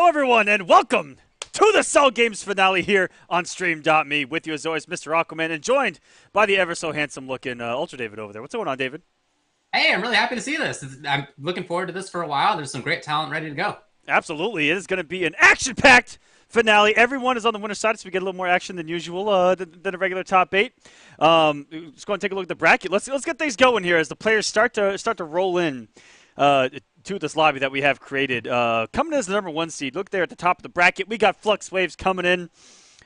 Hello, everyone, and welcome to the Cell Games finale here on Stream.me. With you, as always, Mr. Aquaman, and joined by the ever so handsome looking Ultra David over there. What's going on, David? Hey, I'm really happy to see this. I'm looking forward to this for a while. There's some great talent ready to go. Absolutely. It is going to be an action packed finale. Everyone is on the winner's side, so we get a little more action than usual than a regular top eight. Let's go and take a look at the bracket. Let's get things going here as the players start to roll in. To this lobby that we have created. Coming as the number one seed, look there at the top of the bracket. We got Flux Waves coming in.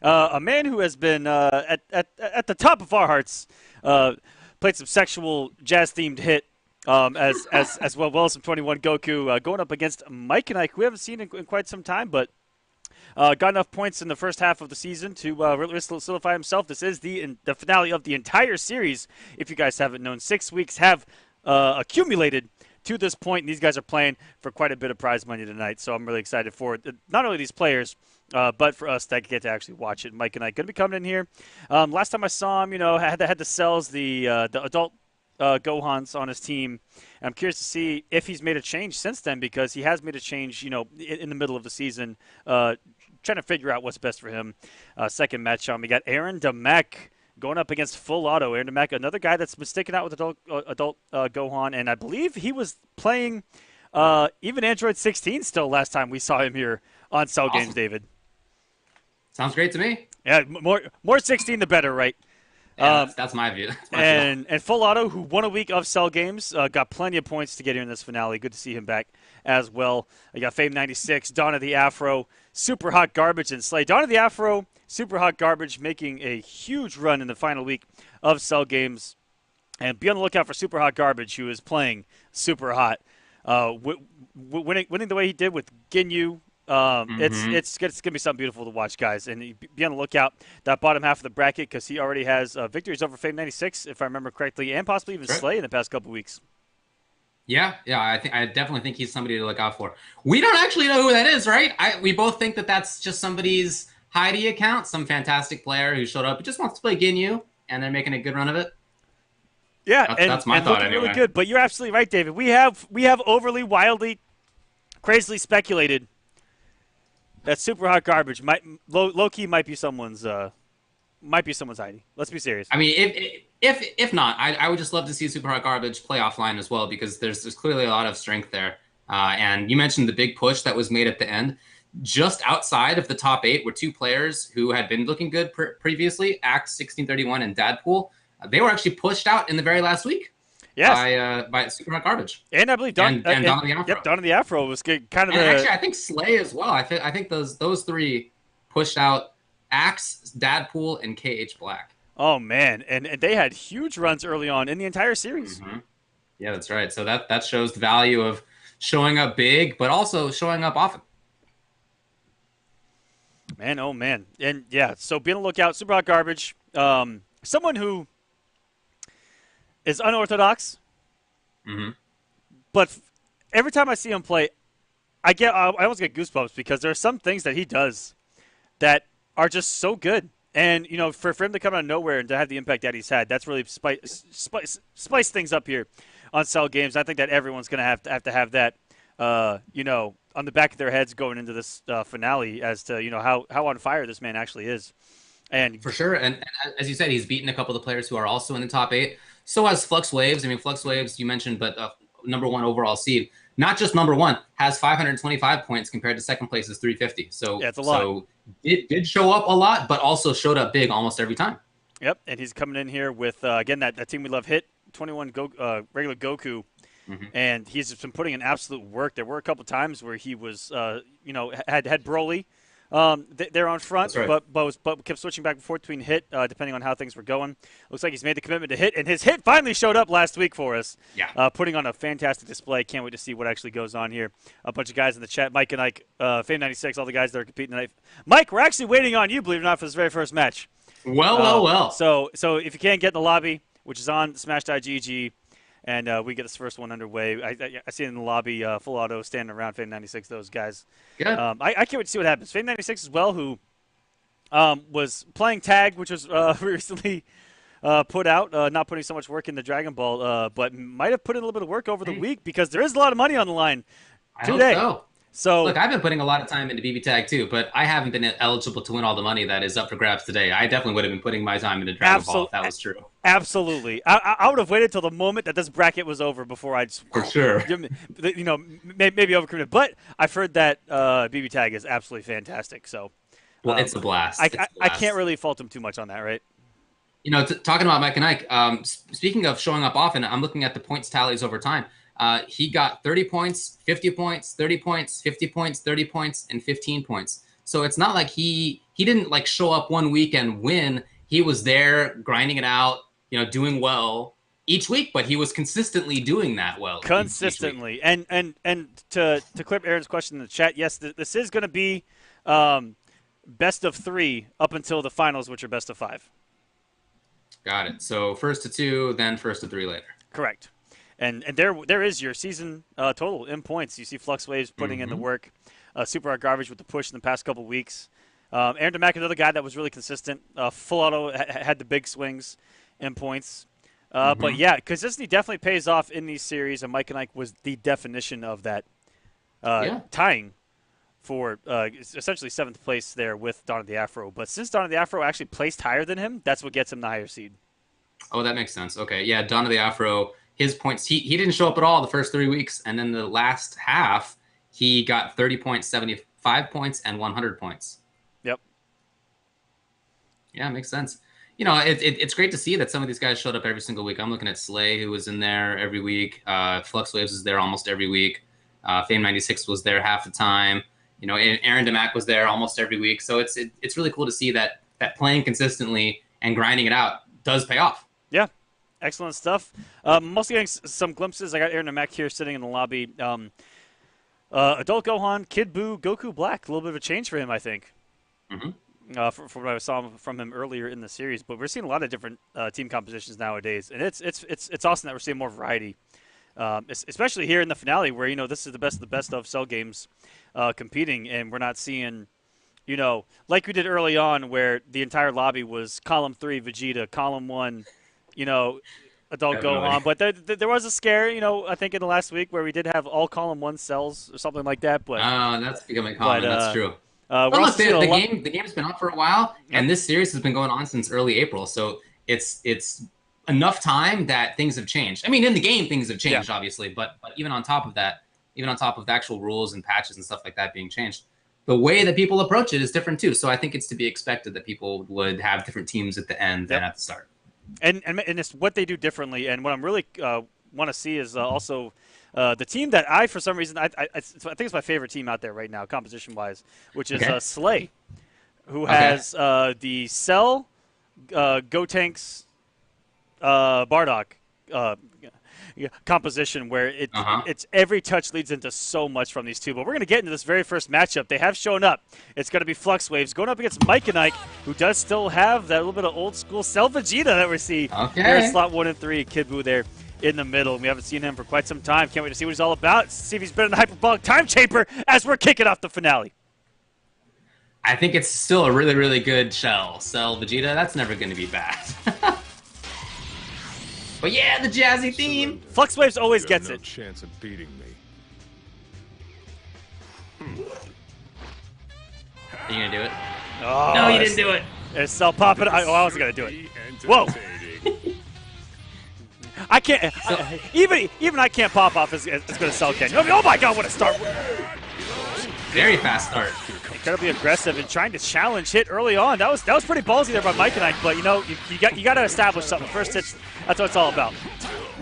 A man who has been at the top of our hearts. Played some sexual jazz-themed hit as well as some 21 Goku. Going up against Mike and Ike, we haven't seen in quite some time, but got enough points in the first half of the season to really solidify himself. This is the finale of the entire series. If you guys haven't known, 6 weeks have accumulated to this point, and these guys are playing for quite a bit of prize money tonight, so I'm really excited for it. Not only these players, but for us that get to actually watch it. Mike and I going to be coming in here. Last time I saw him, had the cells, the adult Gohans on his team. And I'm curious to see if he's made a change since then, because he has made a change, in the middle of the season, trying to figure out what's best for him. Second match on, we got Aaron Demek going up against Full Auto. Aaron Demek, another guy that's been sticking out with adult Gohan, and I believe he was playing even Android 16 still last time we saw him here on Cell Awesome. Games, David. Sounds great to me. Yeah, more 16 the better, right? Yeah, that's my view. That's my view. And Full Auto, who won a week of Cell Games, got plenty of points to get here in this finale. Good to see him back as well. I got Fame 96, Dawn of the Afro, Super Hot Garbage, and Slay. Dawn of the Afro, Super Hot Garbage making a huge run in the final week of Cell Games. And be on the lookout for Super Hot Garbage, who is playing super hot. Winning the way he did with Ginyu. It's going to be something beautiful to watch, guys. And be on the lookout that bottom half of the bracket, because he already has victories over Fame 96, if I remember correctly, and possibly even Slay in the past couple weeks. Yeah. I definitely think he's somebody to look out for. We don't actually know who that is, right? We both think that that's just somebody's Heidi account, some fantastic player who showed up who just wants to play Ginyu, and they're making a good run of it. Yeah, that's my thought looking anyway. really good. But you're absolutely right, David. We have overly, wildly, crazily speculated that Super Hot Garbage low key might be someone's Heidi. Let's be serious. I mean, if not, I would just love to see Super Hot Garbage play offline as well, because there's clearly a lot of strength there. And you mentioned the big push that was made at the end. Just outside of the top 8 were 2 players who had been looking good previously, Axe 1631 and Dadpool. They were actually pushed out in the very last week. Yes. By Super Hot Garbage. And I believe and Dawn of the Afro. Yep, Dawn of the Afro was kind of Actually, I think Slay as well. I think those 3 pushed out Axe, Dadpool, and KH Black. Oh, man. And they had huge runs early on in the entire series. Mm-hmm. Yeah, that's right. So that shows the value of showing up big, but also showing up often. Man, oh, man. And, yeah, so be on the lookout. Super Hot Garbage. Someone who is unorthodox, but every time I see him play, I almost get goosebumps, because there are some things that he does that are just so good. And, for him to come out of nowhere and to have the impact that he's had, that's really spice things up here on Cell Games. I think that everyone's going to have that, on the back of their heads going into this finale as to, how on fire this man actually is. And for sure. And as you said, he's beaten a couple of the players who are also in the top 8. So has Flux Waves. I mean, Flux Waves, you mentioned, but number 1 overall seed. Not just number 1, has 525 points compared to second place is 350. So yeah, it's a lot. So it did show up a lot, but also showed up big almost every time. Yep, and he's coming in here with, again, that team we love hit, 21 regular Goku. And he's just been putting in absolute work. There were a couple times where he was, had Broly there on front, right. but kept switching back and forth between hit, depending on how things were going. Looks like he's made the commitment to hit, and his hit finally showed up last week for us. Yeah. Putting on a fantastic display. Can't wait to see what actually goes on here. A bunch of guys in the chat, Mike and Ike, Fame 96, all the guys that are competing tonight. Mike, we're actually waiting on you, believe it or not, for this very first match. Well. So if you can't get in the lobby, which is on Smash.gg, and we get this first one underway. I see it in the lobby, Full Auto standing around, Fame 96, those guys. Good. I can't wait to see what happens. Fame 96 as well, who was playing tag, which was recently put out, not putting so much work in the Dragon Ball, but might have put in a little bit of work over the week, because there is a lot of money on the line today. I hope so. So Look, I've been putting a lot of time into BB Tag too, but I haven't been eligible to win all the money that is up for grabs today. I definitely would have been putting my time into Dragon Ball if that was true. absolutely. I would have waited till the moment that this bracket was over before I'd, For sure. maybe overcommitted. But I've heard that BB Tag is absolutely fantastic. So, Well, it's a blast. I can't really fault him too much on that, right? Talking about Mike and Ike, speaking of showing up often, I'm looking at the points tallies over time. He got 30 points, 50 points, 30 points, 50 points, 30 points, and 15 points. So it's not like he didn't like show up one week and win. He was there grinding it out, doing well each week, but he was consistently doing that well. Consistently. And to clip Aaron's question in the chat, yes, this is going to be best of 3 up until the finals, which are best of 5. Got it. So first to 2, then first to 3 later. Correct. And there is your season total in points. You see Flux Waves putting in the work. Super Hard Garbage with the push in the past couple weeks. Aaron DeMack, another guy that was really consistent. Full Auto had the big swings in points. But yeah, consistency definitely pays off in these series, and Mike and Ike was the definition of that, tying for essentially 7th place there with Dawn of the Afro. But since Dawn of the Afro actually placed higher than him, that's what gets him the higher seed. Oh, that makes sense. Okay, yeah, Dawn of the Afro, his points, he didn't show up at all the first 3 weeks, and then the last half, he got 30 points, 75 points, and 100 points. Yep. Yeah, makes sense. It's great to see that some of these guys showed up every single week. I'm looking at Slay, who was in there every week. Flux Waves is there almost every week. Fame 96 was there half the time. Aaron DeMack was there almost every week. So it's really cool to see that playing consistently and grinding it out does pay off. Yeah, excellent stuff. Mostly getting some glimpses. I got Aaron DeMack here sitting in the lobby. Adult Gohan, Kid Buu, Goku Black. A little bit of a change for him, I think. From what I saw from him earlier in the series, but we're seeing a lot of different team compositions nowadays, and it's awesome that we're seeing more variety, especially here in the finale, where this is the best of Cell games competing, and we're not seeing, like we did early on, where the entire lobby was column 3 Vegeta, column 1, Adult Gohan, but there was a scare, I think in the last week where we did have all column 1 cells or something like that. But that's becoming common. That's true. But look, the game's been out for a while, and this series has been going on since early April, so it's enough time that things have changed. I mean, in the game, things have changed, obviously, but even on top of that, even on top of the actual rules and patches and stuff like that being changed, the way that people approach it is different too. So I think it's to be expected that people would have different teams at the end than at the start. And it's what they do differently, and what I'm really want to see is also the team that for some reason, I think it's my favorite team out there right now, composition-wise, which is Slay, who has the Cell, Gotenks, Bardock composition, where it's every touch leads into so much from these two. But we're going to get into this very first matchup. They have shown up. It's going to be Flux Waves going up against Mike and Ike, who does still have that little bit of old-school Cell Vegeta that we see here in slot 1 and 3. Kid Buu there in the middle. We haven't seen him for quite some time. Can't wait to see what he's all about. See if he's been in the hyperbolic time chamber as we're kicking off the finale. I think it's still a really, really good Cell Vegeta. That's never going to be bad. But yeah, the jazzy theme. Flux Waves always gets it. Chance of beating me. Are you gonna do it? Oh, no, you didn't do it. There's Cell popping. I wasn't gonna do it. Whoa. I can't. Even I can't pop off as good as Cell can. Oh my God! What a start! Very fast start. Incredibly aggressive and trying to challenge hit early on. That was pretty ballsy there by Mike and Ike. But you got to establish something. First hits. That's what it's all about.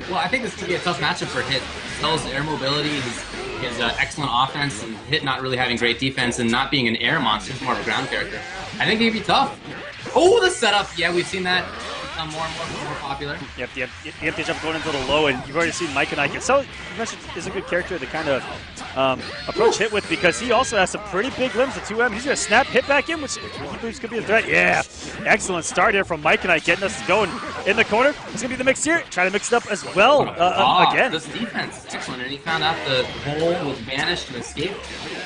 Well, I think this could be a tough matchup for Hit. Cell's air mobility, his excellent offense, and Hit not really having great defense and not being an air monster, more of a ground character. I think it'd be tough. Oh, the setup! Yeah, we've seen that become more and more popular. You have to jump going into the low, and you've already seen Mike and Ike. So you mentioned is a good character to kind of approach Hit with, because he also has some pretty big limbs. The 2M, he's going to snap Hit back in, which he believes could be a threat. Yeah, excellent start here from Mike and Ike, getting us going in the corner. It's going to be the mix here. Try to mix it up as well again. This defense is excellent, and he found out the hole was vanished to escape.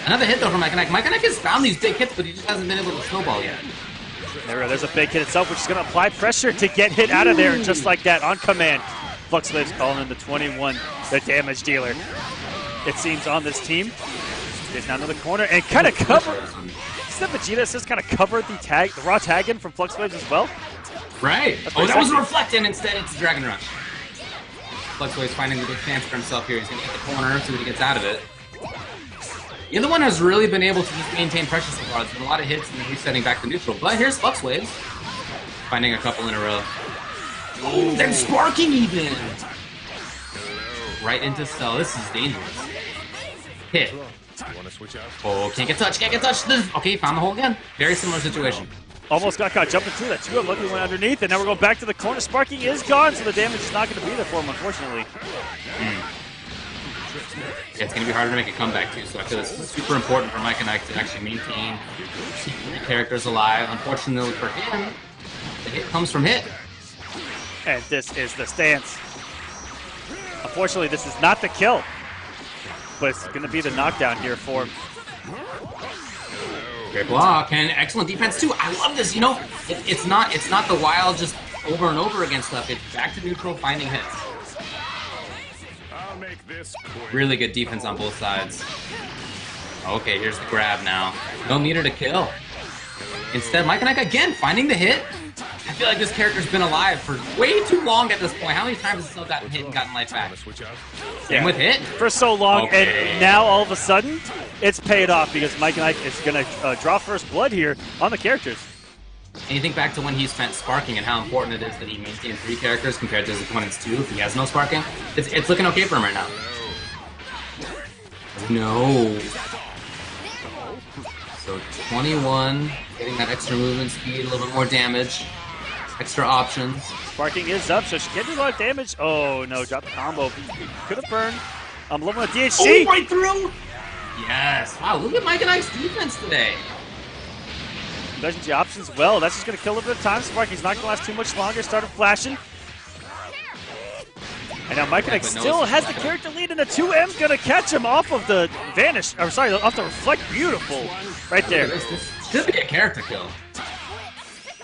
Another hit though from Mike and Ike. Mike and Ike has found these big hits, but he just hasn't been able to snowball yet. There's a big hit itself, which is going to apply pressure to get Hit out of there, just like that, on command. Flux Waves calling in the 21, the damage dealer, it seems, on this team. Stays down to the corner and kind of cover. Isn't that Vegeta just kind of covered the raw tag in from Flux Waves as well? Right. Oh, that was a reflect, and instead it's a Dragon Rush. Flux Waves finding the big chance for himself here. He's going to get the corner, see what he gets out of it. The other one has really been able to just maintain pressure so far. There's been a lot of hits and resetting back to neutral. But here's Flux Waves. Finding a couple in a row. Oh, then sparking even! Right into Cell. This is dangerous. Hit. Oh, can't get touched, can't get touched. Okay, found the hole again. Very similar situation. Almost got caught jumping through that 2-up. Luckily went underneath, and now we're going back to the corner. Sparking is gone, so the damage is not going to be there for him, unfortunately. Yeah, it's going to be harder to make a comeback, too, so I feel this is super important for Mike and Ike to actually maintain, keep the characters alive. Unfortunately for him, the hit comes from hit. And this is the stance. Unfortunately, this is not the kill, but it's going to be the knockdown here for him. Great block and excellent defense too. I love this. You know, it's not the wild just over and over again stuff. It's back to neutral, finding hits. Really good defense on both sides. Okay, here's the grab now. No meter to kill. Instead, Mike and Ike again finding the hit. I feel like this character's been alive for way too long at this point. How many times has Cell gotten hit and gotten life back? Same with hit. For so long, okay. And now all of a sudden, it's paid off because Mike and Ike is going to draw first blood here on the characters. And you think back to when he spent sparking and how important it is that he maintained 3 characters compared to his opponent's 2 if he has no sparking. It's looking okay for him right now. No. So 21, getting that extra movement speed, a little bit more damage. Extra options. Sparking is up, so she can do a lot of damage. Oh no, drop the combo. Could have burned. I'm loving the DHC. Oh, right through! Yes. Wow, look at Mike and Ike's defense today. Legendary options well. That's just going to kill a bit of time. Sparking's not going to last too much longer. Started flashing. And now Mike and Ike still has the character lead, and the 2M's going to catch him off of the vanish. Or sorry, off the reflect. Beautiful. Right there. This should be a character kill.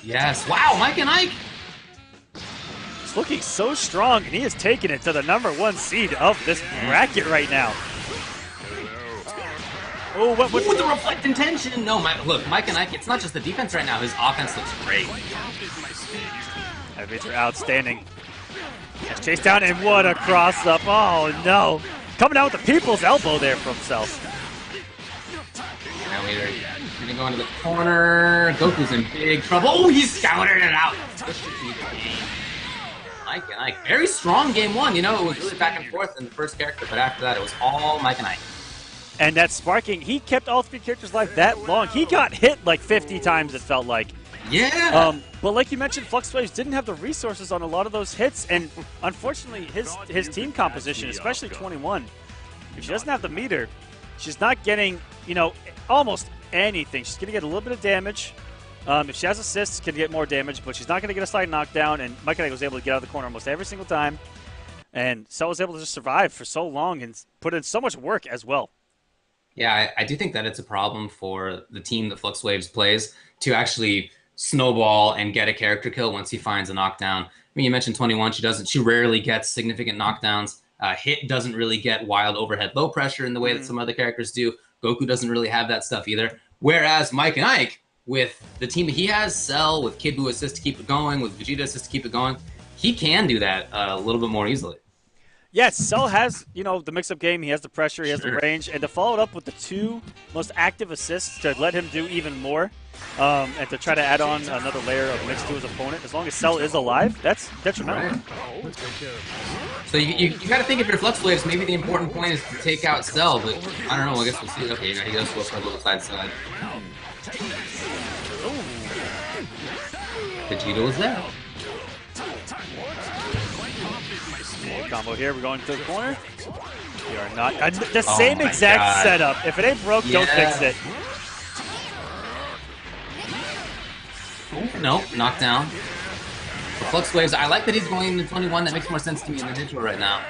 Yes. Wow, Mike and Ike. It's looking so strong, and he is taking it to the #1 seed of this bracket right now. Oh, what with the reflect intention? No, look, Mike and Ike, it's not just the defense right now. His offense looks great. Elevator outstanding. Gets chased down, and what a cross-up. Oh, no. Coming out with the people's elbow there from Cell. Now we're gonna go into the corner. Goku's in big trouble. Oh, he's scouted it out. Mike and Ike. Very strong game 1. You know, it was really back and forth in the first character, but after that, it was all Mike and Ike. And that sparking, he kept all 3 characters alive that long. He got hit like 50 times, it felt like. Yeah. But like you mentioned, Flux Waves didn't have the resources on a lot of those hits, and unfortunately, his team composition, especially 21, if she doesn't have the meter, she's not getting, you know, almost anything. She's going to get a little bit of damage. If she has assists, can get more damage, but she's not going to get a slight knockdown, and Mike and Ike was able to get out of the corner almost every single time. And Cell was able to just survive for so long and put in so much work as well. Yeah, I do think that it's a problem for the team that Flux Waves plays to actually snowball and get a character kill once he finds a knockdown. I mean, you mentioned 21. She rarely gets significant knockdowns. Hit doesn't really get wild overhead low pressure in the way that some other characters do. Goku doesn't really have that stuff either. Whereas Mike and Ike, with the team that he has, Cell, with Kid Buu assist to keep it going, with Vegeta assist to keep it going, he can do that a little bit more easily. Yes, Cell has, you know, the mix-up game. He has the pressure, he has the range, and to follow it up with the 2 most active assists to let him do even more, and to try to add on another layer of mix to his opponent. As long as Cell is alive, that's detrimental. Right. So you got to think if you're Flux Waves, maybe the important point is to take out Cell, but I don't know. I guess we'll see. Okay, he does go for a little side. Vegeta was there. Combo here. We're going to the corner. We are not. The same exact setup. If it ain't broke, don't fix it. Nope, knockdown. For Flux Waves, I like that he's going into 21. That makes more sense to me in the neutral right now.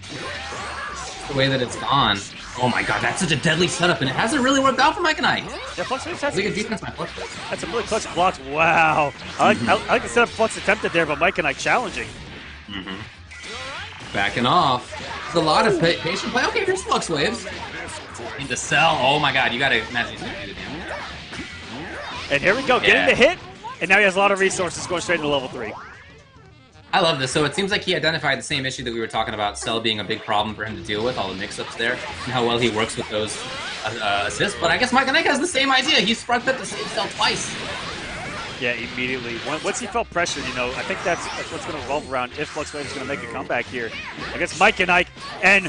The way that it's gone. Oh my god, that's such a deadly setup, and it hasn't really worked out for Mike and Ike. Yeah, Flux Waves has really good defense by Flux Waves. That's some really clutch blocks. Wow. I like the setup Flux attempted there, but Mike and Ike challenging. Backing off. There's a lot of patient play. Okay, here's Flux Waves. Into Cell. Oh my god, you gotta imagine he's gonna do the damage. And here we go, getting the hit, and now he has a lot of resources going straight into level 3. I love this. So it seems like he identified the same issue that we were talking about, Cell being a big problem for him to deal with, all the mix-ups there, and how well he works with those assists. But I guess Mike and Ike has the same idea. He sprung at the same Cell twice. Yeah, immediately. Once he felt pressured, you know, I think that's what's going to revolve around if Flux Wave is going to make a comeback here against Mike and Ike. And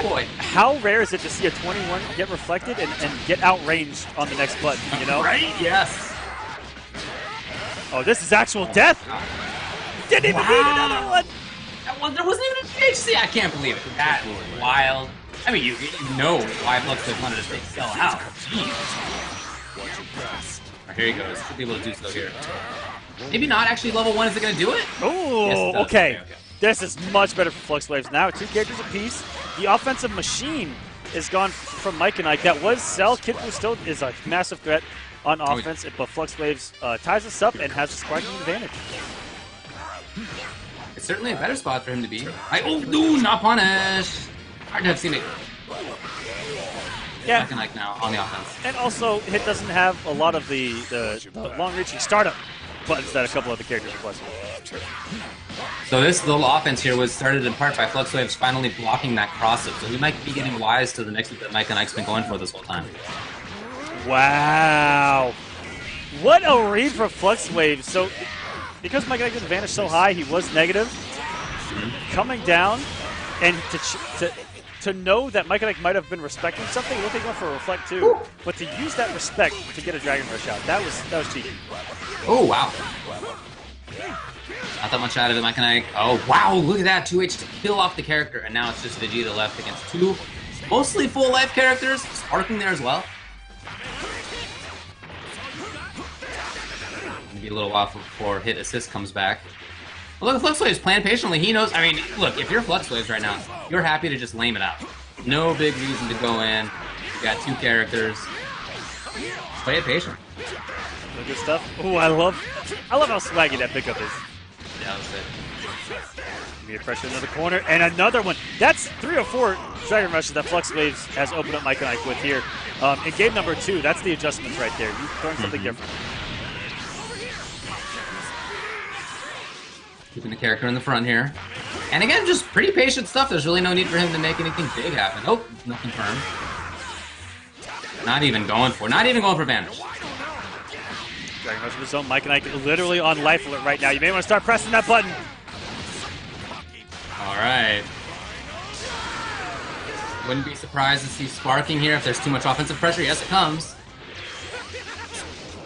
Boy, how rare is it to see a 21 get reflected and get outranged on the next button, you know? Right? Yes. Oh, this is actual death. Didn't even need another one. There wasn't even a THC. I can't believe it. That was wild. I mean, you know why Flux Wave wanted to take Cell out. Jeez. Here he goes. Should be able to do so here. Maybe not. Actually, level 1 is it going to do it? Oh, yes, okay. This is much better for Flux Waves. Now 2 characters apiece. The offensive machine is gone from Mike and Ike. That was Cell. Kid Buu still is a massive threat on offense, but Flux Waves ties us up and has a sparking advantage. It's certainly a better spot for him to be. Oh, no, not punish. Hard to have seen it. Yeah. Mike and Ike now on the offense. And also, Hit doesn't have a lot of the long-reaching startup buttons that a couple other characters are blessed with. So this little offense here was started in part by Flux Waves finally blocking that cross-up. So we might be getting wise to the next that Mike and Ike's been going for this whole time. Wow. What a read for Flux Waves. So, because Mike and Ike's advantage so high, he was negative. Coming down, and to know that Mike and Ike might have been respecting something, we'll take one for a reflect too. But to use that respect to get a Dragon Rush out, that was cheeky. Oh, wow. Not that much out of it, Mike and Ike. Oh, wow, look at that. 2H to kill off the character, and now it's just Vegeta left against 2 mostly full life characters. Sparking there as well. Maybe a little while before hit assist comes back. Well, look, Flux Waves playing patiently. He knows, I mean, look, if you're Flux Waves right now, you're happy to just lame it out. No big reason to go in. You got 2 characters. Play it patient. Good stuff. Oh, I love how swaggy that pickup is. Yeah, that was it. Immediate pressure into the corner, and another one. That's 3 or 4 Dragon Rushes that Flux Waves has opened up Mike and Ike with here. In game number 2, that's the adjustments right there. You're throwing something different. Keeping the character in the front here. And again, just pretty patient stuff. There's really no need for him to make anything big happen. Oh, no confirm. Not even going for advantage. Dragon Rush of his own. Mike and Ike literally on life alert right now. You may want to start pressing that button. All right. Wouldn't be surprised to see sparking here if there's too much offensive pressure. Yes, it comes.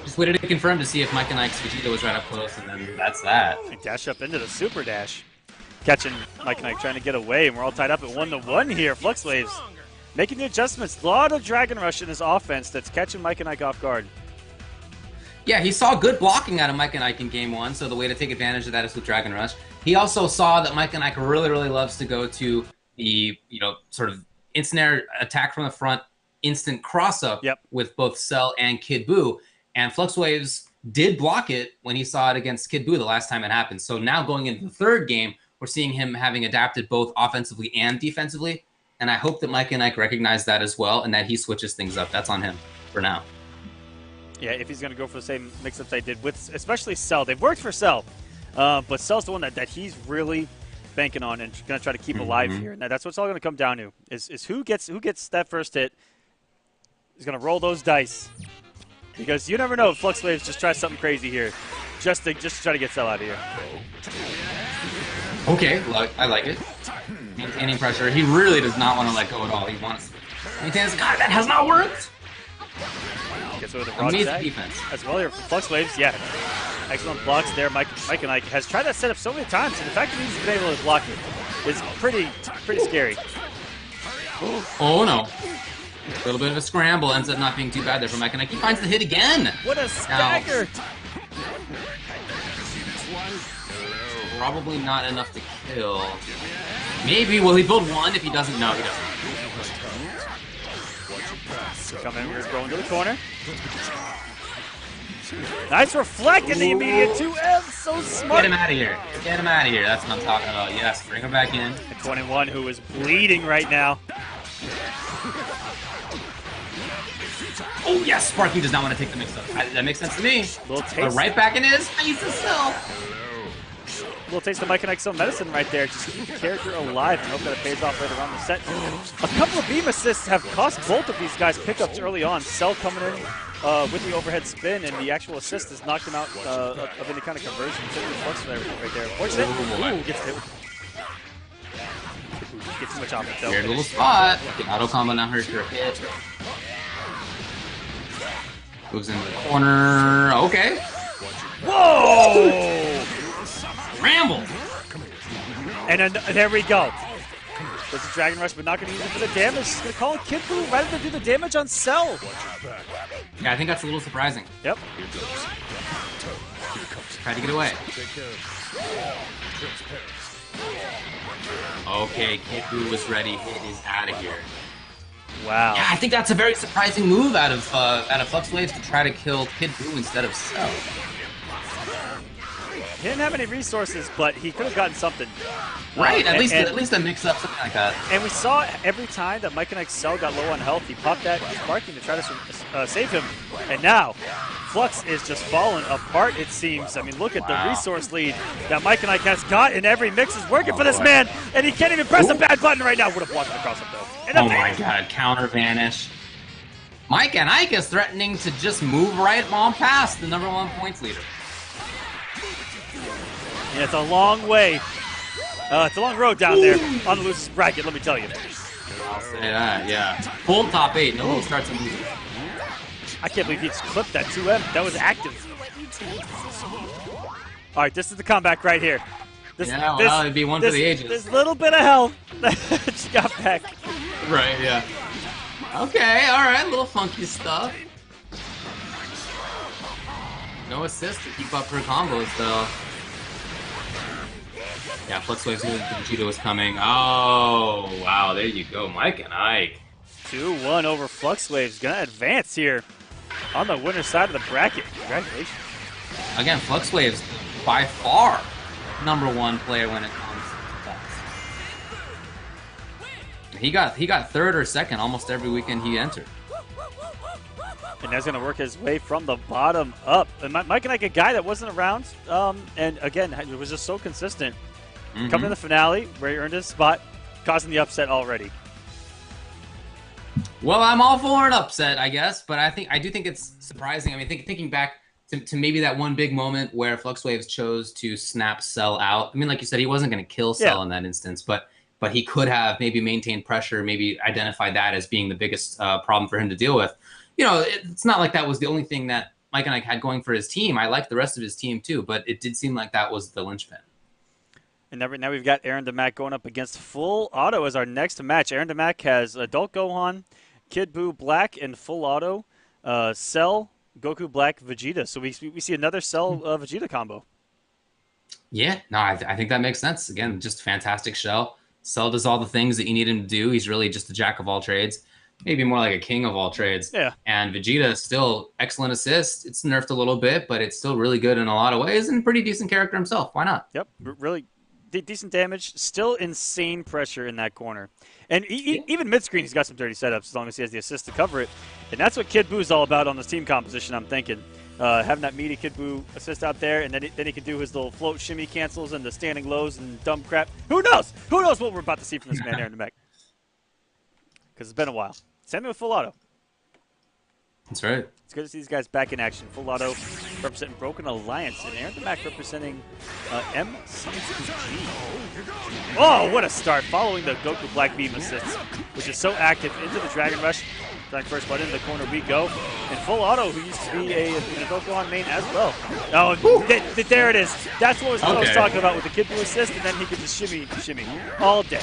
Just waited to confirm to see if Mike and Ike's Vegeta was right up close, and then that's that. And dash up into the super dash. Catching Mike and Ike trying to get away, and we're all tied up at 1-1 here. Flux Waves making the adjustments. A lot of Dragon Rush in his offense that's catching Mike and Ike off guard. Yeah, he saw good blocking out of Mike and Ike in game 1, so the way to take advantage of that is with Dragon Rush. He also saw that Mike and Ike really, really loves to go to the, sort of instant air attack from the front, instant cross-up with both Cell and Kid Buu. And Flux Waves did block it when he saw it against Kid Buu the last time it happened. So now going into the 3rd game, we're seeing him having adapted both offensively and defensively. And I hope that Mike and Ike recognize that as well and that he switches things up. That's on him for now. Yeah, if he's going to go for the same mix-ups they did with, especially Cell. They've worked for Cell, but Cell's the one that he's really banking on and going to try to keep alive here. And that's what it's all going to come down to is who gets that first hit is going to roll those dice. Because you never know if Flux Waves just tries something crazy here, just to try to get Cell out of here. Okay, I like it. Maintaining pressure. He really does not want to let go at all. He wants to maintain his. God, that has not worked. Gets away with the amazing defense as well here from Flux Waves. Yeah, excellent blocks there. Mike and Ike has tried that setup so many times, and the fact that he's been able to block it is pretty scary. Oh no. A little bit of a scramble, ends up not being too bad there for Mike and Ike. He finds the hit again. What a stagger! Probably not enough to kill. Maybe. Will he build 1 if he doesn't? No, he doesn't. Come in, we're going to the corner. Nice reflect in the immediate 2M. So smart. Get him out of here. Get him out of here. That's what I'm talking about. Yes, bring him back in. And 21, who is bleeding right now. Oh, yes. Sparking does not want to take the mix-up. That makes sense to me. Little taste. But right back in his face itself. Little taste of Mike and Ike's own medicine right there. Just keep the character alive and hope that it pays off later on the set. A couple of beam assists have cost both of these guys pickups early on. Cell coming in with the overhead spin, and the actual assist has knocked him out of any kind of conversion. Flux right there. Fortunate. Ooh, gets hit. Gets too much off it, though. Weird little spot. Auto combo now hurts your hit. Moves into the corner. Okay. Whoa! Ramble. And then there we go. There's a Dragon Rush, but not going to use it for the damage. He's going to call Kid Buu rather than do the damage on Cell. Yeah, I think that's a little surprising. Yep. Tried to get away. Okay, Kid Buu was ready. He is out of here. Wow. Yeah, I think that's a very surprising move out of Flux Waves to try to kill Kid Buu instead of Cell. He didn't have any resources, but he could have gotten something. Right, at least a mix-up, something like that. And we saw every time that Mike and Ike's Cell got low on health, he popped that Sparking to try to save him. And now, Flux is just falling apart, it seems. I mean, look at the resource lead that Mike and Ike has got, and every mix is working for this man, and he can't even press a bad button right now. Would have blocked it across him, though. And oh my god, counter vanish. Mike and Ike is threatening to just move right on past the #1 points leader. Yeah, it's a long way. It's a long road down there on the losers bracket, let me tell you. I'll say that, yeah. Full top 8, no starts and losers. I can't believe he just clipped that 2M. That was active. All right, this is the comeback right here. It'd be one for the ages. This little bit of health that she got back. Right, yeah. Okay, all right, little funky stuff. No assist to keep up her combos, though. Yeah, Flux Waves knew that Vegeta was coming. Oh, wow, there you go. Mike and Ike. 2-1 over Flux Waves. Gonna advance here on the winner's side of the bracket. Congratulations. Again, Flux Waves, by far, #1 player when it comes to Flux. He got third or second almost every weekend he entered. And that's going to work his way from the bottom up. And Mike and Ike, a guy that wasn't around, and again, it was just so consistent. Coming to the finale, where he earned his spot, causing the upset already. Well, I'm all for an upset, I guess, but I do think it's surprising. I mean, thinking back to maybe that one big moment where Flux Waves chose to snap Cell out. I mean, like you said, he wasn't going to kill Cell in that instance, but he could have maybe maintained pressure, maybe identified that as being the biggest problem for him to deal with. You know, it's not like that was the only thing that Mike and Ike had going for his team. I liked the rest of his team too, but it did seem like that was the linchpin. And now we've got Aaron DeMack going up against Full Auto as our next match. Aaron DeMack has Adult Gohan, Kid Buu Black, and Full Auto, Cell, Goku Black, Vegeta. So we see another Cell Vegeta combo. Yeah, no, I think that makes sense. Again, just fantastic shell. Cell does all the things that you need him to do. He's really just a jack of all trades. Maybe more like a king of all trades. Yeah. And Vegeta is still excellent assist. It's nerfed a little bit, but it's still really good in a lot of ways and pretty decent character himself. Why not? Yep, really decent damage. Still insane pressure in that corner. And even mid-screen, he's got some dirty setups as long as he has the assist to cover it. And that's what Kid Buu's all about on this team composition, I'm thinking. Having that meaty Kid Buu assist out there, and then he can do his little float shimmy cancels and the standing lows and dumb crap. Who knows? Who knows what we're about to see from this man, Aaron DeMack? Because it's been a while. Same thing with Full Auto. That's right. It's good to see these guys back in action. Full Auto representing Broken Alliance, and Aaron DeMack representing MCG. Oh, what a start. Following the Goku Black Beam assists, which is so active into the Dragon Rush. Dragon first blood into the corner we go. And Full Auto, who used to be an Goku main as well. Oh, there it is. That's what I was talking about with the Kid Buu assist, and then he could just shimmy all day.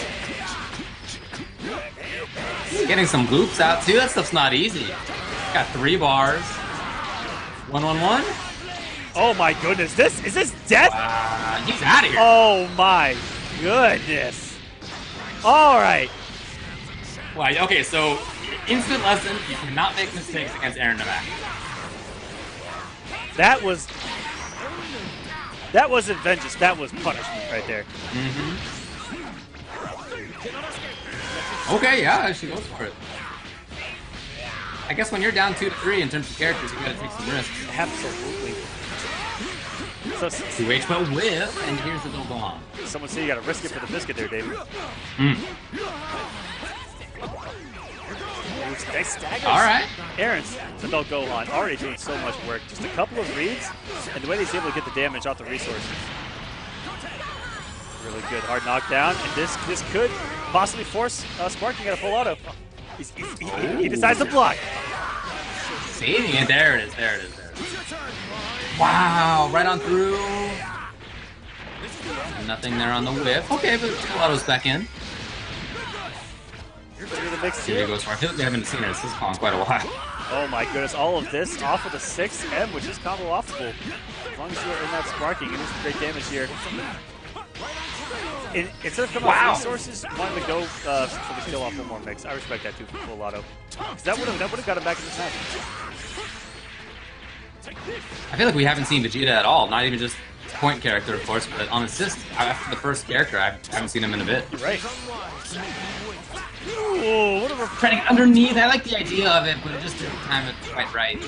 Getting some goops out too. That stuff's not easy. Got 3 bars. 1-1-1. Oh my goodness! Is this death? He's out of here. Oh my goodness! All right. Well, okay, so instant lesson: you cannot make mistakes against Aaron DeMack. That wasn't vengeance. That was punishment right there. Okay, yeah, she goes for it. I guess when you're down 2-3 in terms of characters, you gotta take some risks. Absolutely. So, 2H but whiff, and here's the double on. Someone say you gotta risk it for the biscuit there, David. Nice staggers. All right. Aaron's adult Gohan already doing so much work. Just a couple of reads, and the way he's able to get the damage off the resources. Really good hard knockdown, and this could possibly force Sparking at a full auto. He decides to block. Saving it. There it is. There it is. There it is. Wow. Right on through. Nothing there on the whip. Okay, but full auto's back in. Here he goes for. I feel like we haven't seen this call in quite a while. Oh my goodness, all of this off of the 6M, which is combo offable. As long as you are in that Sparking, it is some great damage here. Instead of coming off resources, wanting to go for the kill off one more mix. I respect that too for full auto. Because that would have got him back in the snap. I feel like we haven't seen Vegeta at all. Not even just point character, of course, but on assist. After the first character, I haven't seen him in a bit. Right. Ooh, what a trying to get underneath. I like the idea of it, but it just didn't time it quite right.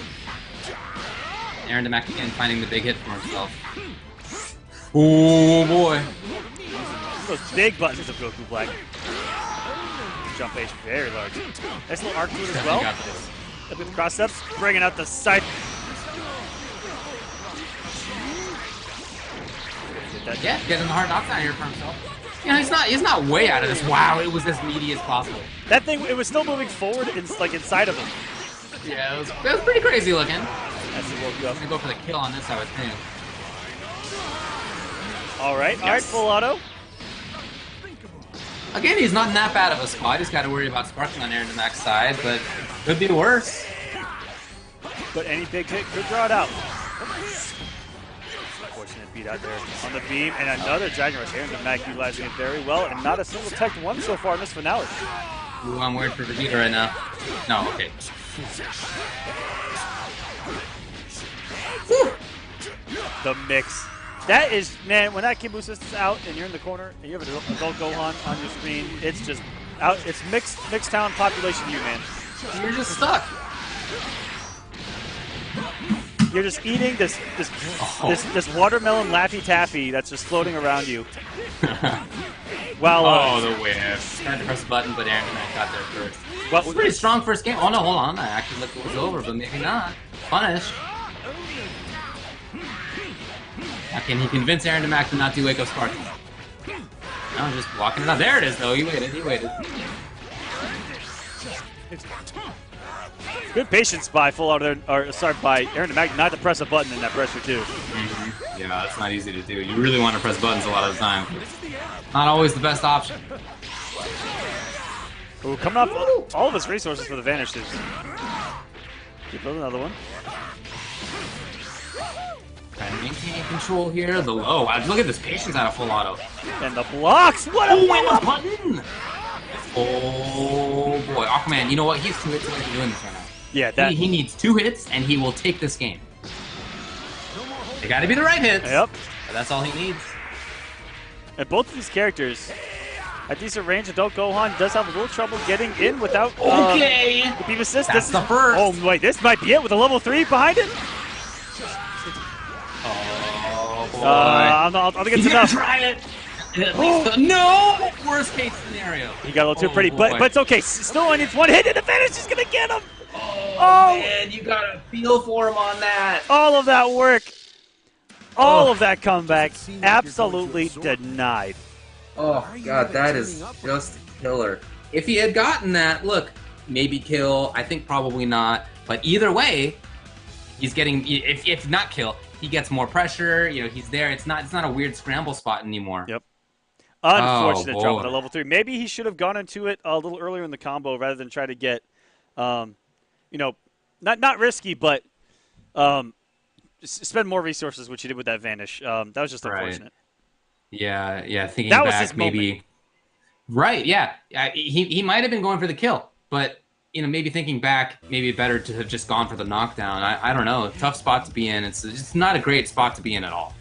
Aaron Demack again finding the big hit for himself. Oh boy. Those big buttons of Goku Black. Jump H very large. Nice little arc to it as well. Look at the cross ups, bringing out the side. Yeah, getting the hard knockdown here for himself. You know, he's not way out of this. Wow, it was as meaty as possible. That thing, it was still moving forward, like inside of him. Yeah, it was pretty crazy looking. That's the woke you up. I'm gonna go for the kill on this, I would think. All right, full auto. Again, he's not in that bad of a spot. He's got to worry about Sparking on Aaron Demack's side, but could be worse. But any big hit could draw it out. Unfortunate beat out there on the beam, and another Dragon Rush. Aaron Demack utilizing it very well, and not a single tech one so far in this finale. Ooh, I'm worried for Vegeta right now. No, okay. The mix. That is, man, when that Kimbo system's out and you're in the corner and you have an adult Gohan on your screen, it's just out. It's mixed town population you, man. You're just stuck. You're just eating this watermelon Laffy Taffy that's just floating around you. While, the whiff. Tried to press the button, but Aaron Demack got there first. Well, it was pretty strong first game. Oh no, hold on. I actually looked it was over, but maybe not. Punish. How can he convince Aaron Demack to not do Wake Up Sparking? No, just walking it out. There it is, though. He waited. He waited. Good patience by full out there, or sorry, by Aaron Demack not to press a button in that pressure too. Yeah, that's not easy to do. You really want to press buttons a lot of the time. Not always the best option. Ooh, coming off all of his resources for the vanishes. Keep building another one. Trying to maintain control here. The low. Wow, look at this patience out of full auto. And the blocks. What a button! Oh boy, Aquaman. You know what? He's 2 hits away from doing this right now. Yeah, that he needs 2 hits, and he will take this game. They got to be the right hits. Yep. But that's all he needs. And both of these characters, at decent range, adult Gohan does have a little trouble getting in without the beam assist. That's the first. Oh wait, this might be it with a level 3 behind it. Oh boy! I think it's enough. Try it. No! Worst case scenario. He got a little too pretty, but it's okay. Still only needs 1 hit, and the finish is gonna get him. Oh man, you gotta feel for him on that. All of that work, all of that comeback, absolutely denied. Oh god, that is just killer. If he had gotten that, look, maybe kill. I think probably not. But either way, he's getting. If not kill, he gets more pressure. You know, he's there. It's not a weird scramble spot anymore. Yep. Unfortunate drop at a level 3. Maybe he should have gone into it a little earlier in the combo rather than try to get, you know, not risky, but spend more resources, which he did with that vanish. That was just unfortunate. Yeah. Thinking that back, was his maybe. Moment. Right. Yeah. He might have been going for the kill, but maybe thinking back, maybe better to have just gone for the knockdown. I don't know. Tough spot to be in. It's not a great spot to be in at all.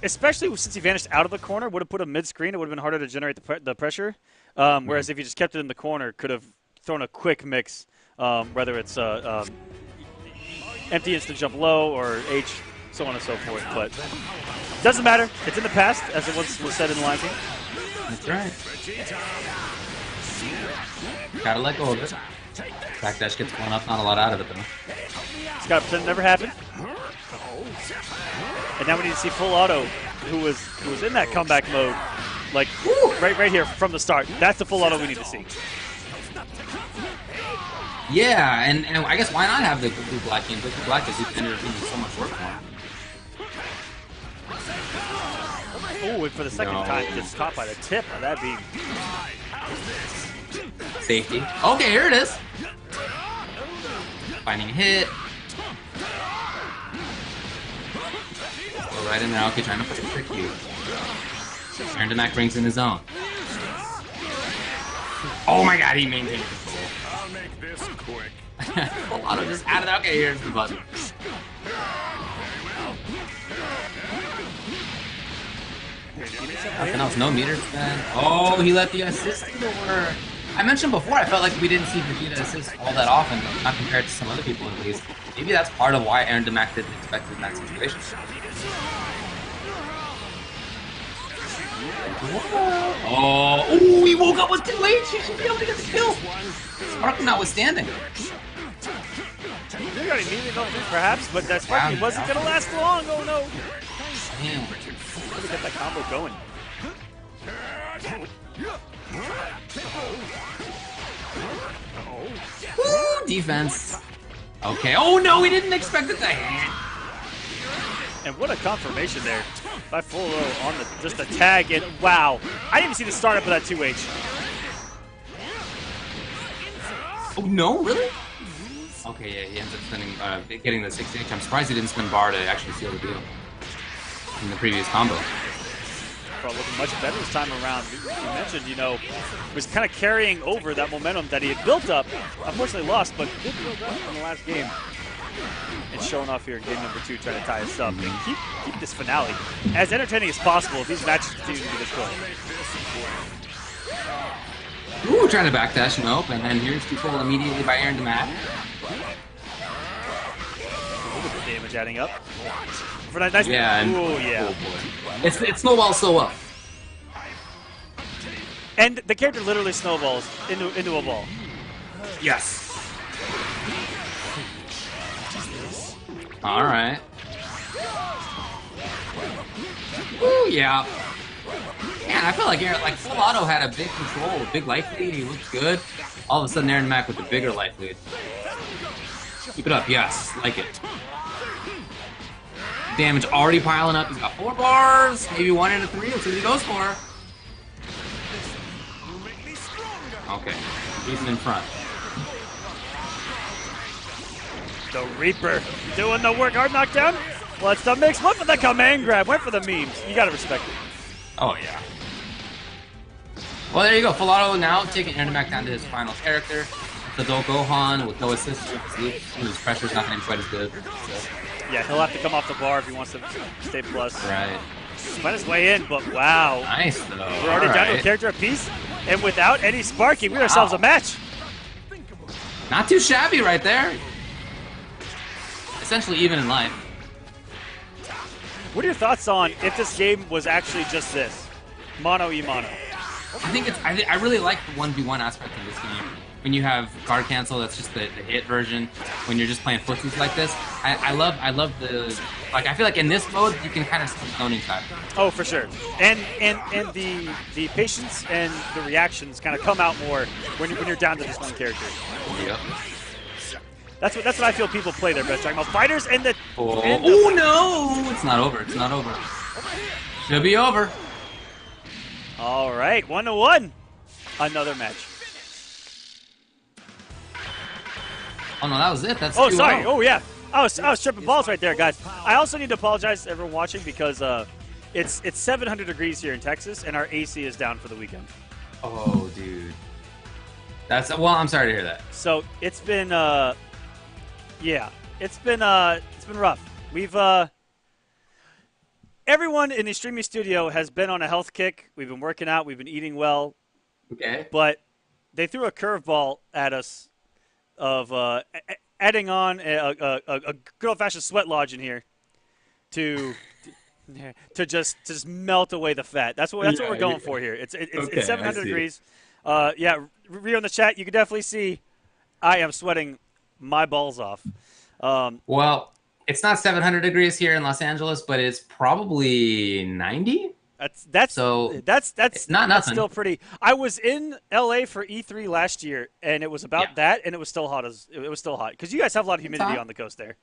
Especially since he vanished out of the corner, would have put him mid-screen. It would have been harder to generate the pressure. Whereas if you just kept it in the corner, could have thrown a quick mix, whether it's empty instant jump low or H, so on and so forth. But doesn't matter. It's in the past, as it was said in the Lion King. That's right. Gotta let go of it. Backdash gets blown up, not a lot out of it though. Just gotta pretend it never happened. And now we need to see full auto, who was in that comeback mode, like right here from the start. That's the full auto we need to see. Yeah, and I guess why not have the blue black game? Blue black has ended up doing so much work for him. Oh, and for the second time, gets caught by the tip. Now that'd be safety. Okay, here it is. Finding a hit. Go right in there. Okay, trying to put it trick you. Aaron Demac brings in his own. Oh my god, he maintained control. I'll make this quick. Auto just added. Okay, here's the button. Nothing else, no meter spin. Oh, he let the assist over. I mentioned before, I felt like we didn't see Vegeta assist all that often, not compared to some other people at least. Maybe that's part of why Aaron Demac didn't expect it in that situation. Oh, ooh, he woke up with 2H. He should be able to get the kill. Spark notwithstanding. They got immediately going through, perhaps, but that Sparky wasn't going to last long. Oh no. Damn. Let me get that combo going. Woo, defense. Okay. Oh no, we didn't expect it to hit. And what a confirmation there by Full on just the tag. And wow, I didn't even see the startup of that 2H. Oh no, really? Okay, yeah, he ends up spending, getting the 6H. I'm surprised he didn't spend bar to actually seal the deal in the previous combo. Looking much better this time around. You mentioned, was kind of carrying over that momentum that he had built up. Unfortunately lost, but did build up in the last game. And showing off here in game number 2, trying to tie us up and keep this finale as entertaining as possible if these matches continue to be this close. Ooh, trying to backdash, nope. And then here's control immediately by Aaron Demac. Look at the damage adding up. For that nice ooh, yeah. Oh boy. It snowballs so well. And the character literally snowballs into a ball. Yes. All right. Ooh, yeah. Man, I feel like Full Auto had a big control, a big life lead. He looked good. All of a sudden, Aaron Demac with a bigger life lead. Keep it up, yes, like it. Damage already piling up. He's got 4 bars, maybe 1 into 3. Let's see what he goes for. Okay, he's in front. The Reaper doing the work. Hard knockdown. What's the mix? Went for the command grab. Went for the memes. You gotta respect it. Oh yeah. Well, there you go. Full Auto now taking Aaron Demac down to his final character. The Adult Gohan with no assist. His pressure's not going to be quite as good. So. Yeah, he'll have to come off the bar if he wants to stay plus. Right. Find his way in, but wow. Nice, though. We're already down to a character apiece, and without any Sparky, we got ourselves a match. Not too shabby right there. Essentially even in life. What are your thoughts on if this game was actually just this? Mono-e-mono. I really like the 1v1 aspect of this game. When you have guard cancel, that's just the hit version. When you're just playing footsies like this, I love the I feel like in this mode you can kind of see the zoning side. Oh, for sure. And the patience and the reactions kind of come out more when you're down to this one character. Yep. That's what I feel people play their best. Talking about fighters and the. Oh no! It's not over. It's not over. Should be over. All right, 1-1. Another match. Oh no, that was it. That's. Oh, sorry. Oh yeah. I was tripping balls right there, guys. I also need to apologize to everyone watching because it's 700 degrees here in Texas and our AC is down for the weekend. Oh, dude. I'm sorry to hear that. So it's been yeah, it's been rough. We've everyone in the streaming studio has been on a health kick. We've been working out, we've been eating well, Okay. but they threw a curveball at us of adding on a good old fashioned sweat lodge in here to just melt away the fat. That's what we're going for here. It's Okay, 700 degrees. Yeah, Rio in the chat, you can definitely see I am sweating my balls off. Well, it's not 700 degrees here in Los Angeles, but it's probably 90. That's So that's it's not that's nothing. still pretty. I was in LA for E3 last year, and it was about that, and it was still hot because you guys have a lot of humidity hot. on the coast there.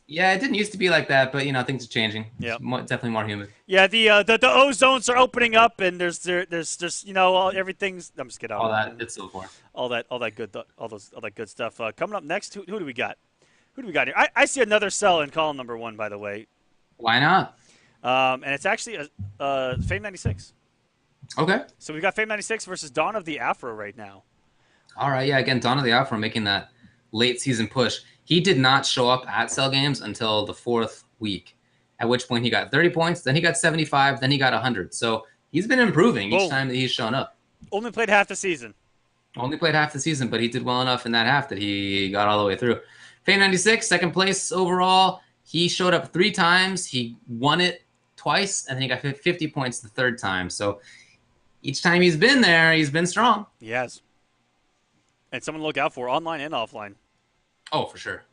Yeah, it didn't used to be like that, but things are changing. Yeah, Definitely more humid. yeah. The ozones are opening up, and there's everything's. I'm just kidding. All that it's so far. All that good stuff. Coming up next, who do we got? Who do we got here? I see another cell in column number 1, by the way. Why not? And it's actually Fame 96. Okay. So we've got Fame 96 versus Dawn of the Afro right now. All right. Yeah. Again, Dawn of the Afro making that late season push. He did not show up at Cell Games until the 4th week, at which point he got 30 points, then he got 75, then he got 100. So he's been improving each time that he's shown up. Only played half the season. Only played half the season, but he did well enough in that half that he got all the way through. Fame 96, second place overall. He showed up 3 times. He won it twice, and then he got 50 points the 3rd time. So each time he's been there, he's been strong. He has. And someone to look out for, online and offline. Oh, for sure.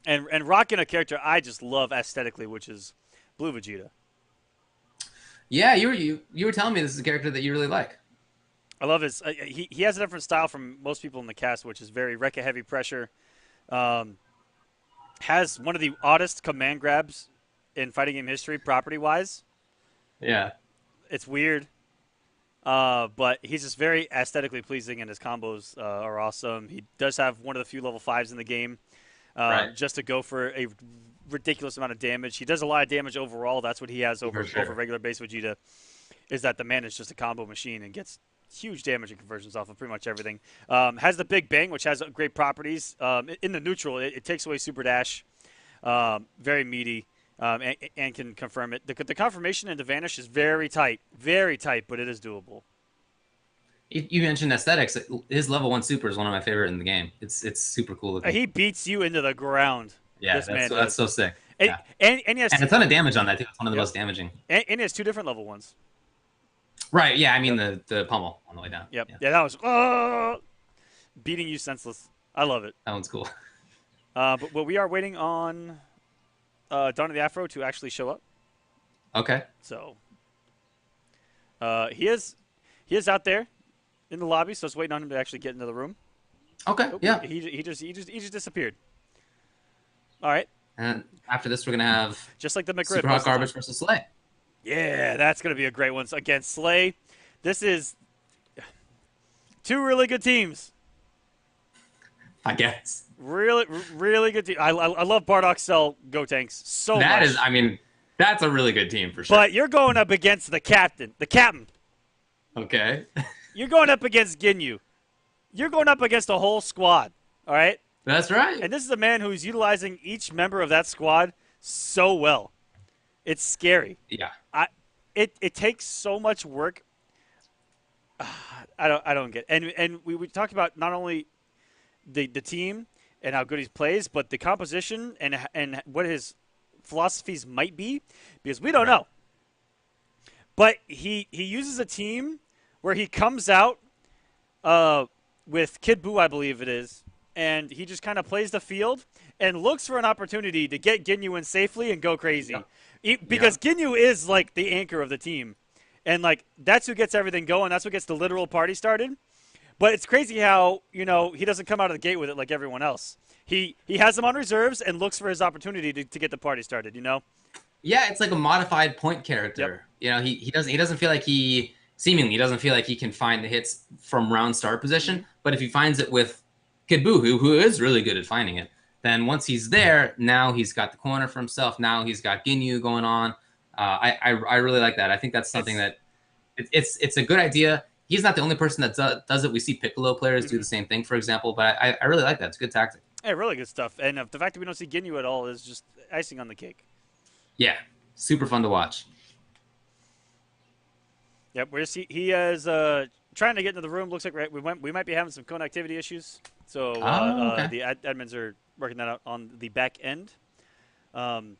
And rocking a character I just love aesthetically, which is Blue Vegeta. Yeah, you were telling me this is a character that you really like. I love his. He has a different style from most people in the cast, which is very Rekka heavy pressure. Has one of the oddest command grabs in fighting game history, property wise. Yeah, it's weird. But he's just very aesthetically pleasing, and his combos are awesome. He does have one of the few level 5s in the game, just to go for a ridiculous amount of damage. He does a lot of damage overall. That's what he has over regular base Vegeta, is that the man is just a combo machine and gets huge damage and conversions off of pretty much everything. Has the Big Bang, which has great properties. In the neutral, it takes away Super Dash. Very meaty. And can confirm it. The confirmation into Vanish is very tight, but it is doable. You mentioned aesthetics. His level 1 super is one of my favorite in the game. It's super cool looking. He beats you into the ground. Yeah, that's so sick. And he has a ton of damage on that too. It's one of the most damaging. And he has 2 different level 1s. Right. Yeah. I mean the pummel on the way down. Yep. Yeah, that was beating you senseless. I love it. That one's cool. But we are waiting on Dawn of the Afro to actually show up. Okay. So he is out there in the lobby, so it's waiting on him to actually get into the room. Okay. Yeah. He just disappeared. All right. And after this, we're gonna have just like the McRib. Super Hot Garbage versus Slay. Yeah, that's gonna be a great one. So again, Slay. This is 2 really good teams. I guess. Really, really good team. I love Bardock Cell Go Tanks so much. That is, I mean, that's a really good team for sure. But you're going up against the captain. Okay. You're going up against Ginyu. You're going up against a whole squad. All right. That's right. And this is a man who's utilizing each member of that squad so well. It's scary. Yeah. It takes so much work. I don't get it. And we talked about not only the team and how good he plays, but the composition and what his philosophies might be, because we don't know. But he uses a team where he comes out with Kid Buu, I believe it is, and he just kind of plays the field and looks for an opportunity to get Ginyu in safely and go crazy. Because Ginyu is like the anchor of the team. And like that's who gets everything going. That's what gets the literal party started. But it's crazy how, he doesn't come out of the gate with it like everyone else. He has them on reserves and looks for his opportunity to get the party started, Yeah, it's like a modified point character. Yep. He doesn't feel like he can find the hits from round start position, but if he finds it with Kid Buu, who is really good at finding it, then once he's there, now he's got the corner for himself. Now he's got Ginyu going on. I really like that. I think that's something that it's a good idea. he's not the only person that does it. We see Piccolo players do the same thing, for example. But I really like that. It's a good tactic. Yeah, really good stuff. And the fact that we don't see Ginyu at all is just icing on the cake. Yeah, super fun to watch. Yep, he is trying to get into the room. Looks like we might be having some connectivity issues. So Okay. the admins are working that out on the back end. And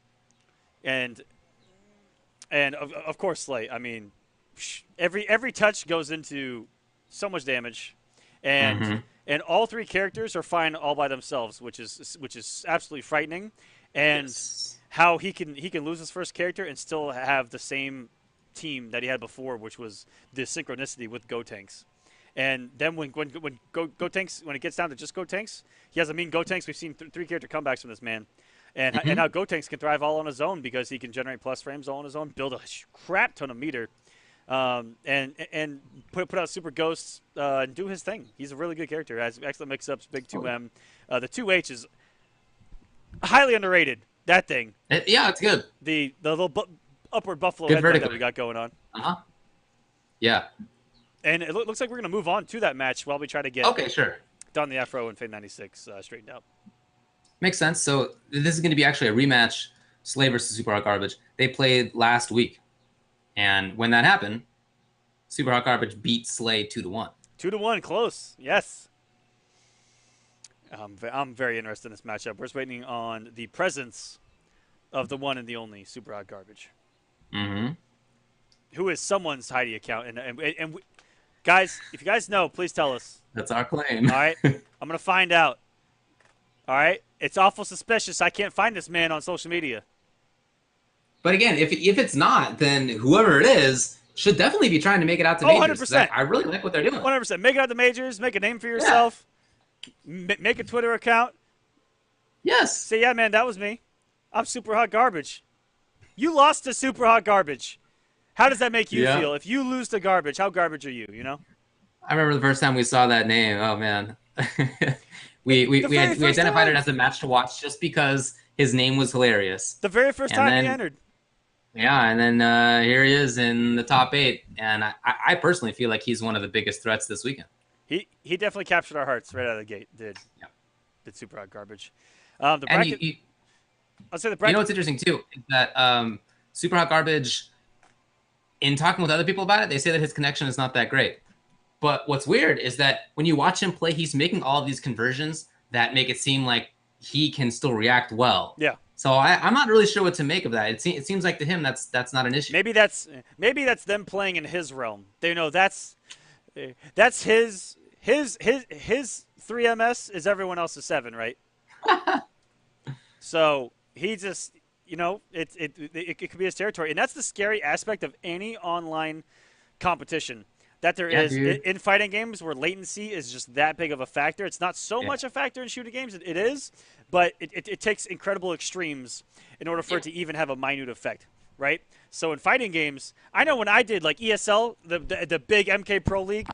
of course, Slay. I mean, every touch goes into so much damage, and all three characters are fine all by themselves, which is absolutely frightening. And how he can lose his first character and still have the same team that he had before, which was the synchronicity with Gotenks. And then when Gotenks, when it gets down to just Gotenks, he has a mean Gotenks. We've seen three character comebacks from this man. And how Gotenks can thrive all on his own because he can generate plus frames all on his own, build a crap ton of meter, and put out super ghosts and do his thing. He's a really good character. Has excellent mix-ups, big 2M. The 2H is highly underrated. That thing. Yeah, it's good. The little upward buffalo Good headbutt that we got going on. Yeah. And it looks like we're going to move on to that match while we try to get Don the Afro and Fade 96 straightened out. Makes sense. So this is going to be actually a rematch, Slay versus Super Hot Garbage. They played last week. And when that happened, Super Hot Garbage beat Slay 2-1. 2-1, close. Yes. I'm very interested in this matchup. We're just waiting on the presence of the one and the only Super Hot Garbage. Who is someone's Heidi account. And guys, if you guys know, please tell us. That's our claim. All right? I'm going to find out. All right? It's awful suspicious. I can't find this man on social media. But again, if it's not, then whoever it is should definitely be trying to make it out to majors. 100%. I really like what they're doing. 100%. Make it out to majors. Make a name for yourself. Yeah. Make a Twitter account. Yes. Say, yeah, man, that was me. I'm Super Hot Garbage. You lost to Super Hot Garbage. How does that make you feel? If you lose to Garbage, how garbage are you, you know? I remember the first time we saw that name. Oh, man. we identified it as a match to watch just because his name was hilarious. The very first time he entered. Yeah, and then here he is in the top 8. And I personally feel like he's one of the biggest threats this weekend. He definitely captured our hearts right out of the gate. Did Super Hot Garbage. The bracket, I'll say the bracket. You know what's interesting, too, is that Super Hot Garbage, in talking with other people about it, they say that his connection is not that great. But what's weird is that when you watch him play, he's making all of these conversions that make it seem like he can still react well. Yeah. So I'm not really sure what to make of that. It seems like to him that's not an issue. Maybe that's them playing in his realm. They know that's his 3MS is everyone else's 7, right? So he just, it could be his territory, and that's the scary aspect of any online competition. That there is in fighting games where latency is just that big of a factor. It's not so much a factor in shooting games. It is, but it takes incredible extremes in order for it to even have a minute effect, right? So in fighting games, I know when I did like ESL, the big MK Pro League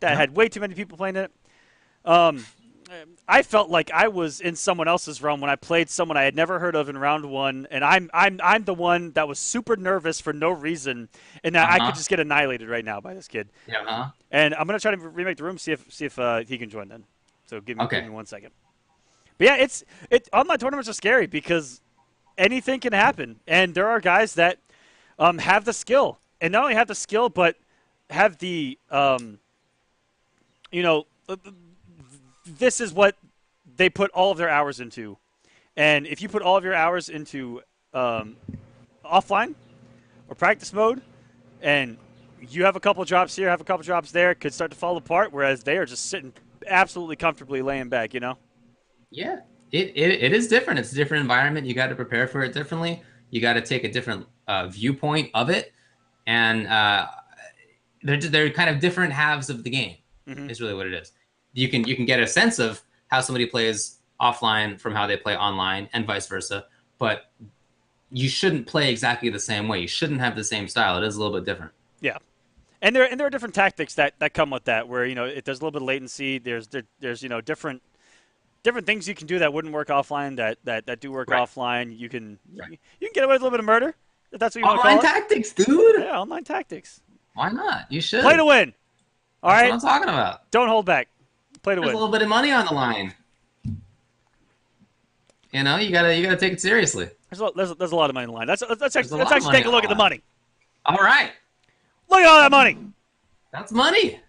that had way too many people playing in it, I felt like I was in someone else's realm when I played someone I had never heard of in round 1, and I'm the one that was super nervous for no reason, and I could just get annihilated right now by this kid. And I'm gonna try to remake the room, see if he can join then. So give me 1 second. But yeah, online tournaments are scary because anything can happen, and there are guys that have the skill, and not only have the skill, but have the this is what they put all of their hours into. And if you put all of your hours into offline or practice mode, and you have a couple drops here, have a couple drops there, it could start to fall apart, whereas they are just sitting absolutely comfortably laying back, Yeah, it is different. It's a different environment. You got to prepare for it differently. You got to take a different viewpoint of it. And they're kind of different halves of the game is really what it is. You can get a sense of how somebody plays offline from how they play online and vice versa, but you shouldn't play exactly the same way. You shouldn't have the same style. It is a little bit different. Yeah. And there are different tactics that come with that where, if there's a little bit of latency, there's different things you can do that wouldn't work offline that do work offline. You can get away with a little bit of murder, if that's what you want to call it. Online tactics, dude. Yeah, online tactics. Why not? You should. Play to win. All That's right, what I'm talking about. don't hold back. Play to There's a win. little bit of money on the line. You know, you gotta take it seriously. There's a lot of money on the line. Let's There's a actually, let's lot of actually money take a on look the at the line. money. All right, Look at all that money. that's money.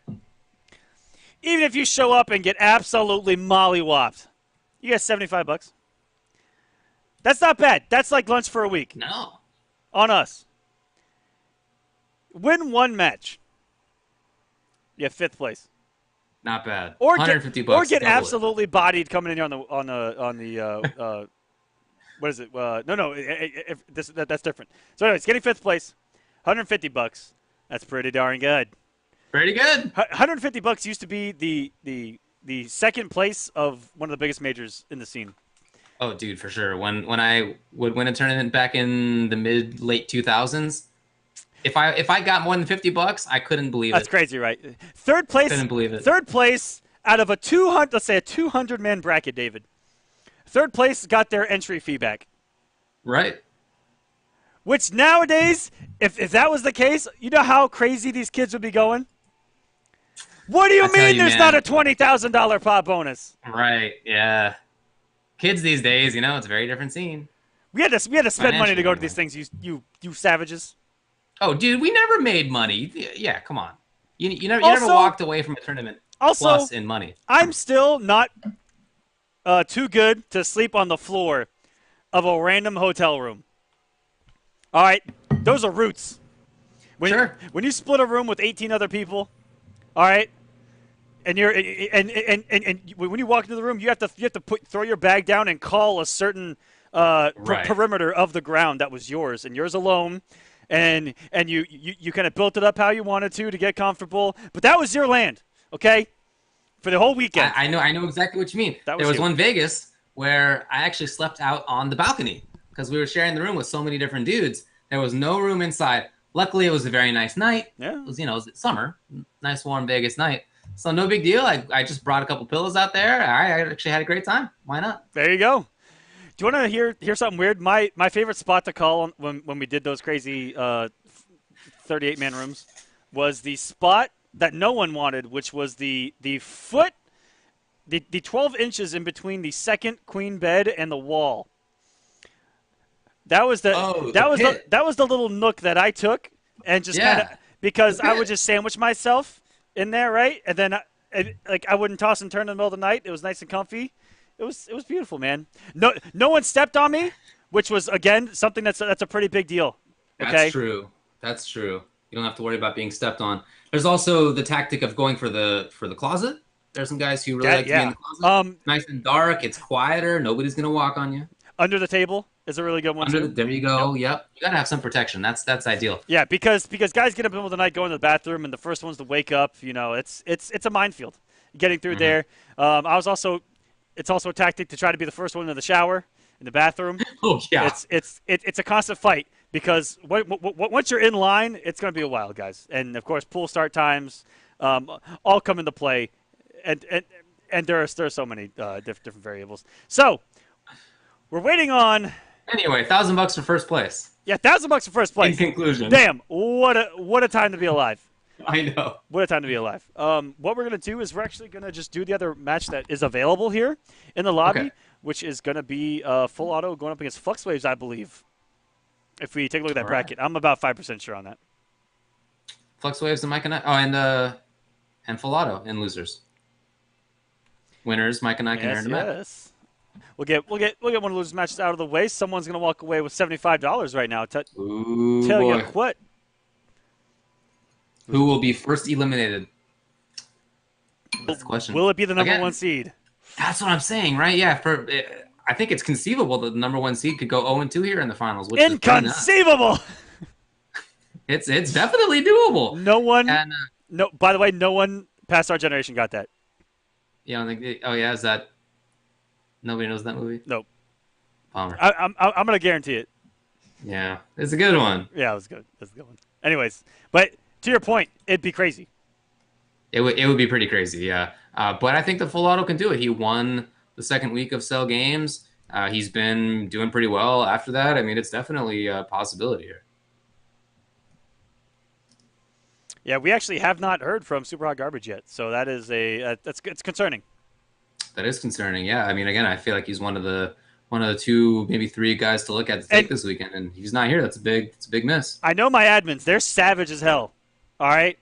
Even if you show up and get absolutely mollywopped, you get $75. That's not bad. That's like lunch for a week No, on us. Win one match, you have 5th place. not bad. Or 150 get, bucks. or get double it. absolutely bodied coming in here on the what is it? No, that's different. So anyways, getting 5th place, $150. That's pretty darn good. Pretty good. $150 used to be the second place of one of the biggest majors in the scene. Oh, dude, for sure. When I would win a tournament back in the late 2000s, if I got more than $50, I couldn't believe That's it. crazy, right? Third place. Couldn't believe it. Third place out of a 200, let's say a 200-man bracket, David. Third place got their entry fee back. Right. Which nowadays, if that was the case, you know how crazy these kids would be going? What do you mean there's not a $20,000 pot bonus? Right. Yeah. Kids these days, you know, it's a very different scene. We had to spend money to go to these Financially, things, you savages. Oh, dude, we never made money. Yeah, come on. You never Also- walked away from a tournament Also, plus in money. I'm still not too good to sleep on the floor of a random hotel room. All right, those are roots. Sure. When you split a room with 18 other people, all right, and you're and when you walk into the room, you have to throw your bag down and call a certain Right. perimeter of the ground that was yours and yours alone. And you kind of built it up how you wanted to get comfortable, but that was your land, okay, for the whole weekend. I know exactly what you mean. That was There was you. one Vegas where I actually slept out on the balcony because we were sharing the room with so many different dudes. There was no room inside. Luckily, it was a very nice night. Yeah. It was, it was summer, nice warm Vegas night. So no big deal. I just brought a couple pillows out there. I actually had a great time. Why not? There you go. Do you want to hear something weird? My favorite spot to call when we did those crazy 38-man rooms was the spot that no one wanted, which was the 12 inches in between the second queen bed and the wall. That was that was the little nook that I took and just kind of because I would just sandwich myself in there, right? And then I wouldn't toss and turn in the middle of the night. It was nice and comfy. It was beautiful, man. No one stepped on me, which was again something that's a pretty big deal. Okay? That's true. That's true. You don't have to worry about being stepped on. There's also the tactic of going for the closet. There's some guys who really like to be in the closet. Nice and dark. It's quieter. Nobody's gonna walk on you. Under the table is a really good one too. There you go. Yep. You gotta have some protection. That's ideal. Yeah, because guys get up in the middle of the night, go into the bathroom, and the first ones to wake up. You know, it's a minefield getting through there. It's also a tactic to try to be the first one in the shower, in the bathroom. Oh yeah. It's a constant fight because once you're in line, it's going to be a while, guys. And of course, pool start times all come into play, and there are so many different variables. So we're waiting on. Anyway, $1,000 for first place. Yeah, $1,000 for first place. In conclusion. Damn, what a time to be alive. I know. What a time to be alive. What we're going to do is we're actually going to just do the other match that is available here in the lobby, which is going to be full auto going up against Flux Waves, I believe. If we take a look at that bracket. I'm about 5% sure on that. Flux Waves and Mike and I. Oh, and full auto in losers. Winners, Mike and I can earn a match. Yes. We'll get one of the losers matches out of the way. Someone's going to walk away with $75 right now. Tell you what. Who will be first eliminated? That's the question. Will it be the number one seed? That's what I'm saying, right? Yeah. I think it's conceivable that the number one seed could go 0-2 here in the finals. Which Inconceivable. It's definitely doable. No one. No. By the way, no one past our generation got that. Yeah. Is that? Nobody knows that movie. Nope. Bummer. I'm gonna guarantee it. Yeah, it's a good one. Yeah, it was good. That's a good one. Anyways, but to your point, it'd be crazy. It would be pretty crazy, yeah. But I think the full auto can do it. He won the second week of Cell Games. He's been doing pretty well after that. I mean, it's definitely a possibility here. Yeah, we actually have not heard from Super Hot Garbage yet, so that is it's concerning. That is concerning. Yeah, I mean, again, I feel like he's one of the two, maybe three guys to look at to take this weekend, and he's not here. It's a big miss. I know my admins; they're savage as hell. All right,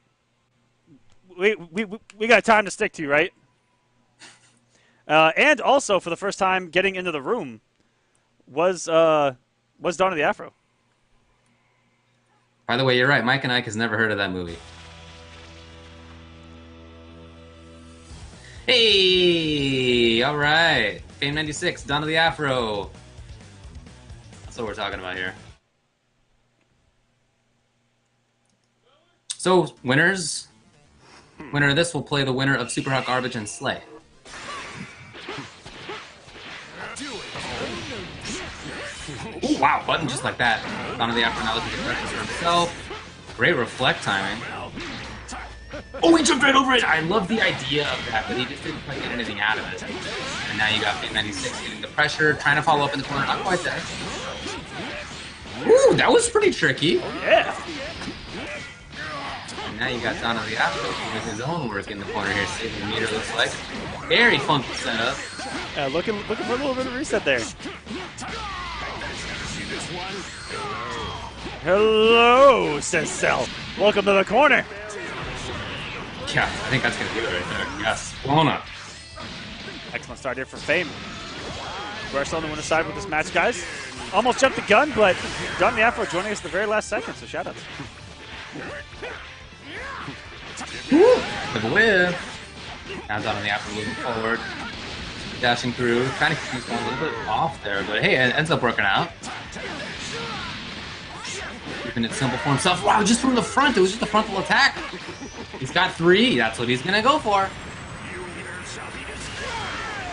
we got time to stick to, right? And also, for the first time, getting into the room was Dawn of the Afro. By the way, you're right. Mike and Ike has never heard of that movie. Hey, all right. Fame 96, Dawn of the Afro. That's what we're talking about here. So, winners. Winner of this will play the winner of Super Hot Garbage and Slay. Ooh, wow, button just like that. Dawn of the Afro now looking to pressure for himself. Great reflect timing. Oh, he jumped right over it! I love the idea of that, but he just didn't quite get anything out of it. And now you got Fame 96 getting the pressure, trying to follow up in the corner, not quite there. Ooh, that was pretty tricky. Yeah. And now you got Dawn of the Afro doing his own work in the corner here. See what the meter looks like. Very funky setup. Looking for a little bit of reset there. Hello, says Cell. Welcome to the corner. Yeah, I think that's going to do it right there. Yes, blown up. Excellent start here for Fame. We're still on the winner's side with this match, guys. Almost jumped the gun, but Dawn of the Afro joining us at the very last second, so shout out. The whip. Now Dawn of the Afro moving forward. Dashing through. Kind of keeps going a little bit off there, but hey, it ends up working out. Keeping it simple for himself. Wow, just from the front. It was just a frontal attack. He's got 3. That's what he's going to go for.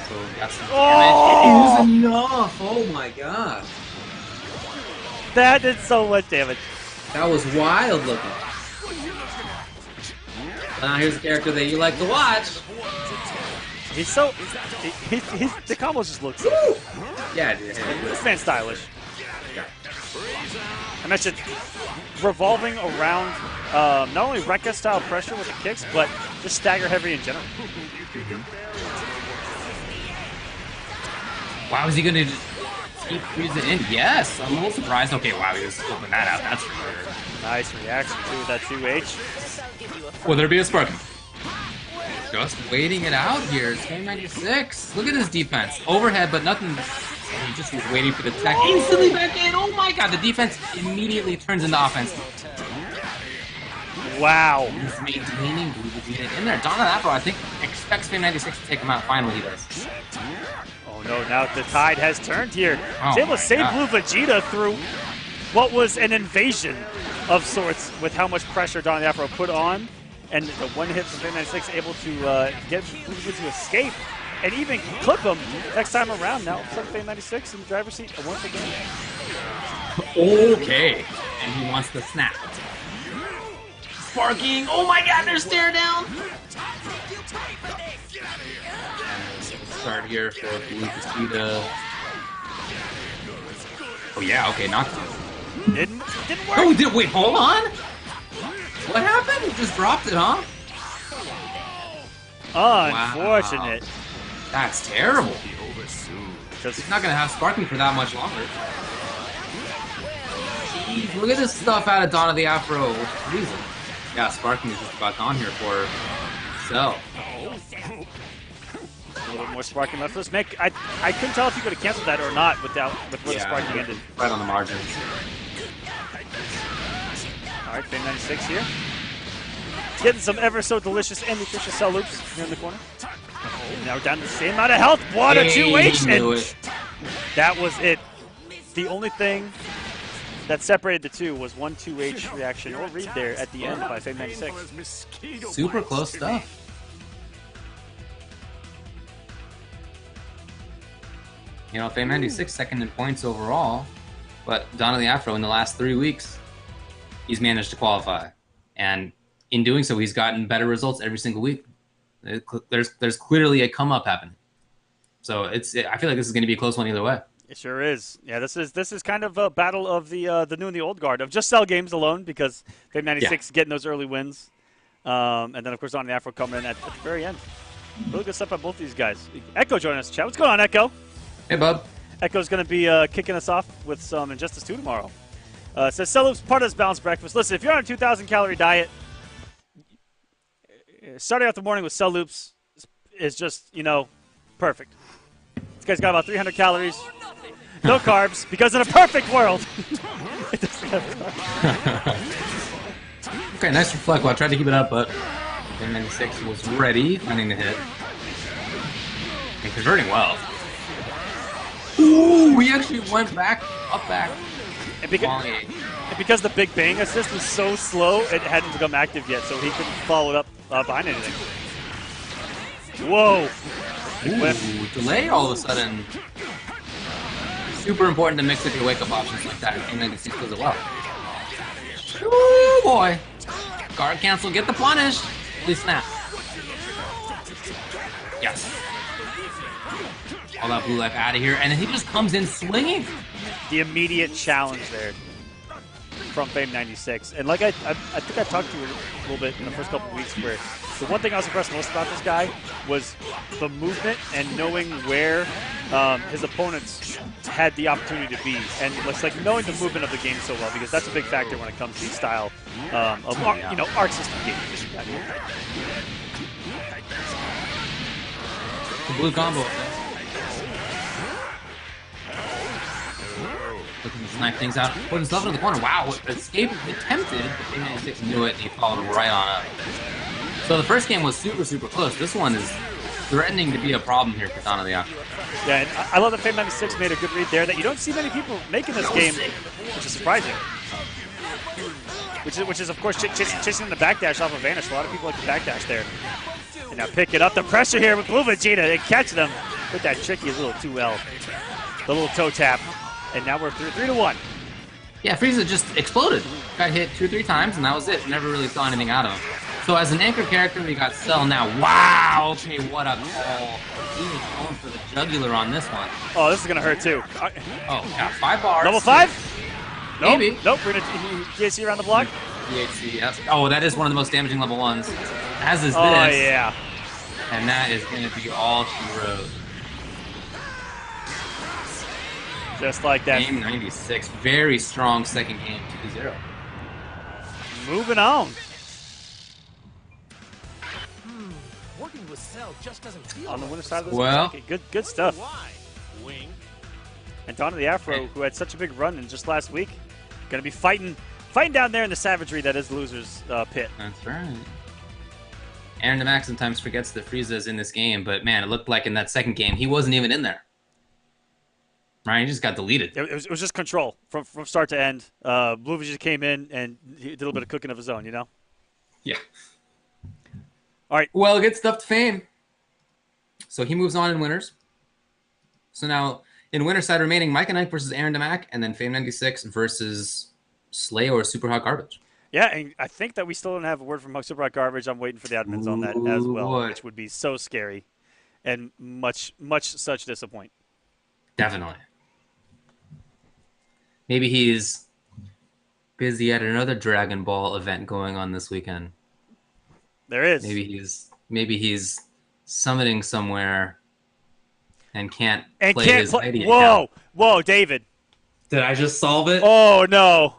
So we got some damage. It is enough. Oh my god. That did so much damage. That was wild looking. Now here's a character that you like to watch. He's so... the combos just look so good. Yeah, dude. This man's stylish. I mentioned revolving around not only Rekka style pressure with the kicks, but just stagger heavy in general. Wow, is he going to keep freezing in? Yes, I'm a little surprised. Okay, wow, he just opened that out. That's for sure. Nice reaction too with that 2H. Will there be a spark? Just waiting it out here. It's Fame 96. Look at his defense. Overhead, but nothing. He just was waiting for the tech. Instantly back in. Oh my god, the defense immediately turns into offense. Wow. He's maintaining Blue Vegeta in there. Dawn of the Afro, I think, expects Fame 96 to take him out. Finally, he does. Oh no, now the tide has turned here. Oh He's able to save God. Blue Vegeta through what was an invasion of sorts with how much pressure Dawn of the Afro put on. And the one hit from Fame 96 able to get Blue Vegeta to escape and even clip him next time around. Now, Fame 96 in the driver's seat once again. Okay. And he wants the snap. Sparking. Oh my god, there's stare down. Start here for Blue Vegeta. Oh yeah, okay, knocked him. Didn't work. Oh, did wait, hold on. What happened? He just dropped it, huh? Unfortunate. Wow. That's terrible. Because He's not gonna have sparking for that much longer. Jeez, look at this stuff out of Dawn of the Afro. What's the reason? Yeah, sparking is just about gone here for So. a little more sparking left for this. Mick, I couldn't tell if you could have canceled that or not with where the sparking ended. Right on the margins. All right, Fame 96 here. Getting some ever so delicious and nutritious cell loops here in the corner. And now we're down to the same amount of health. What a 2H! And that was it. The only thing that separated the two was one 2H reaction or read there at the end by Fame 96. Super close stuff. You know, Fame 96 second in points overall, but Dawn of the Afro in the last 3 weeks, he's managed to qualify. And in doing so, he's gotten better results every single week. There's clearly a come up happening. So I feel like this is going to be a close one either way. It sure is. Yeah, this is kind of a battle of the new and the old guard of just Cell games alone because Fame 96 getting those early wins. And then, of course, on the Afro coming in at the very end. Really good stuff by both these guys. Echo joining us in chat. What's going on, Echo? Hey, bub. Echo's going to be kicking us off with some Injustice 2 tomorrow. Says, Celloop's part of this balanced breakfast. Listen, if you're on a 2,000-calorie diet, starting out the morning with Cell Loops is just, perfect. This guy's got about 300 calories. No carbs, because in a perfect world, it doesn't have carbs. Okay, nice reflect. Well, I tried to keep it up, but 96 was ready, finding the hit. And converting well. Ooh, we actually went back, up back. And because the Big Bang assist was so slow, it hadn't become active yet, so he couldn't follow it up behind anything. Whoa! Ooh, delay all of a sudden. Super important to mix up your wake-up options like that. And then it does it well. Ooh, boy. Guard cancel, get the punish. Please snap. Yes. All that blue life out of here, and then he just comes in swinging. The immediate challenge there from Fame 96. And like I think I talked to you a little bit in the first couple of weeks where the one thing I was impressed most about this guy was the movement and knowing where his opponents had the opportunity to be. And it's like knowing the movement of the game so well, because that's a big factor when it comes to the style of arc system games. The blue combo. Looking to snipe things out. Put himself into the corner. Wow, escape attempted. But 96 knew it and he followed right on up. So the first game was super, super close. This one is threatening to be a problem here for Dawn of the Afro. Yeah, and I love that Fame 96 made a good read there that you don't see many people making this game, which is surprising. Which is of course, chasing the backdash off of Vanish. A lot of people like the backdash there. And now pick it up. The pressure here with Blue Vegeta. They catch them with that tricky little 2L. The little toe tap. And now we're 3-1. Yeah, FighterZ just exploded. Got hit 2 or 3 times, and that was it. Never really saw anything out of him. So as an anchor character, we got Cell now. Wow! Okay, what a call. He was going for the jugular on this one. Oh, this is going to hurt, too. Oh, yeah, 5 bars. Level 5? Nope. Maybe. Nope, we're going to GAC around the block. DHC, yes. Oh, that is one of the most damaging level 1s. As is this. Oh, yeah. And that is going to be all she wrote. Just like that. Game 96. Very strong second game, 2-0. Moving on. Working with Cell just doesn't feel On the winner side of this, well, good stuff. Why? Wing. And Dawn of the Afro, who had such a big run in just last week, going to be fighting down there in the savagery that is Loser's pit. That's right. Aaron DeMac sometimes forgets that FighterZ is in this game, but man, it looked like in that second game he wasn't even in there. Right, he just got deleted. It was just control from start to end. Blue just came in and he did a little bit of cooking of his own, Yeah. All right. Well, good stuff to Fame. So he moves on in winners. So now in winner side remaining, Mike and Ike versus Aaron DeMac, and then Fame 96 versus Slay or Super Hot Garbage. Yeah, and I think that we still don't have a word from Super Hot Garbage. I'm waiting for the admins on that as well, boy. which would be so scary and much such disappoint. Definitely. Maybe he's busy at another Dragon Ball event going on this weekend. There is. Maybe he's summiting somewhere and can't play his Mighty account. Whoa, David. Did I just solve it? Oh no.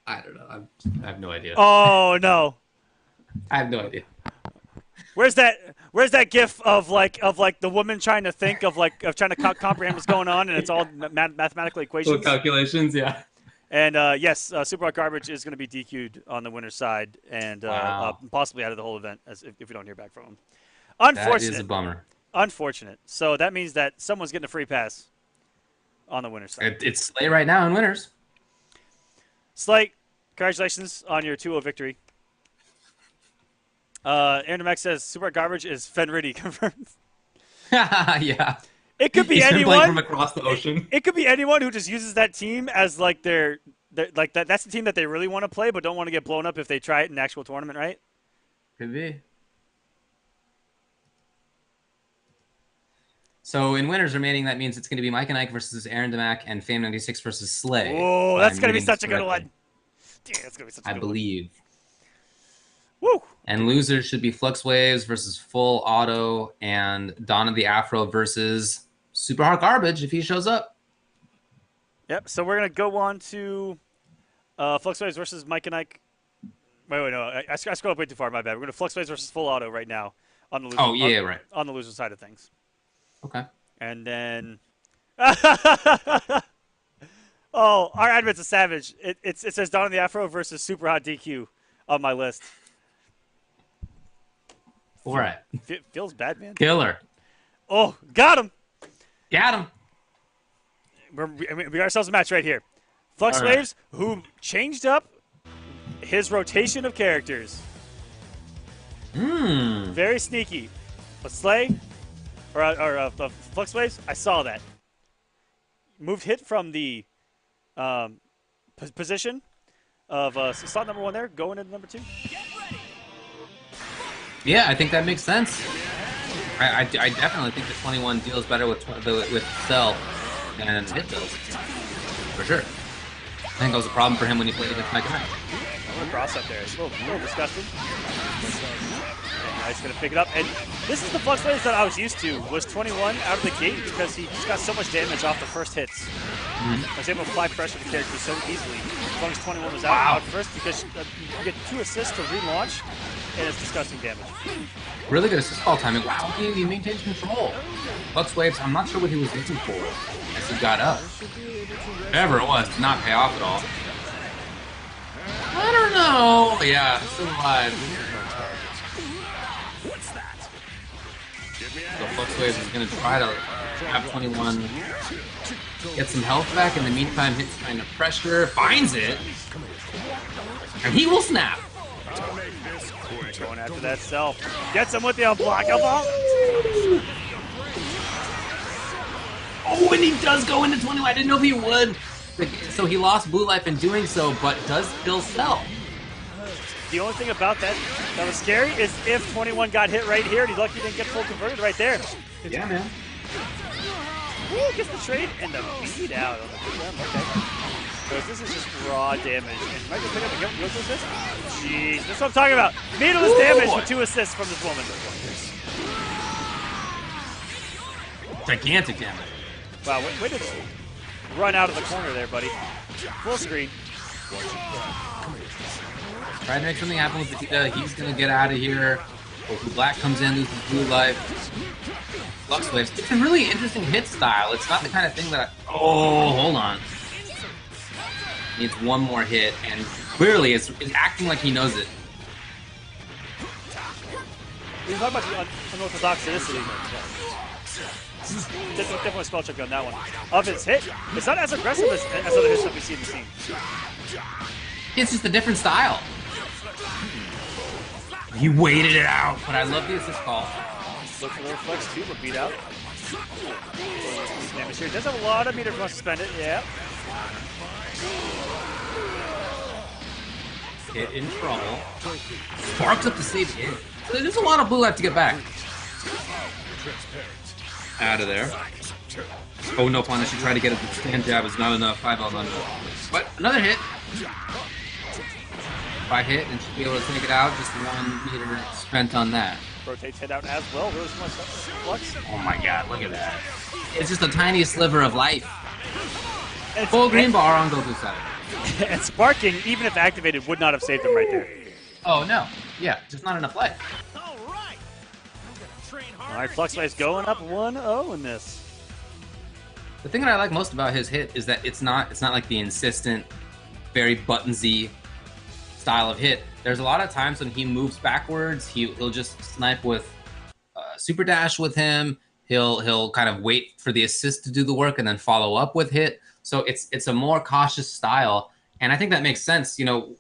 I don't know. I have no idea. Oh no. I have no idea. Where's that gif of the woman trying to think of trying to comprehend what's going on, and it's all mathematical equations. Little calculations, yeah. And yes, Super Hot Garbage is going to be DQ'd on the winner's side, and possibly out of the whole event if we don't hear back from him. Unfortunate. That is a bummer. Unfortunate. So that means that someone's getting a free pass on the winner's side. It's Slay right now in winners. Slay, congratulations on your 2-0 victory. Aaron DeMac says Super Hot Garbage is Fenritti confirmed. Yeah. It could be He's anyone playing from across the ocean. It could be anyone who just uses that team as like their like that's the team that they really want to play but don't want to get blown up if they try it in an actual tournament, right? Could be. So in winners remaining, that means it's going to be Mike and Ike versus Aaron DeMac and Fame 96 versus Slay. Oh, that's going to be such a good one. Dude, that's going to be such a good one. I believe. Woo! And losers should be Flux Waves versus Full Auto and Dawn of the Afro versus Super Hard Garbage if he shows up. Yep. So we're gonna go on to Flux Waves versus Mike and Ike. Wait, no, I scrolled up way too far. My bad. We're gonna Flux Waves versus Full Auto right now on the loser. Oh yeah, right. On the loser side of things. Okay. And then, oh, our admin's a savage. It says Dawn of the Afro versus Super Hot DQ on my list. All right. Feels bad, man. Killer. Oh, got him. Got him. We got ourselves a match right here. Flux Waves, who changed up his rotation of characters. Very sneaky. But Slay, or Flux Waves, I saw that. Moved hit from the position of slot number 1 there, going into number 2. Yeah, I think that makes sense. I definitely think the 21 deals better with Cell than Hit does. For sure. I think that was a problem for him when he played against Mike and Ike. A little cross up there. It's a little disgusting. Nice, gonna pick it up. And this is the Flux Waves that I was used to, was 21 out of the gate because he just got so much damage off the first hits. I was able to apply pressure to characters so easily. As long as 21 was out first, because you get 2 assists to relaunch, and it's disgusting damage. Really good assist ball timing. Wow, he maintains control. Flux Waves, I'm not sure what he was looking for as he got up. Whatever it was, did not pay off at all. I don't know. But yeah, still alive. So Flux Waves is going to try to have 21 get some health back. In the meantime, hits kind of pressure, finds it, and he will snap. Going after that self. Gets him with the unblockable. Oh, and he does go into 21. I didn't know if he would. So he lost blue life in doing so, but does still sell. The only thing about that was scary is if 21 got hit right here, and he's lucky he didn't get full converted right there. Yeah, man. Woo, gets the trade and the beat out on the 2M. Okay. So this is just raw damage. And Michael pick up a guilt assist? Jeez, that's what I'm talking about. Needless damage with 2 assists from this woman. Gigantic damage. Wow, way to run out of the corner there, buddy. Full screen. Try to make something happen with Vegeta. He's going to get out of here. Goku Black comes in, loses blue life. Flux Waves. It's a really interesting hit style. It's not the kind of thing that oh, hold on. Needs one more hit, and clearly it's acting like he knows it. He's talking about the unorthodoxicity. Definitely a spell check on that one. Of his hit, it's not as aggressive as other hits that we see in the scene. It's just a different style. He waited it out, but I love the assist call. Look for the reflex too, but beat out. Damage here. Does have a lot of meter if he wants to spend it, yeah. Hit in trouble. Sparks up to save it. So there's a lot of blue life to get back. Out of there. Oh, no punish. He tried to get it. The stand jab is not enough. 5L not enough. But another hit. If I hit and should be able to take it out, just 1 meter spent on that. Rotates hit out as well. Really much flux. Oh my god, look at that. It's just a tiny sliver of life. And Full green bar on Goku's side. And sparking, even if activated, would not have saved him right there. Oh no. Yeah, just not enough life. All right, Flux Waves going up 1-0 in this. The thing that I like most about his hit is that it's not like the insistent, very buttonsy style of hit. There's a lot of times when he moves backwards, he'll just snipe with super dash with him. He'll kind of wait for the assist to do the work and then follow up with hit. So it's a more cautious style, and I think that makes sense. You know,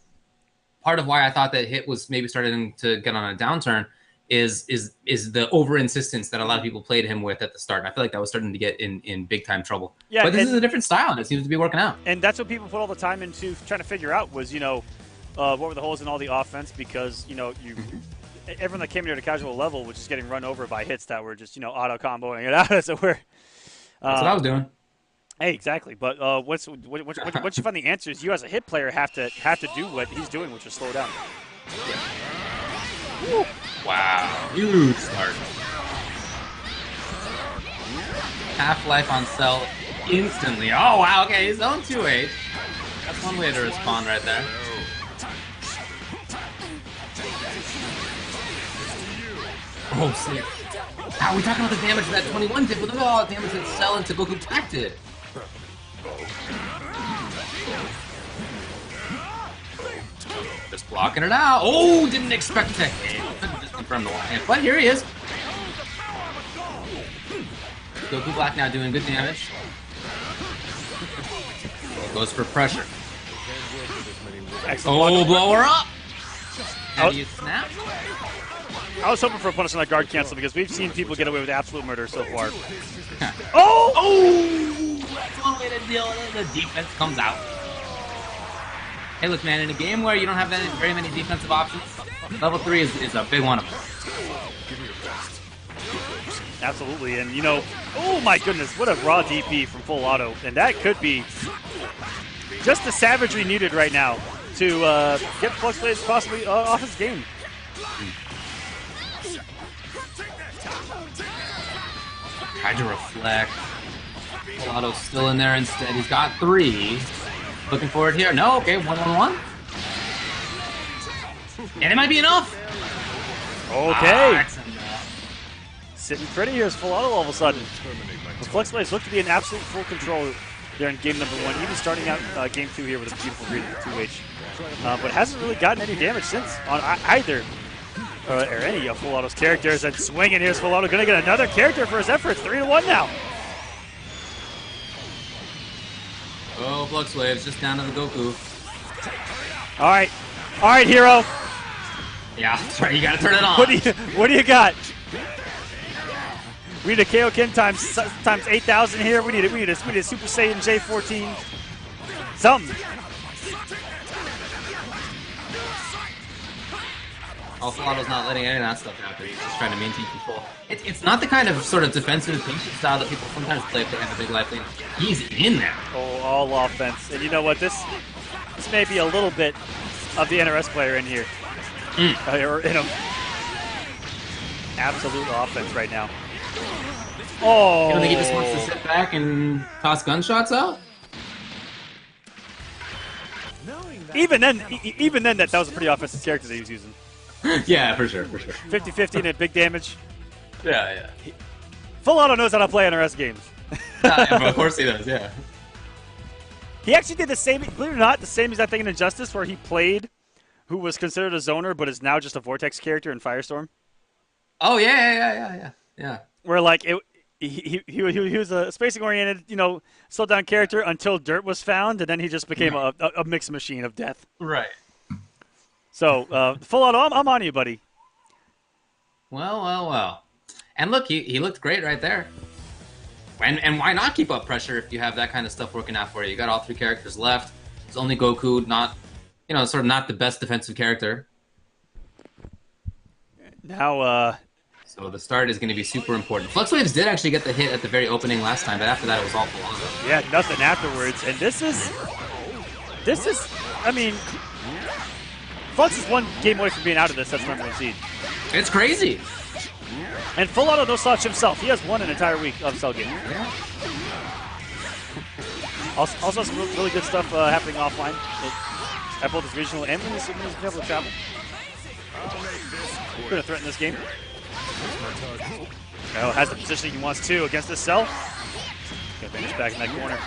part of why I thought that hit was maybe starting to get on a downturn is the over insistence that a lot of people played him with at the start. I feel like that was starting to get in big time trouble. Yeah, but this is a different style, and it seems to be working out. And that's what people put all the time into trying to figure out was, you know, what were the holes in all the offense, because, you know, everyone that came here at a casual level was just getting run over by hits that were just, you know, auto comboing it out. So we're that's what I was doing. Hey, exactly. But once you find the answers, you as a hit player have to do what he's doing, which is slow down. Yeah. Wow, huge start. Half-life on Cell instantly. Oh, wow, okay, he's on 2-8. That's one way to respond right there. Oh, sick. Wow, we talking about the damage that 21 did, but look at all the damage that Cell into Goku Tech did. Just blocking it out. Oh, didn't expect Tech. Couldn't just confirm the one. But here he is. Goku Black now doing good damage. Goes for pressure. Oh, blow her up! How do you snap? I was hoping for a punish on that guard cancel because we've seen people get away with absolute murder so far. Oh! Oh! That's one way to deal with it. The defense comes out. Hey, look, man, in a game where you don't have very many defensive options, level 3 is a big one of them. Absolutely, and you know, oh my goodness, what a raw DP from Full Auto, and that could be just the savagery needed right now to get FluxBlaze possibly off his game. Tried to reflect. Full Auto's still in there instead. He's got 3. Looking for it here. No, okay, 1-1-1. And it might be enough. Okay. Sitting pretty here is Full Auto all of a sudden. The FluxBlaze looked to be in absolute full control there in game number 1, even starting out game 2 here with a beautiful read of 2H. But hasn't really gotten any damage since on either or any of Full Auto's characters. And swinging here's Full Auto, going to get another character for his effort. 3-1 now. Oh, FluxWave's just down to the Goku. All right, hero. Yeah, that's right. You gotta turn it on. What do you got? We need a Kaioken times 8,000 here. We need a Super Saiyan J14. Something. Oh, Full Auto's not letting any of that stuff happen. He's just trying to maintain control. It's not the kind of sort of defensive patient style that people sometimes play if they have a big life lead. He's in there. Oh, all offense. And you know what? This may be a little bit of the NRS player in here. Or in a absolute offense right now. Oh. You don't think he just wants to sit back and toss gunshots out? Even then, that was a pretty offensive character that he was using. Yeah, for sure. 50-50 and big damage. Yeah. Full Auto knows how to play NRS games. Of course he does, yeah. He actually did the same, believe it or not, the same exact thing in Injustice where he played who was considered a zoner but is now just a Vortex character in Firestorm. Oh, yeah. Where, like, he was a spacing-oriented, slow-down character until Dirt was found, and then he just became a mixed machine of death. Right. So, Full Auto, I'm on you, buddy. Well. And look, he looked great right there. And why not keep up pressure if you have that kind of stuff working out for you? You got all 3 characters left. It's only Goku, not, sort of not the best defensive character. Now, so the start is going to be super important. FluxWaves did actually get the hit at the very opening last time, but after that it was all Full Auto. Yeah, nothing afterwards. And this is, I mean, Flux is one game away from being out of this. That's number 1 seed. It's crazy. And Full Auto no slouch himself. He has won an entire week of Cell game. Yeah. Also some really good stuff happening offline at both his regional and when he's able to travel. Going to threaten this game. Oh, has the position he wants to against this Cell. Going to finish back in that corner.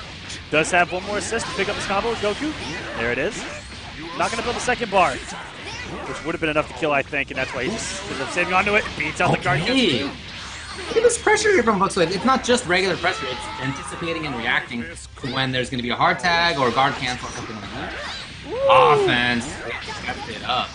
Does have one more assist to pick up his combo with Goku. There it is. Not going to build a second bar, which would have been enough to kill, I think, and that's why he just ends up saving onto it. Beats out the guard. Look at this pressure here from FluxWave. It's not just regular pressure, it's anticipating and reacting to when there's going to be a hard tag or a guard cancel or something like that. Offense. Kept it up.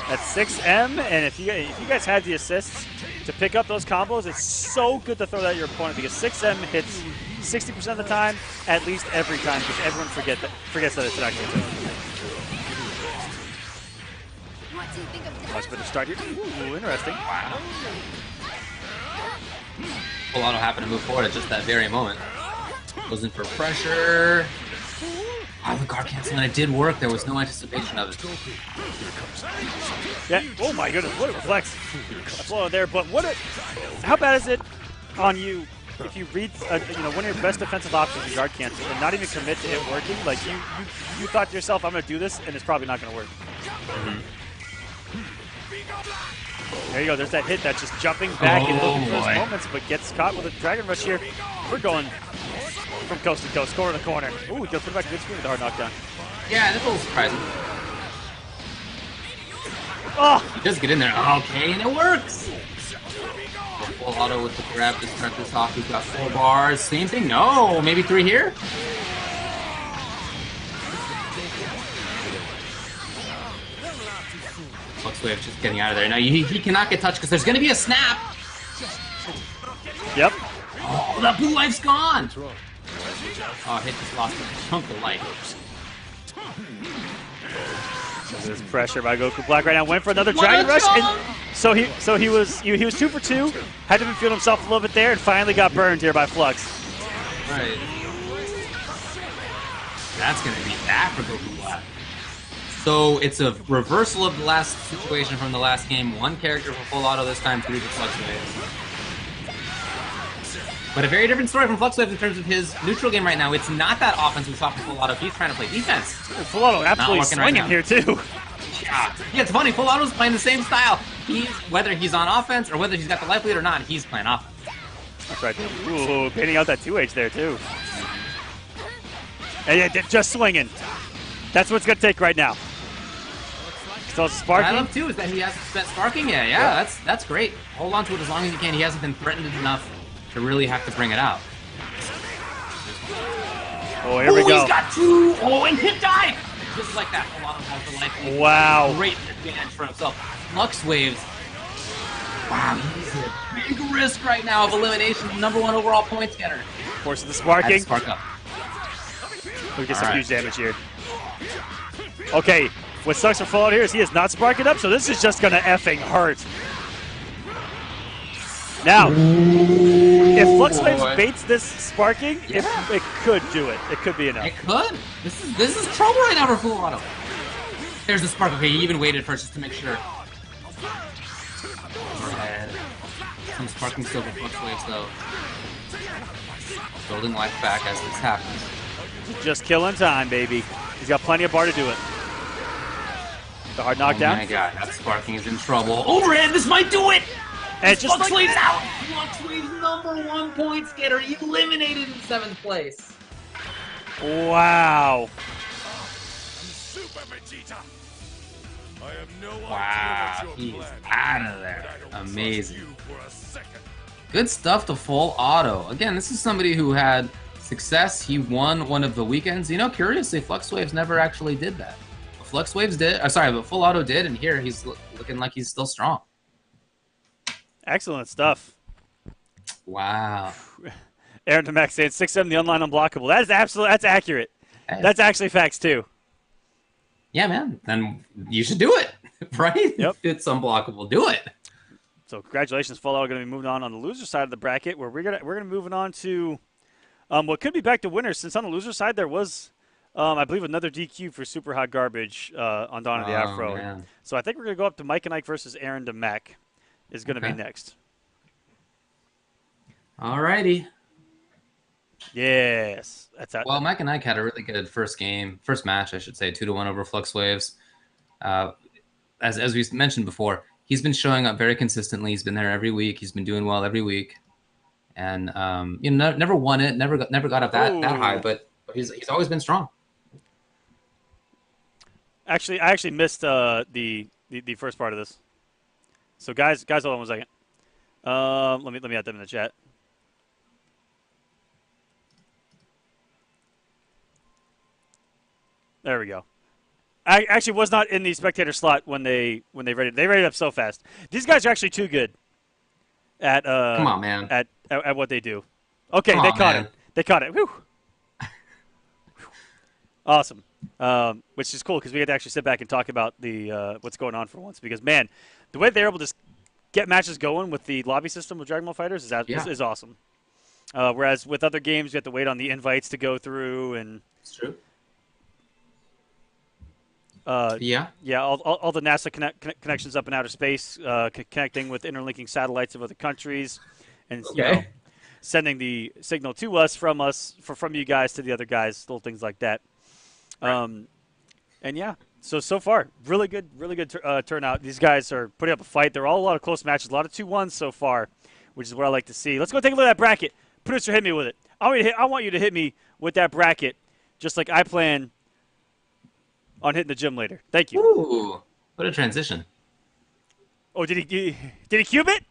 That's 6M, and if you guys had the assists to pick up those combos, it's so good to throw that at your opponent because 6M hits 60% of the time, at least every time, because everyone forgets that it's an actual hit. Much better start here. Ooh, interesting. Wow. Full Auto happened to move forward at just that very moment. Goes in for pressure. Wow, the guard cancel, and it did work. There was no anticipation of it. Yeah. Oh my goodness, what a flex. Flow there, but how bad is it on you if you read one of your best defensive options is guard cancel and not even commit to it working? Like you thought to yourself, I'm gonna do this, and it's probably not gonna work. There you go. There's that hit that's just jumping back and looking for those moments, but gets caught with a Dragon Rush here. We're going from coast to coast, corner to corner. Ooh, he'll put back a good screen with the hard knockdown. Yeah, that's a little surprising. Oh! He does get in there. Okay, and it works. Full auto with the grab to start this off. He's got 4 bars. Same thing. No, maybe 3 here. FluxWave just getting out of there. Now he cannot get touched because there's going to be a snap. Yep. Oh, that blue life's gone. Oh, hit just lost a chunk of life. There's pressure by Goku Black right now. Went for another Dragon Rush, and so he was 2 for 2. Had to feel himself a little bit there, and finally got burned here by Flux. Right. That's gonna be bad for Goku Black. So it's a reversal of the last situation from the last game. 1 character for full auto this time, 3 for FluxWave. But a very different story from FluxWave in terms of his neutral game right now. It's not that offense we saw from full auto. He's trying to play defense. Full auto absolutely swinging here too. Yeah, it's funny. Full auto's playing the same style. Whether he's on offense or whether he's got the life lead or not, he's playing offense. That's right. Ooh, painting out that 2H there too. And yeah, just swinging. That's what it's gonna take right now. So sparking. What I love too is that he hasn't spent sparking yet. Yeah, that's great. Hold on to it as long as you can. He hasn't been threatened enough to really have to bring it out. Oh, here we go. He's got 2. Oh, and hit dive. Just like that. A lot of has the life. Wow. Great advantage for himself. FluxWaves. Wow, he's at big risk right now of elimination. #1 overall points getter. Forces the sparking. Spark up. We get some huge damage here. Okay, what sucks for Fallout here is he is not sparking up, so this is just gonna effing hurt. Now, if FluxWaves baits this sparking, it could do it. It could be enough. It could. This is trouble right now for full auto. There's the spark. Okay, he even waited first just to make sure. Overhead. Some sparking still for FluxWaves though. Building life back as this happens. Just killing time, baby. He's got plenty of bar to do it. The hard knockdown. Oh my god, that sparking is in trouble. Overhead, this might do it! And just FluxWave's out! FluxWave's #1 points getter, eliminated in 7th place. Wow. Super Vegeta. I have no Wow, idea what he's your plan out of is, there. but I don't trust Amazing. you for a second. Good stuff to full auto. Again, this is somebody who had success. He won one of the weekends. You know, curiously, FluxWaves never actually did that. But FluxWaves did. But full auto did, and here he's looking like he's still strong. Excellent stuff. Wow. Aaron Demek saying 6-7 the online unblockable. That is that's accurate. Hey. That's actually facts too. Yeah, man. Then you should do it, right? Yep. It's unblockable. Do it. So congratulations, Fallout. We're going to be moving on the loser side of the bracket, where we're gonna moving on to what could be back to winners. Since on the loser side there was, I believe, another DQ for Super Hot Garbage on Dawn of the Afro. Man. So I think we're going to go up to Mike and Ike versus Aaron Demek is going to be next. Alrighty. Yes, that's that. Well, Mike and Ike had a really good first match, I should say, 2-1 over FluxWaves. As we mentioned before, he's been showing up very consistently. He's been there every week. He's been doing well every week, and never won it, never got up that high, but he's always been strong. Actually, I missed the first part of this. So guys, hold on 1 second. Let me add them in the chat. There we go. I actually was not in the spectator slot when they rated. They rated up so fast. These guys are actually too good at Come on, man. At what they do. Okay, Come they on, caught man. it. They caught it. Whew. Awesome. Which is cool because we get to actually sit back and talk about the what's going on for once. Because man, the way they're able to get matches going with the lobby system with Dragon Ball Fighters is awesome. Whereas with other games, you have to wait on the invites to go through, and It's true. Yeah. Yeah, all the NASA connections up in outer space, connecting with interlinking satellites of other countries, and Okay. sending the signal to us from you guys to the other guys, little things like that. Right. And yeah, so far, really good turnout. These guys are putting up a fight. They're all a lot of close matches, a lot of 2-1s so far, which is what I like to see. Let's go take a look at that bracket. Producer, hit me with it. I want you to hit me with that bracket, just like I plan on hitting the gym later. Thank you. Ooh, what a transition. Oh, did he cube it?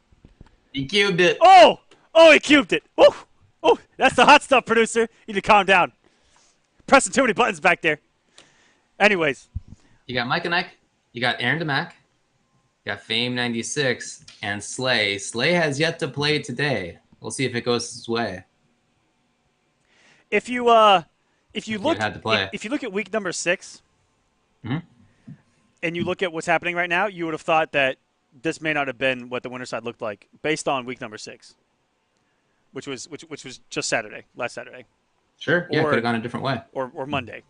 He cubed it. Oh, he cubed it. Oh, that's the hot stuff, producer. You need to calm down. Pressing too many buttons back there. Anyways, You got Mike and Ike. You got Aaron DeMack. You got Fame96 and Slay. Slay has yet to play today. We'll see if it goes his way. if you look had to play. if you look at week number 6, Mhm. and you look at what's happening right now, you would have thought that this may not have been what the winner side looked like based on week number 6, which was just last Saturday, Sure. Yeah, Or- could have gone a different way. or Monday.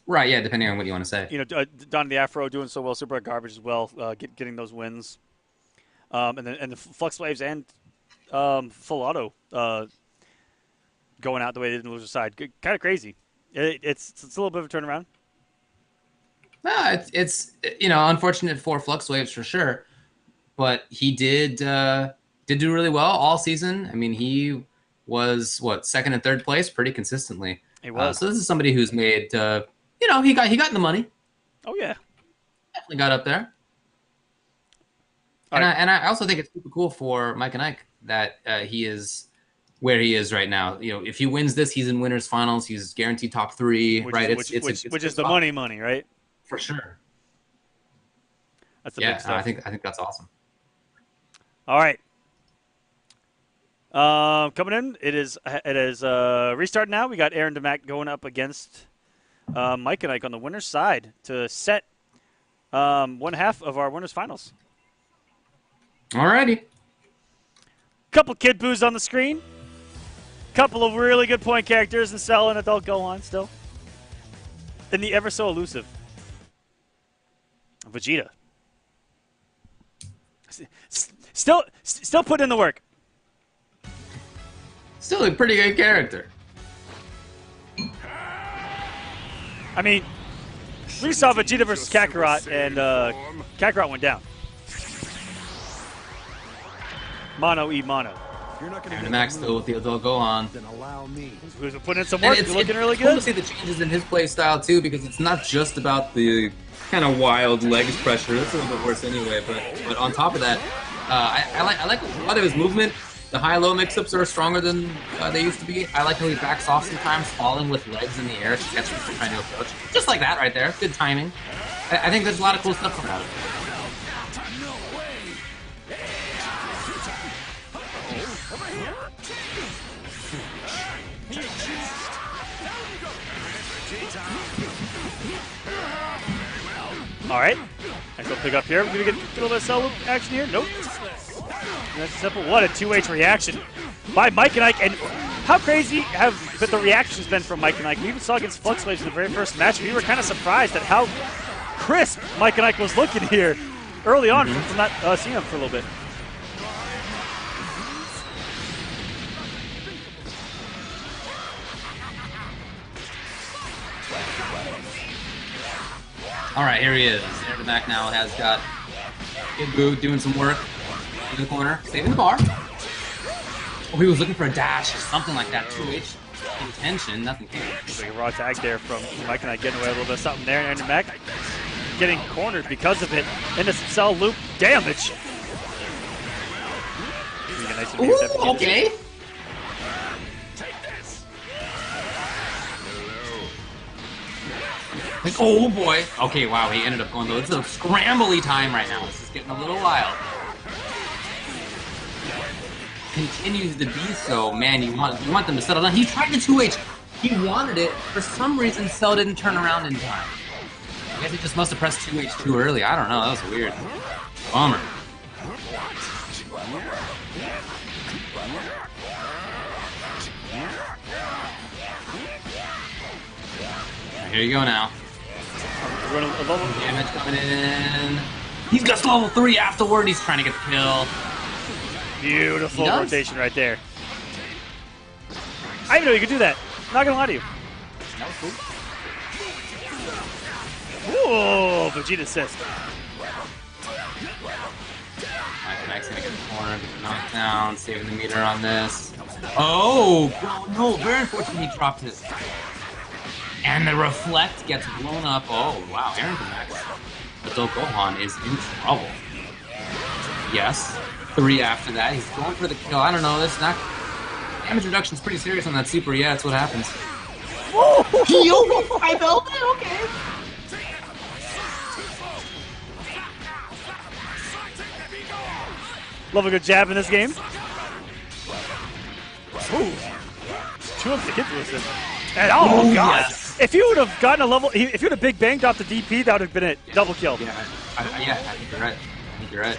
Right, yeah, depending on what you want to say. Don the Afro doing so well, Super Garbage as well, getting those wins, and the Flux Waves and Full Auto going out the way they did in the loser side. Kind of crazy. It's a little bit of a turnaround. No, it's unfortunate for Flux Waves for sure, but he did do really well all season. I mean, he was second and third place pretty consistently. He was. So this is somebody who's made he got in the money. Oh yeah. Definitely got up there. All right. And I also think it's super cool for Mike and Ike that he is where he is right now. If he wins this, he's in winners finals. He's guaranteed top 3. Right? Which is the money, right? for sure. That's the big Yeah, stuff. I think that's awesome. All right. Coming in, it is restart now. We got Aaron DeMack going up against Mike and Ike on the winner's side to set one half of our winners finals. Alrighty. Couple kid boos on the screen. Couple of really good point characters in Cell and Adult Go On still. And the ever so elusive Vegeta. Still put in the work. Still a pretty good character. I mean, we saw Vegeta versus Kakarot, and Kakarot went down. Mono E mono. You're not going And Max still with the adult go on. Then allow me. Who's been putting in some And work? He's looking really cool to good. see the changes in his play style too, because it's not just about the kind of wild legs pressure. That's a little bit worse anyway. But on top of that, I like a lot of his movement. The high-low mix-ups are stronger than they used to be. I like how he backs off sometimes, falling with legs in the air to catch people trying to approach. Just like that right there. Good timing. I think there's a lot of cool stuff about it. All right. Nice little pick up here. We're going to get a little bit of cell loop action here. Nope. That's simple. What a 2H reaction by Mike and Ike. And how crazy have the reactions been from Mike and Ike? We even saw against Flux Waves in the very first match. We were kind of surprised at how crisp Mike and Ike was looking here early on from not seeing him for a little bit. All right, here he is. Aaron back now has got Kid Boo doing some work in the corner, saving the bar. Oh, he was looking for a dash or something like that. 2H intention, nothing came. Looks like a raw tag there from Mike and Ike getting away a little bit of something there. And Mac getting cornered because of it. Into some cell loop damage. Nice and weird Ooh, okay. Like, oh boy. Okay, wow, he ended up going though. This is a scrambly time right now. This is getting a little wild. Continues to be so. Man, you want them to settle down. He tried the 2H. He wanted it. For some reason, Cell didn't turn around in time. I guess he just must have pressed 2H too early. I don't know. That was weird. Bummer. Here you go now. We're gonna level. Damage coming in. He's got level 3 afterward. He's trying to get the kill. Beautiful rotation right there. I didn't know you could do that. Not gonna lie to you. That was cool. Whoa, Vegeta assist. Max gonna get the corner, get the knockdown, saving the meter on this. Oh no! Very unfortunately, he dropped his. And the reflect gets blown up. Oh wow, Aaron Max. Adult Gohan is in trouble. Yes, 3 after that. He's going for the kill. I don't know. This not damage reduction is pretty serious on that super. Yeah, that's what happens. He over 5 element. Okay. Love a good jab in this game. Ooh. 2 of the hit resist. And oh god! Yes. If you would have gotten a level, if you would have big banged off the DP, that would have been it. Double kill. Yeah, I think you're right. I think you're right.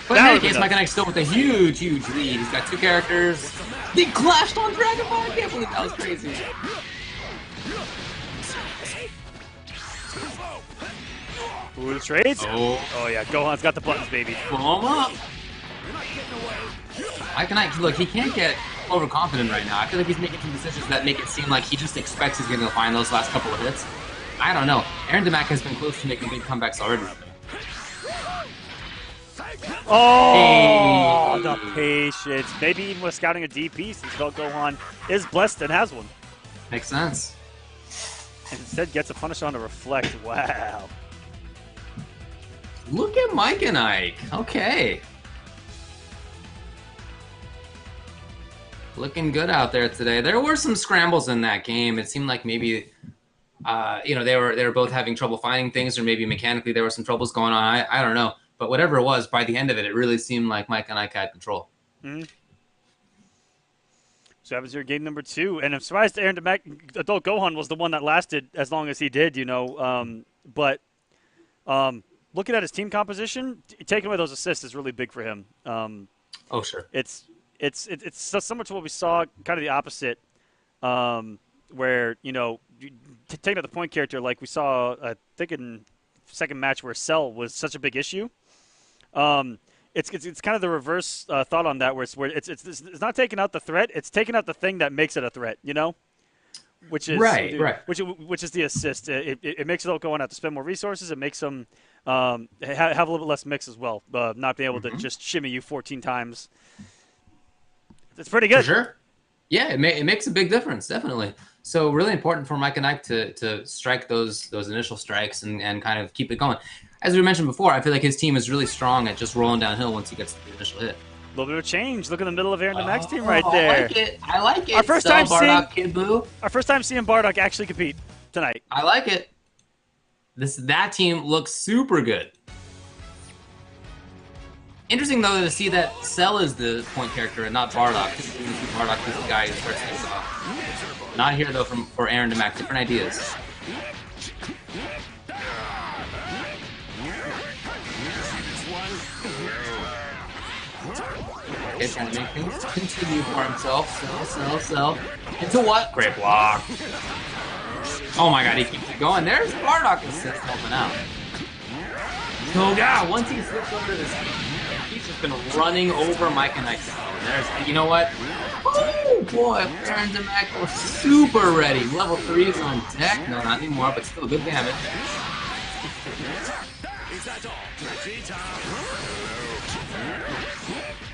But That in any would've case, been Mike and Ike still with a huge lead. He's got 2 characters. They clashed on Dragon Ball. I can't believe that was crazy. Ooh, the trades. Oh Yeah, Gohan's got the buttons, baby. Blow him up. Mike and Ike, look, he can't get overconfident right now. I feel like he's making some decisions that make it seem like he just expects he's going to find those last couple of hits. I don't know. Aaron Demac has been close to making big comebacks already. Oh, Hey. the patience. Maybe even with scouting a DP, since Gohan is blessed and has one. Makes sense. And instead gets a punish on a reflect. Wow. Look at Mike and Ike. Okay. Looking good out there today. There were some scrambles in that game. It seemed like maybe, they were both having trouble finding things, or maybe mechanically there were some troubles going on. I don't know. But whatever it was, by the end of it, it really seemed like Mike and Ike had control. Mm-hmm. So that was your game number 2. And I'm surprised Aaron Demac, Adult Gohan was the one that lasted as long as he did, But looking at his team composition, taking away those assists is really big for him. Oh, sure. It's so much what we saw, kind of the opposite, where, taking out the point character, like we saw, I think in second match where Cell was such a big issue. It's kind of the reverse thought on that, where it's not taking out the threat, it's taking out the thing that makes it a threat, which is right. Which is the assist. It makes it go on have to spend more resources. It makes them have a little bit less mix as well, not being able to just shimmy you 14 times. It's pretty good. For sure. Yeah, it makes a big difference, definitely. So really important for Mike and Ike to strike those initial strikes and kind of keep it going. As we mentioned before, I feel like his team is really strong at just rolling downhill once he gets the initial hit. A little bit of a change. Look in the middle of Aaron Demac's team right there. I like it. Our first So, time Bardock, seeing Kid Buu. Our first time seeing Bardock actually compete tonight. I like it. That team looks super good. Interesting though to see that Cell is the point character and not Bardock. Bardock is the guy who starts things off. Not here though for Aaron Demac. Different ideas. Okay, trying to make things continue for himself. Cell. Into what? Great block. Oh my god, he keeps it going. There's Bardock assist helping out. Oh god, once he slips over this, he's just been running over Mike and Ike. There's, you know what? Oh boy, Aaron Demac was super ready. Level 3 is on deck. No, not anymore, but still good damage.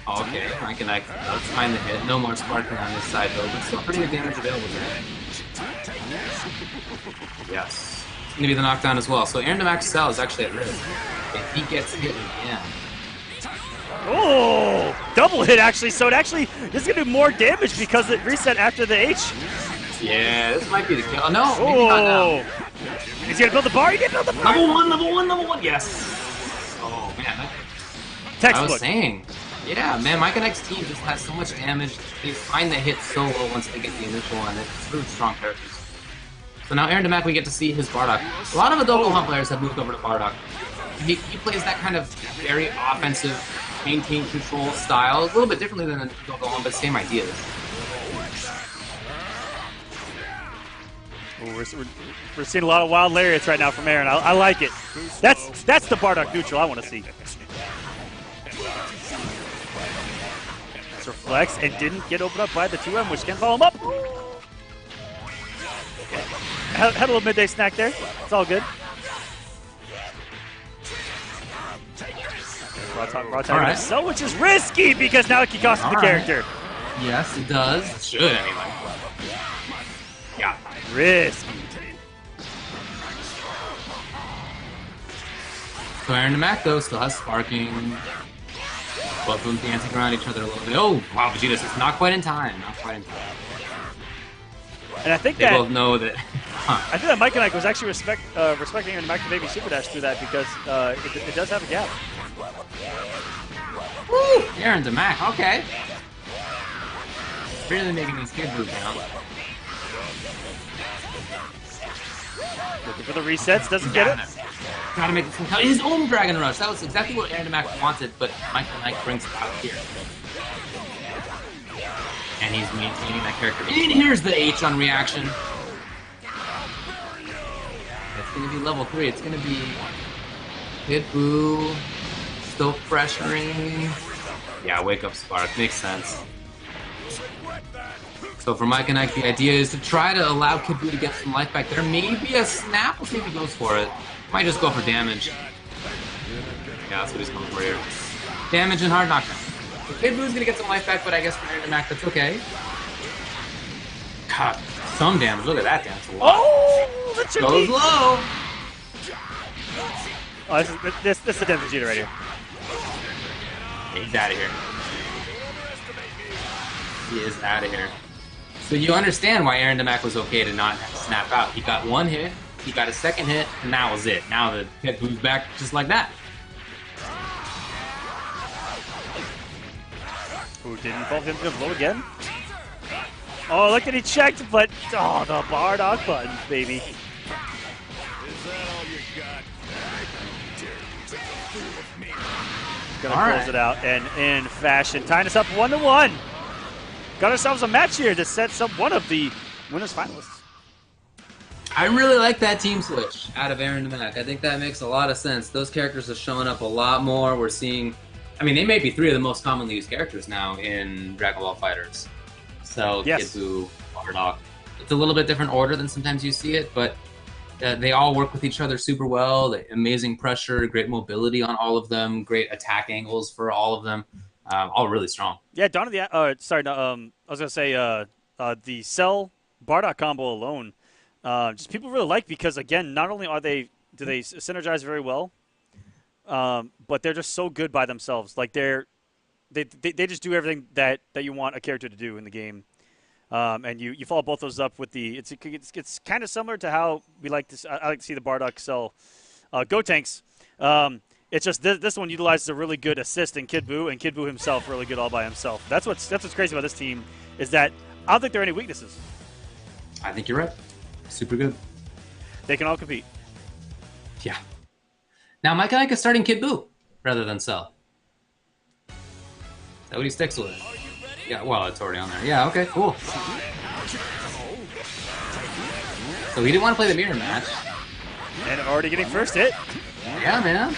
Okay, Mike and Ike does find the hit. No more sparkling on this side though, but still pretty good damage available there. Yes. It's going to be the knockdown as well. So Aaron Demac's Cell is actually at risk if he gets hit again. Oh, double hit actually. So this is going to do more damage because it reset after the H. Yeah, this might be the kill. Oh, no, maybe not now. He's going to build the bar. He did build the bar. Number one. Yes. Oh, man. I was saying. Yeah, man, Mike and Ike's team just has so much damage. They find the hit so low once they get the initial one. It's really strong characters. So now Aaron Demac, we get to see his Bardock. A lot of Adult Gohan players have moved over to Bardock. He plays that kind of very offensive, maintain control style. A little bit differently than Adult Gohan, but same ideas. Ooh, we're seeing a lot of wild lariats right now from Aaron. I like it. That's the Bardock neutral I want to see. So flex and didn't get opened up by the 2M, which can follow him up. Had a little midday snack there. It's all good. Raw time so, which is risky because now it can cost him the character. Yes, it does. It should anyway. Yeah. Risky. So Aaron and Mac though still has sparking. Both of them dancing around each other a little bit. Oh, wow, Vegeta's just not quite in time. Not quite in time. And I think they both know that. I think that Mike and Ike was actually respecting Aaron and Mac to maybe super dash through that because it does have a gap. Woo! Aaron to Mac, okay. Really making these kids move now. Looking for the resets, doesn't get it. Gotta make this count. His own Dragon Rush. That was exactly what Aaron Mac wanted, but Mike and Ike brings it out here. And he's maintaining that character. And here's the H on reaction. It's gonna be level 3. It's gonna be Kid Buu. Still pressuring. Yeah, wake up spark. Makes sense. So for Mike and Ike, the idea is to try to allow Kid Buu to get some life back there. Maybe a snap. We'll see if he goes for it. Might just go for damage. Yeah, that's what he's going for here. Damage and hard knockdown. So Kid Buu's gonna get some life back, but I guess for Aaron and Mac, that's okay. God, some damage. Look at that damage. Oh, the chip goes low. Oh, this is the dead Vegeta right here. Yeah, he's out of here. He is out of here. So you understand why Aaron DeMac was okay to not snap out. He got one hit, he got a second hit, and that was it. Now the Kid Buu's back just like that. Ooh, didn't involve him to blow again? Oh, look at he checked, but oh, the Bardock buttons, baby. Is that all you got? Gonna close it out, and in fashion, tying us up 1-1. Got ourselves a match here that sets up one of the winners finalists. I really like that team switch out of Aaron DeMac. I think that makes a lot of sense. Those characters are showing up a lot more. We're seeing, I mean, they may be 3 of the most commonly used characters now in Dragon Ball FighterZ. So, yes. Kid Buu, Bardock. It's a little bit different order than sometimes you see it, but they all work with each other super well. Amazing pressure, great mobility on all of them, great attack angles for all of them. All really strong. Yeah, Dawn of the I was gonna say the Cell Bardock combo alone, just people really like because again, not only do they synergize very well, but they're just so good by themselves. Like they just do everything that you want a character to do in the game. And you follow both those up with the it's kind of similar to how we like to I like to see the Bardock Cell Go tanks. It's just this one utilizes a really good assist in Kid Buu, and Kid Buu himself really good all by himself. That's what's crazy about this team is that I don't think there are any weaknesses. I think you're right. Super good. They can all compete. Yeah. Now Mike and Ike is starting Kid Buu rather than Cell. Is that what he sticks with? Yeah, well, it's already on there. Yeah, okay, cool. So he didn't want to play the mirror match. And already getting first hit. Yeah, man.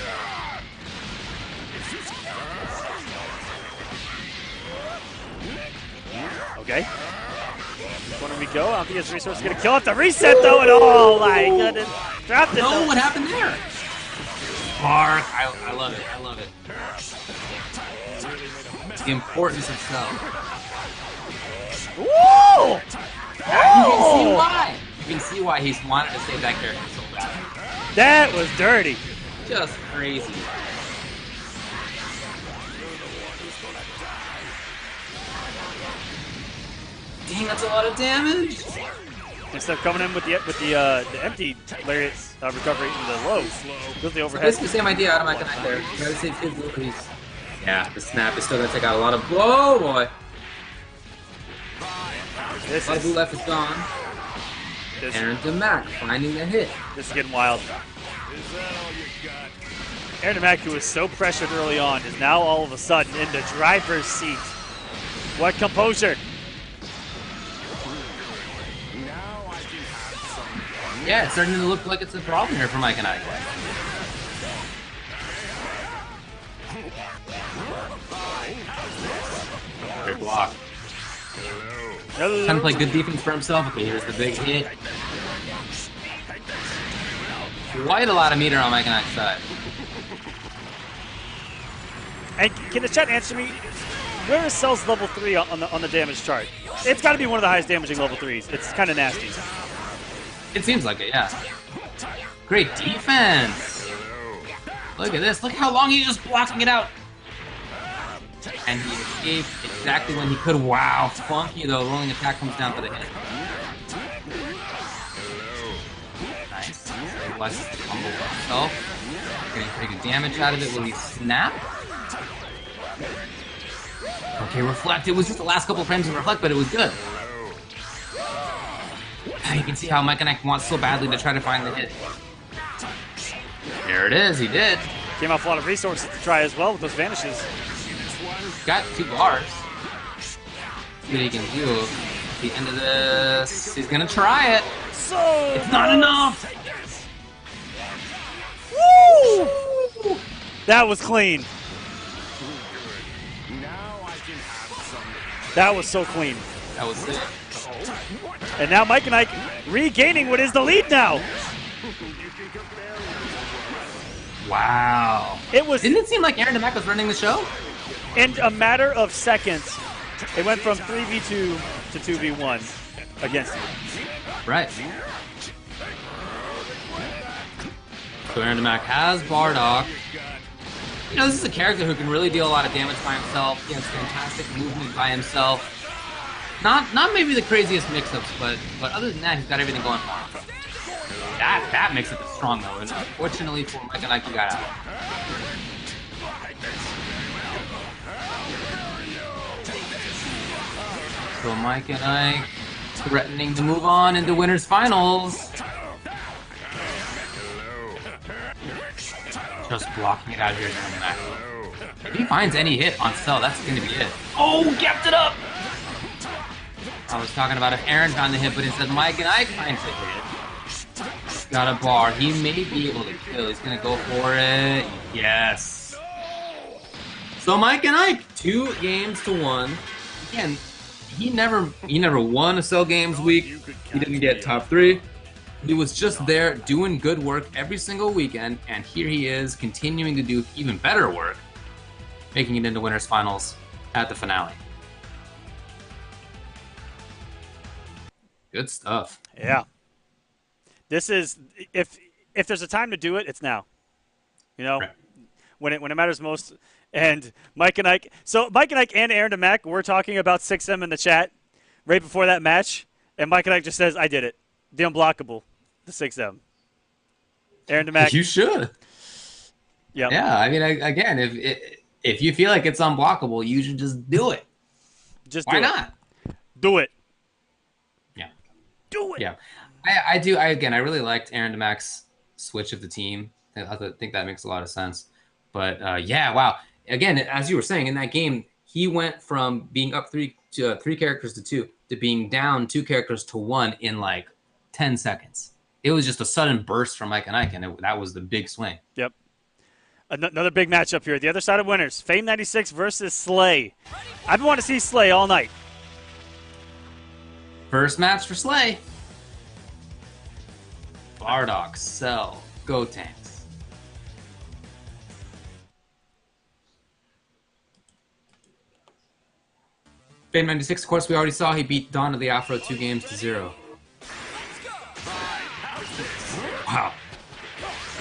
Okay. Which one do we go? I don't think his resource is going to kill it. The reset, though, and oh, my goodness. Dropped it, No, what happened there? Mark, I love it. I love it. The importance of Cell. Woo! You can see why. You can see why he's wanted to save that character so bad. That was dirty. Just crazy. Dang, that's a lot of damage. Instead of coming in with the empty lariat recovery in the low, with the overhead. Basically the same idea out of my connect there. Try to save Kid Buu, please. Yeah, the snap is still gonna take out a lot of. Whoa, boy! A lot of blue life is gone. Aaron DeMac finding a hit. This is getting wild. Aaron DeMac, who was so pressured early on, is now all of a sudden in the driver's seat. What composure! Yeah, it's starting to look like it's a problem here for Mike and Ike. Great block. Hello. Trying to play good defense for himself. Okay, here's the big hit. Quite a lot of meter on Mike and Ike's side. And can the chat answer me? Where is Cell's level 3 on the damage chart? It's got to be one of the highest damaging level 3s. It's kind of nasty. It seems like it, yeah. Great defense. Look at this. Look how long he's just blocking it out. And he escaped exactly when he could. Wow, funky though. Rolling attack comes down for the hit. Nice. Watch the combo for himself. Getting pretty good damage out of it. Will he snap? Okay, reflect. It was just the last couple of frames of reflect, but it was good. You can see how Mike and Ike wants so badly to try to find the hit. There it is. He did. Came off a lot of resources to try as well with those vanishes. Got 2 bars. See what he can do. At the end of this, he's gonna try it. So It's not enough. Woo! That was clean. That was so clean. That was it. And now Mike and Ike regaining what is the lead now. Wow. It was Didn't it seem like Aaron DeMack was running the show? in a matter of seconds. It went from 3v2 to 2v1 against you. Right. So Aaron DeMack has Bardock. You know, this is a character who can really deal a lot of damage by himself. He has fantastic movement by himself. Not maybe the craziest mix-ups, but other than that, he's got everything going for him. That mix-up is strong though, and unfortunately for Mike and Ike, he got out. So Mike and Ike threatening to move on into winners finals. Just blocking it out here. If he finds any hit on Cell, that's going to be it. Oh, gapped it up! I was talking about if Aaron found the hit, but instead Mike and Ike finds the hit. Got a bar. He may be able to kill. He's going to go for it. Yes. So Mike and Ike, 2 games to 1. Again, he never won a Cell Games week. He didn't get top 3. He was just there doing good work every single weekend, and here he is continuing to do even better work, making it into winners finals at the finale. Good stuff. Yeah. This is if there's a time to do it, it's now. You know, Right. when it matters most. And Mike and Ike. So Mike and Ike and Aaron DeMack were talking about 6M in the chat right before that match, and Mike and Ike just says, "I did it. The unblockable, the 6M." Aaron DeMack. You should. Yep. Yeah, I mean, again, if you feel like it's unblockable, you should just do it. Just Why do it. not? Do it. Yeah. Do it. Yeah. I really liked Aaron DeMack's switch of the team. I think that makes a lot of sense. But yeah, wow. Again, as you were saying, in that game, he went from being up 3 characters to 2 to being down 2 characters to 1 in like 10 seconds. It was just a sudden burst from Mike and Ike, and that was the big swing. Yep. Another big matchup here. The other side of winners. Fame 96 versus Slay. I've been wanting to see Slay all night. First match for Slay. Bardock, Cell, Go Tanks. Fame 96, of course, we already saw he beat Dawn of the Afro 2 games to 0. Wow.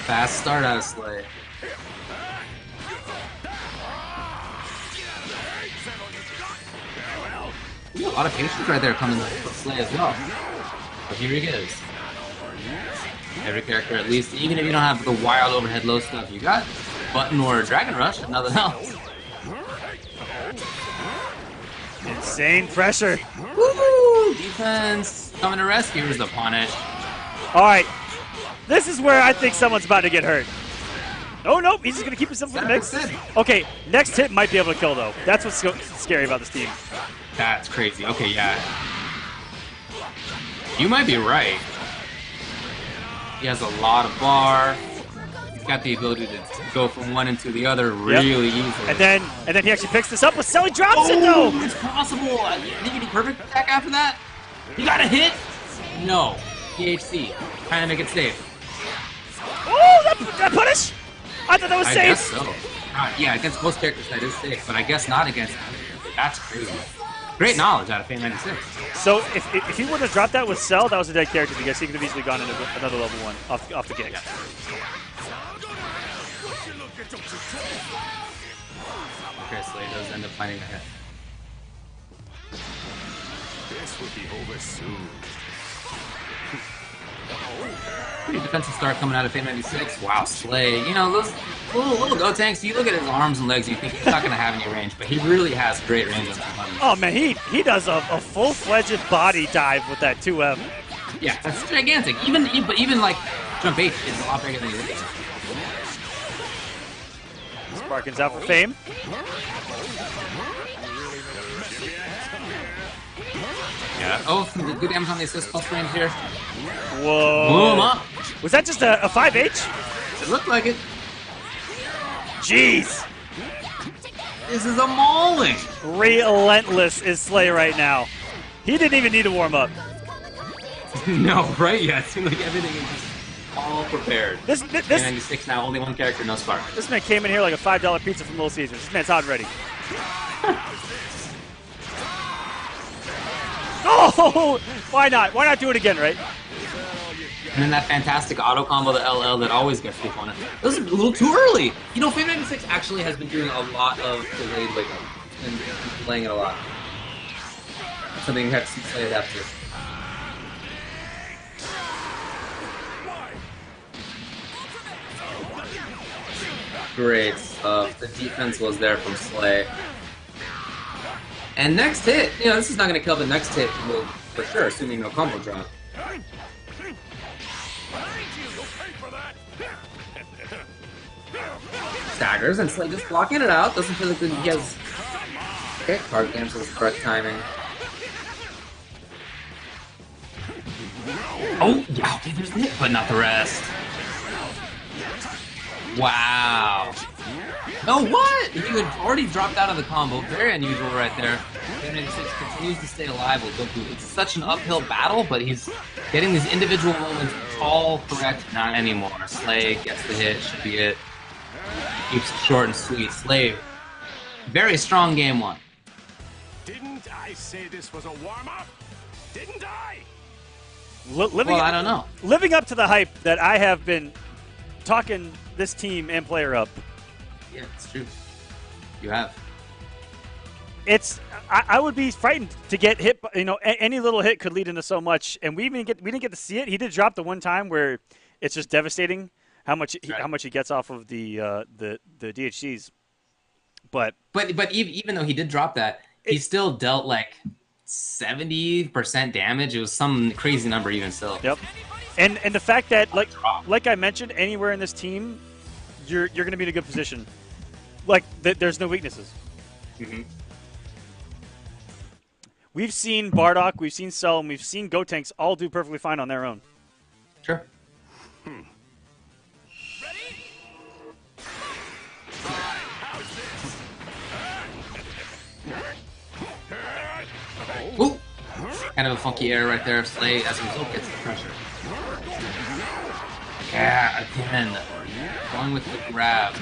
Fast start out of Slay. Ooh, a lot of patience right there coming from Slay as well. But here he goes. Every character, at least, even if you don't have the wild overhead low stuff, you got Button or Dragon Rush, and nothing else. Insane pressure. Woo! Defense coming to rescue. Here's the punish. All right. This is where I think someone's about to get hurt. Oh, nope. He's just going to keep himself in the mix. Okay, next hit might be able to kill, though. That's what's scary about this team. That's crazy. Okay, yeah. You might be right. He has a lot of bar. He's got the ability to go from one into the other really easily. And then he actually picks this up with Selly drops it though. It's possible. I think he did perfect attack after that. You got a hit? No. THC. Trying to make it safe. Oh, that punish! I thought that was I safe. guess so. Yeah, against most characters that is safe, but I guess not against him. That's crazy. Great knowledge out of Fame 96. So if he would have dropped that with Cell, that was a dead character because he could have easily gone into another level 1 off the gig. Okay, so he does end up finding a hit. This would be over soon. Pretty defensive start coming out of Fame 96. Wow, Slay. You know, those little Go Tanks, you look at his arms and legs, you think he's not going to have any range, but he really has great range on some buttons. Oh man, he does a full-fledged body dive with that 2M. Yeah, that's gigantic. Even like jump 8 is a lot bigger than you think. Sparkins out for Fame. Yeah. Oh, good damage on the assist plus range here. Whoa. Blew him up. Was that just a 5H? It looked like it. Jeez. This is a mauling. Relentless is Slay right now. He didn't even need to warm up. No, right? Yeah, it seemed like everything is just all prepared. This 96 now, only one character, no spark. This man came in here like a $5 pizza from Little Caesars. This man's hot and ready. Oh! Why not? Why not do it again, right? And then that fantastic auto combo, the LL, that always gets people on it. This is a little too early. You know, Fame 96 actually has been doing a lot of delayed wake up and delaying it a lot. Something you have to see Slay adapt to. Great stuff. The defense was there from Slay. And next hit, you know, this is not going to kill, but next hit will, for sure, assuming no combo drop. Staggers, and Slay just blocking it out. Doesn't feel like he has... Okay, card cancels, correct timing. Oh, yeah, okay, there's the hit, but not the rest. Wow. Oh, what? He had already dropped out of the combo. Very unusual right there. Fame 96 continues to stay alive with Goku. It's such an uphill battle, but he's getting these individual moments all correct. Not anymore. Slay gets the hit, should be it. Keeps it short and sweet. Slay, very strong game 1. Didn't I say this was a warm-up? Didn't I? I don't know. Living up to the hype that I have been talking this team and player up. Yeah, it's true. You have. I would be frightened to get hit. You know, any little hit could lead into so much, and we didn't get to see it. He did drop the one time where it's just devastating how much he gets off of the DHCs. But even though he did drop that, he still dealt like 70% damage. It was some crazy number even still. Yep. And the fact that like I mentioned, anywhere in this team, you're going to be in a good position. Like there's no weaknesses. Mm-hmm. We've seen Bardock, we've seen Cell, and we've seen Gotenks all do perfectly fine on their own. Sure. Ooh! Kind of a funky air right there. Slay, as a result, gets the pressure. Yeah, again. Going with the grab.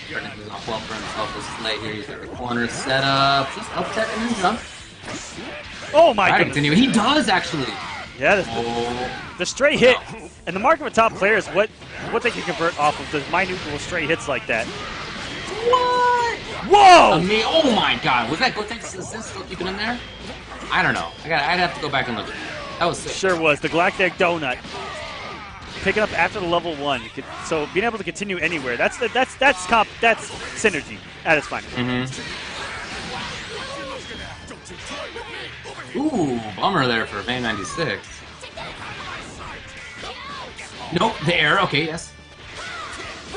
Starting things off well for himself with Slay here. He's got the corner set up. Just up tech and then jump. Oh my god. Continue. He does actually. Yeah, the stray hit. And the mark of a top player is what they can convert off of the minute little stray hits like that. What? Whoa! Oh my god. Was that Gotenks' assist still keeping him there? I don't know. I'd have to go back and look at that. That was sick. Sure was. The Galactic Donut. Picking up after the level 1. So being able to continue anywhere, that's synergy at its finest. Mm-hmm. Ooh, bummer there for Fame 96. Nope, there. Okay, yes.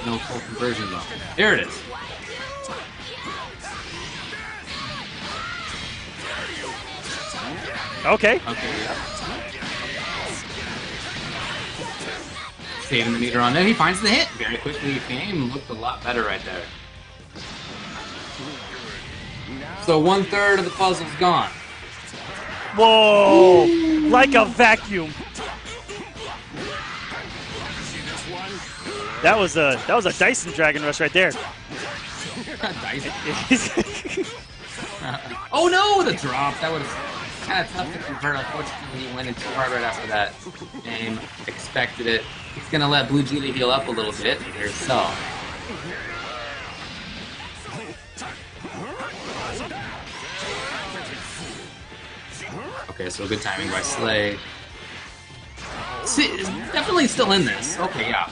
No full conversion though. There it is. Okay. Okay, yeah. Saving the meter on there. He finds the hit very quickly. Game looked a lot better right there. So 1/3 of the puzzle's gone. Whoa! Like a vacuum. That was a Dyson Dragon Rush right there. Oh no, the drop. That was kind of tough to convert. Unfortunately, he went in too hard right after that. And expected it. He's gonna let Blue Julie heal up a little bit. There's Cell. Okay, so good timing by Slay. See, it's definitely still in this. Okay, yeah.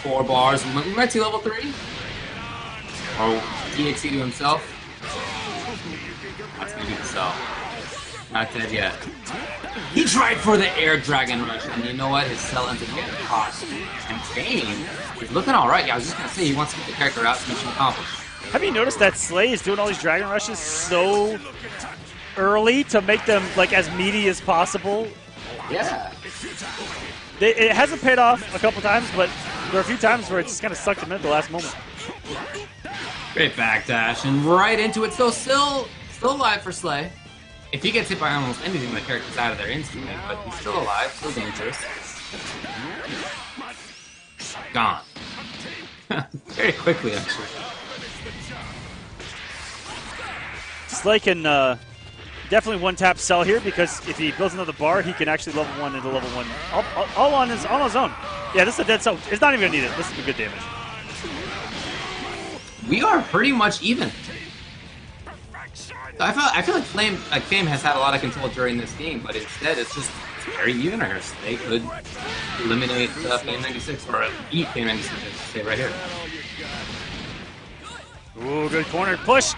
4 bars. We might see level 3. Or DXE to himself. That's gonna be the Cell. Not dead yet. He tried for the air dragon rush, and you know what? His Cell ends up getting caught. And Fame is looking alright. Yeah, I was just gonna say he wants to get the character out, mission accomplished. Have you noticed that Slay is doing all these Dragon Rushes so early to make them like as meaty as possible? Yeah. It hasn't paid off a couple times, but there are a few times where it's just kind of sucked him in at the last moment. Great backdash and right into it. So still alive for Slay. If he gets hit by almost anything, the character's out of there instantly, but he's still alive, still dangerous. Gone. Very quickly, actually. Slay can definitely one-tap Cell here because if he builds another bar, he can actually level 1 into level 1 all on his own. Yeah, this is a dead Cell. It's not even gonna need it. This is a good damage. We are pretty much even. So I feel like Fame has had a lot of control during this game, but instead it's just very even right here. They could eliminate Fame 96 or eat Fame 96. Stay right here. Ooh, good corner push.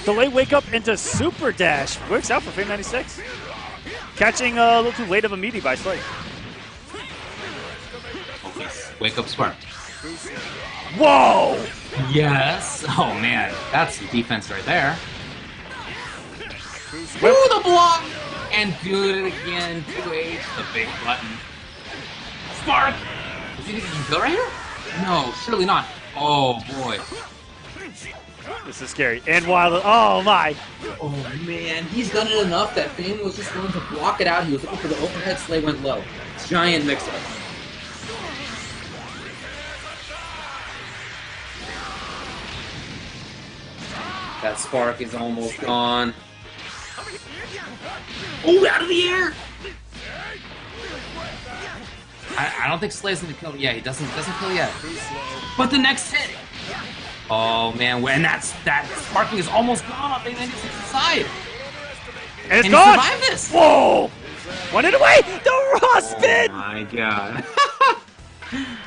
Delay wake up into super dash. Works out for Fame 96. Catching a little too late of a meaty by Slay. Okay, wake up spark. Whoa! Yes. Oh man, that's some defense right there. Ooh, the block! And do it again. 2H, the big button. Spark! Do you think he can kill right here? No, surely not. Oh boy. This is scary. And wild. Oh my! Oh man, he's done it enough that Fame was just going to block it out. He was looking for the overhead. Slay went low. Giant mix-up. That spark is almost gone. Oh, out of the air! I don't think Slay's gonna kill. Yeah, he doesn't kill yet. But the next hit. Oh man, and that sparking is almost gone on Fame 96's side. And it's Can gone! he survive this? Whoa! One it away! The raw spin! Oh my god.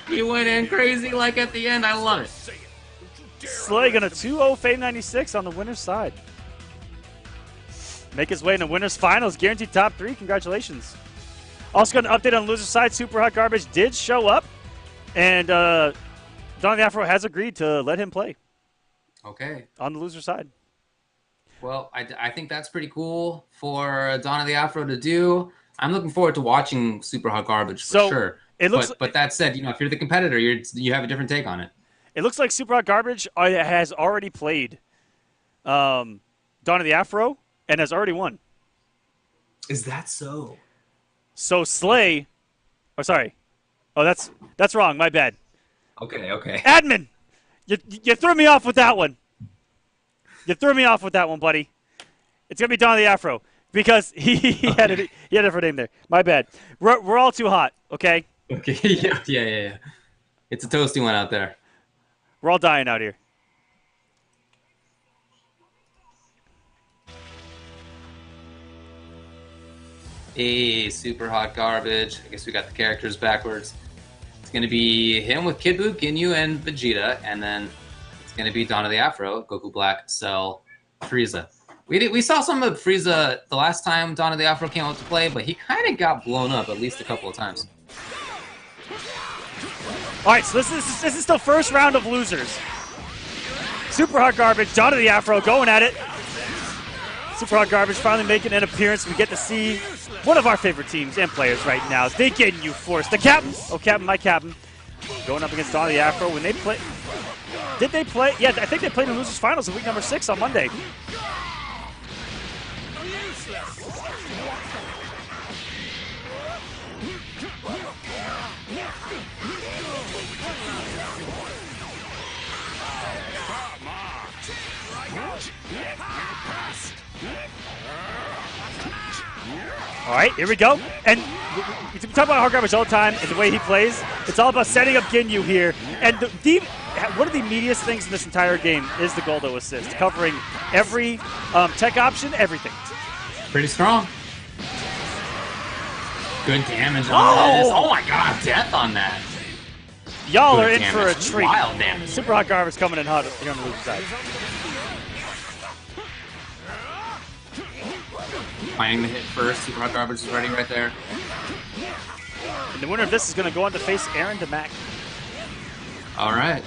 He went in crazy like at the end. I love it. Slay gonna 2-0 Fame 96 on the winner's side. Make his way into winner's finals. Guaranteed top 3. Congratulations. Also got an update on loser's side. Super Hot Garbage did show up. And Don the Afro has agreed to let him play Okay. on the loser side. Well, I think that's pretty cool for Donna the Afro to do. I'm looking forward to watching Super Hot Garbage for sure. It looks, but that said, if you're the competitor, you have a different take on it. It looks like Super Hot Garbage has already played Donna the Afro and has already won. Is that so? So Slay, that's wrong. My bad. Okay. Admin, you threw me off with that one. You threw me off with that one, buddy. It's gonna be Donna the Afro because he had a different name there. My bad. We're all too hot. Okay. Okay. Yeah. It's a toasty one out there. We're all dying out here. Hey, Super Hot Garbage. I guess we got the characters backwards. It's going to be him with Kid Buu, Ginyu, and Vegeta. And then it's going to be Donna the Afro, Goku Black, Cell, Frieza. We saw some of Frieza the last time Donna the Afro came out to play, but he kind of got blown up at least a couple of times. All right, so this is the first round of losers. Super Hot Garbage, Donna the Afro going at it. Super Hot Garbage finally making an appearance. We get to see one of our favorite teams and players right now. They get you force. The captain. Oh, captain, my captain. Going up against Donnie the Afro. When they play. Did they play? Yeah, I think they played in Losers Finals in week number 6 on Monday. All right, here we go. And we talk about Hard Garbage all the time and the way he plays. It's all about setting up Ginyu here. And one of the meatiest things in this entire game is the Goldo assist, covering every tech option, everything. Pretty strong. Good damage on that. Oh my god, death on that. Y'all are in for a treat. Wild damage. Super Hot Garbage coming in hot here on the loser side. Finding the hit first. Super Hot Garbage is ready right there. And the winner of this is going to go on to face Aaron DeMack. All right.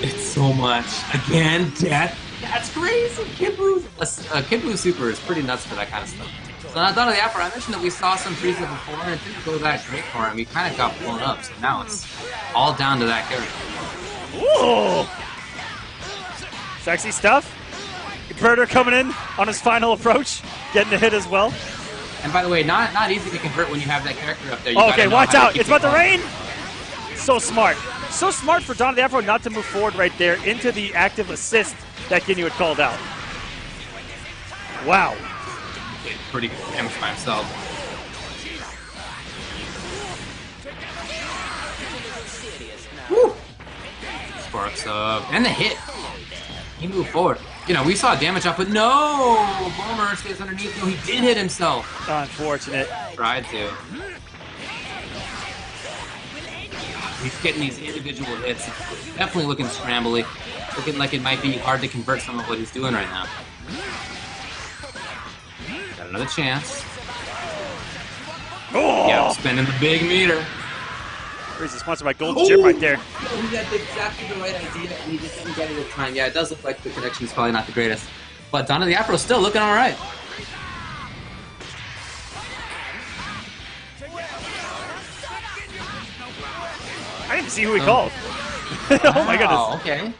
It's so much. Again, death. That's crazy. Kid Buu Super is pretty nuts for that kind of stuff. So now, Donnie the Afro, I mentioned that we saw some Frieza before, and it didn't go that great for him. He kind of got blown up, so now it's all down to that character. Ooh! Sexy stuff. Birder coming in on his final approach, getting the hit as well. And by the way, not easy to convert when you have that character up there. You okay, watch out. It's about to rain. So smart. So smart for Donnie the Afro not to move forward right there into the active assist that Ginyu had called out. Wow. Did pretty good damage by himself. Woo! Sparks up. And the hit. He moved forward. You know, we saw damage up, but no! Boomer stays underneath. No, he did hit himself. Unfortunate. Tried to. He's getting these individual hits. Definitely looking scrambly. Looking like it might be hard to convert some of what he's doing right now. Got another chance. Oh! Yeah, spending the big meter. Frieza sponsored by Gold's Gym right there. He had exactly the right idea, and he just didn't get it at time. Yeah, it does look like the connection is probably not the greatest. But Donnie the Afro still looking all right. I didn't see who he called. Oh my goodness. Oh, okay.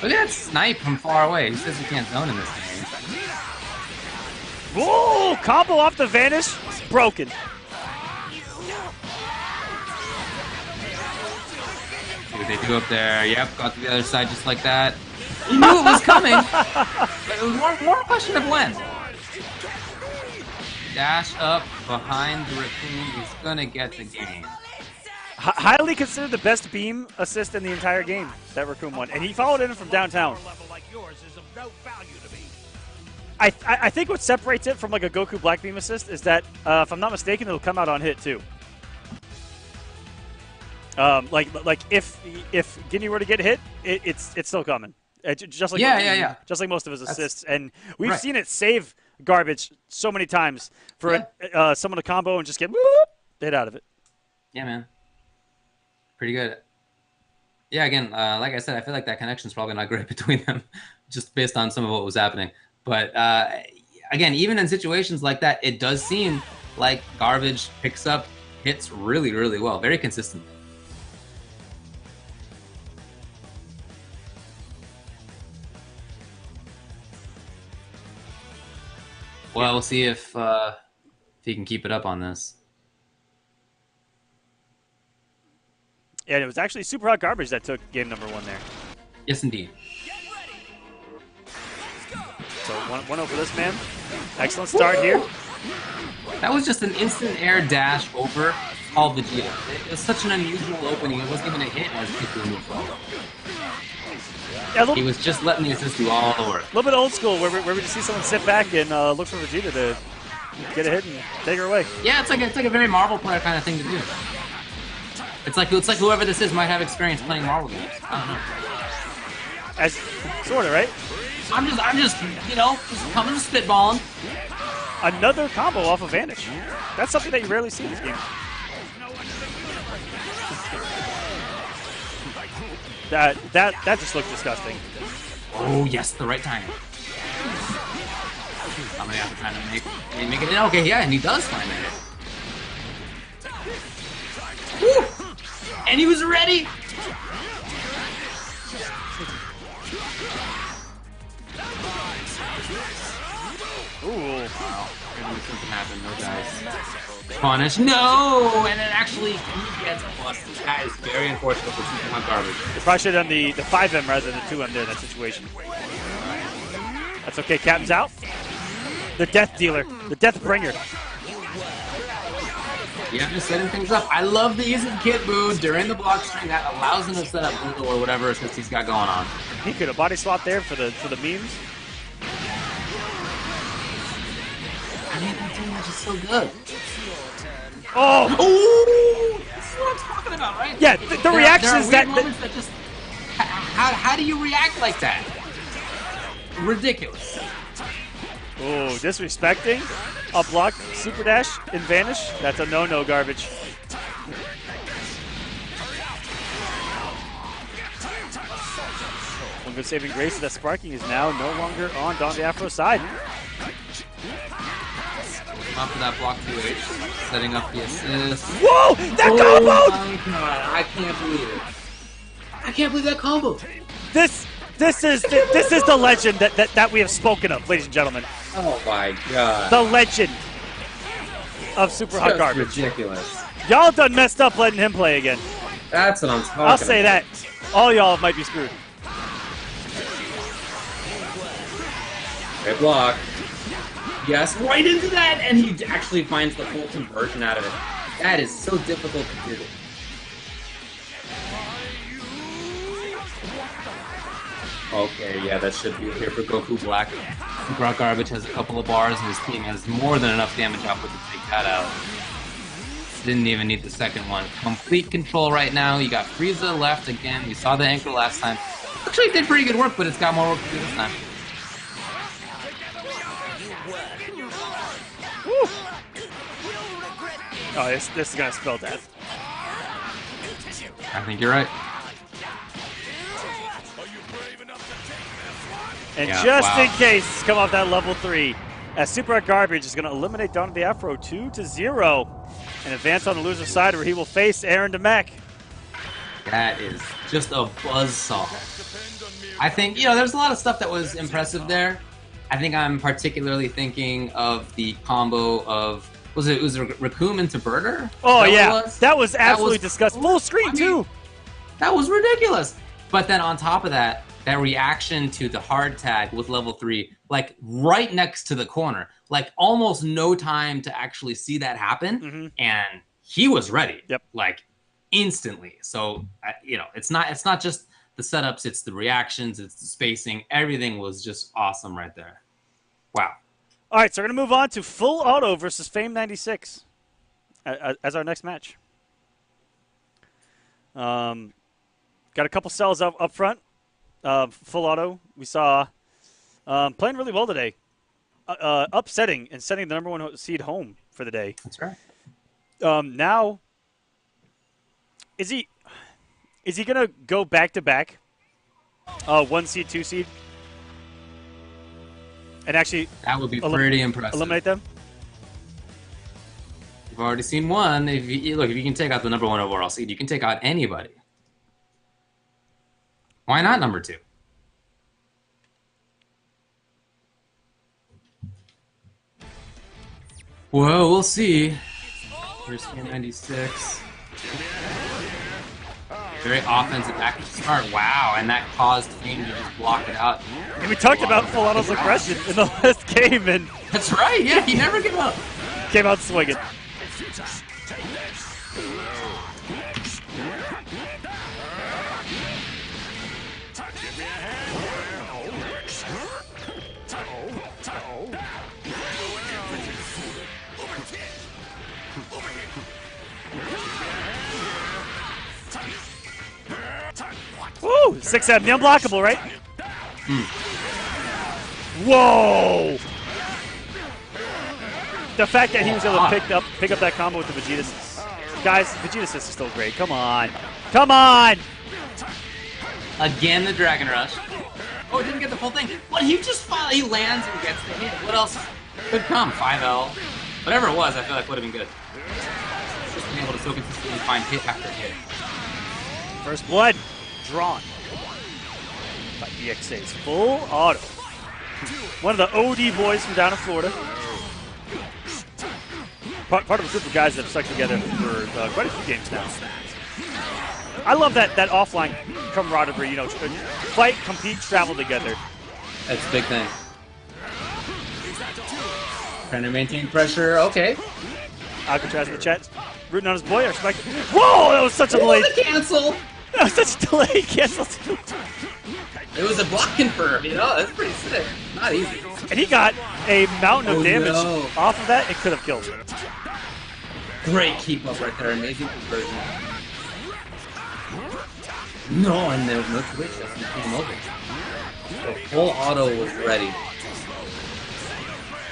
Look at that snipe from far away. He says he can't zone in this game. Whoa! Combo off the vanish. It's broken. See what they do up there. Yep, got to the other side just like that. He knew it was coming, but it was more a question of when. Dash up behind the Raccoon. He's gonna get the game. Highly considered the best beam assist in the entire game, that Raccoon one. And he followed in from downtown. I think what separates it from like a Goku Black Beam assist is that, if I'm not mistaken, it'll come out on hit too. Like if Ginyu were to get hit, it's still coming. Just like just like most of his assists, and we've seen it save Garbage so many times for someone to combo and just get the hit out of it. Yeah, man. Pretty good. Yeah, again, like I said, I feel like that connection's probably not great between them, just based on some of what was happening. But again, even in situations like that, it does seem like Garbage picks up hits really, really well. Very consistent. Well, we'll see if he can keep it up on this. Yeah, it was actually Super Hot Garbage that took game number 1 there. Yes, indeed. So 1-0 for this man. Excellent start here. That was just an instant air dash over all Vegeta. It was such an unusual opening. It wasn't even a hit as Piccolo moved forward. Yeah, He was just letting the assist do all the work. A little bit old school, where we just see someone sit back and look for Vegeta to get a hit and take her away. Yeah, it's like a very Marvel player kind of thing to do. It's like whoever this is might have experience playing Marvel games. I don't know. As sort of, right? I'm just just coming spitballing. Another combo off of Vanish. That's something that you rarely see in this game. That just looked disgusting. Oh, yes, the right time. I'm gonna have to kind of make it. Okay, yeah, and he does find it. Woo! And he was ready. Ooh. Wow. Something happened. No guys. Punish. No! And it actually he gets busted. That is very unfortunate for Super Hot Garbage. They probably should have done the 5M rather than the 2M there in that situation. That's okay. Captain's out. The death dealer. The death bringer. Yeah, just setting things up. I love the ease of kit boo during the block string. That allows him to set up Blue or whatever it is he's got going on. He could have body swap there for the memes. I mean, that team is just so good. Oh! Ooh! This is what I'm talking about, right? Yeah, the reactions there are that... weird moments that just... How do you react like that? Ridiculous. Oh, disrespecting a block super dash and vanish. That's a no-no, Garbage. One good saving grace that Sparking is now no longer on Don the Afro's side. Up for that block 2H, setting up the assist. Whoa! That combo! Oh my god, I can't believe it. I can't believe that combo. This is the legend that we have spoken of, ladies and gentlemen. Oh my god. The legend of Super Hot Just Garbage. ridiculous. Y'all done messed up letting him play again. That's what I'm talking I'll say about. that. All y'all might be screwed. Great block. Yes, right into that, and he actually finds the full conversion out of it. That is so difficult to do. Okay, yeah, that should be here for Goku Black. Super Garbage has a couple of bars, and his team has more than enough damage output to take that out. Didn't even need the second one. Complete control right now. You got Frieza left again. We saw the anchor last time. Actually, it did pretty good work, but it's got more work to do this time. Woo. Oh, this is gonna spell death. I think you're right. And Yeah, just wow. in case, come off that level 3, as Super Hot Garbage is going to eliminate Don the Afro 2-0 and advance on the loser side where he will face Aaron DeMack. That is just a buzzsaw. I think, there's a lot of stuff that was impressive there. I think I'm particularly thinking of the combo of, was it Raccoon into Burger? Oh, Is that yeah. what it was? That was absolutely disgusting. Full screen, I mean, too. That was ridiculous. But then on top of that, that reaction to the hard tag with level 3, like right next to the corner, like almost no time to actually see that happen, and he was ready, like instantly. So it's not just the setups, it's the reactions, it's the spacing. Everything was just awesome right there. Wow. All right, so we're going to move on to Full Auto versus Fame 96 as our next match. Got a couple cells up front. Full Auto, we saw playing really well today. Upsetting and sending the #1 seed home for the day. That's right. Now, is he going to go back-to-back? 1 seed, 2 seed? And actually that would be pretty impressive. Eliminate them? You've already seen one. If you can take out the #1 overall seed, you can take out anybody. Why not number 2? Well, we'll see. Here's 96. Very offensive package start. Wow, and that caused Fame to just block it out. And we talked about Full Auto's aggression in the last game, and that's right. Yeah, he never gave up. Came out swinging. Woo! 6M, the unblockable, right? Whoa! The fact that he was able to pick up that combo with the Vegeta Assist. Guys, Vegeta Assist is still great. Come on. Come on! Again, the Dragon Rush. Oh, he didn't get the full thing. But he just finally he lands and gets the hit. What else could come? 5L. Whatever it was, I feel like would have been good. Just being able to so consistently find hit after hit. First blood drawn by EXA's full auto. One of the OD boys from down in Florida. Part of a group of guys that have stuck together for quite a few games now. I love that offline camaraderie, you know, fight, compete, travel together. That's a big thing. Trying to maintain pressure, okay. Alcatraz in the chat, rooting on his boy. I respect it. Whoa, that was such a delay. Cancel! That was such a delay cancel. It was a block confirm, you know? That's pretty sick. Not easy. And he got a mountain of damage no. off of that. It could have killed him. Great keep up right there. Amazing conversion. No, and there was no twitch as he came over. The full auto was ready.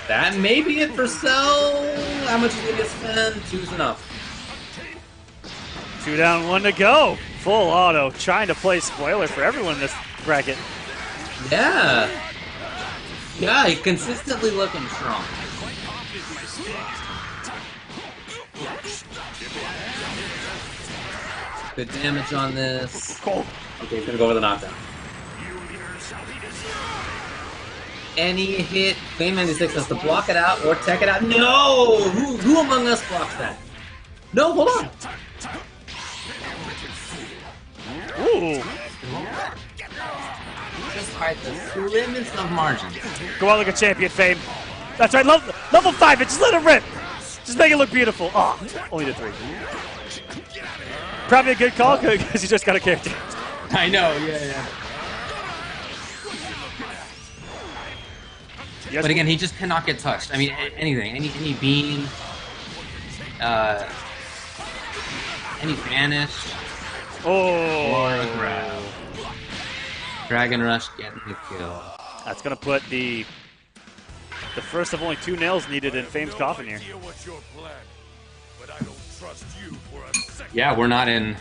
That may be it for Cell. How much did he spend? 2's enough. 2 down, 1 to go. Full auto, trying to play spoiler for everyone in this bracket. Yeah. Yeah, he's consistently looking strong. Good damage on this. Okay, he's gonna go for the knockdown. Any hit, Flame96 has to block it out or tech it out. No! Who among us blocks that? No, hold on. Ooh. Just by the slimmest of margins. Go out like a champion, Fame. That's right, level 5, just let it rip. Just make it look beautiful. Oh, only the 3. Probably a good call because you just got a character. I know, yeah. Yes, but again, he just cannot get touched. I mean, anything, any beam, any vanish, or a grab. Dragon Rush getting the kill. That's gonna put the first of only 2 nails needed in Fame's coffin here. Yeah, we're not in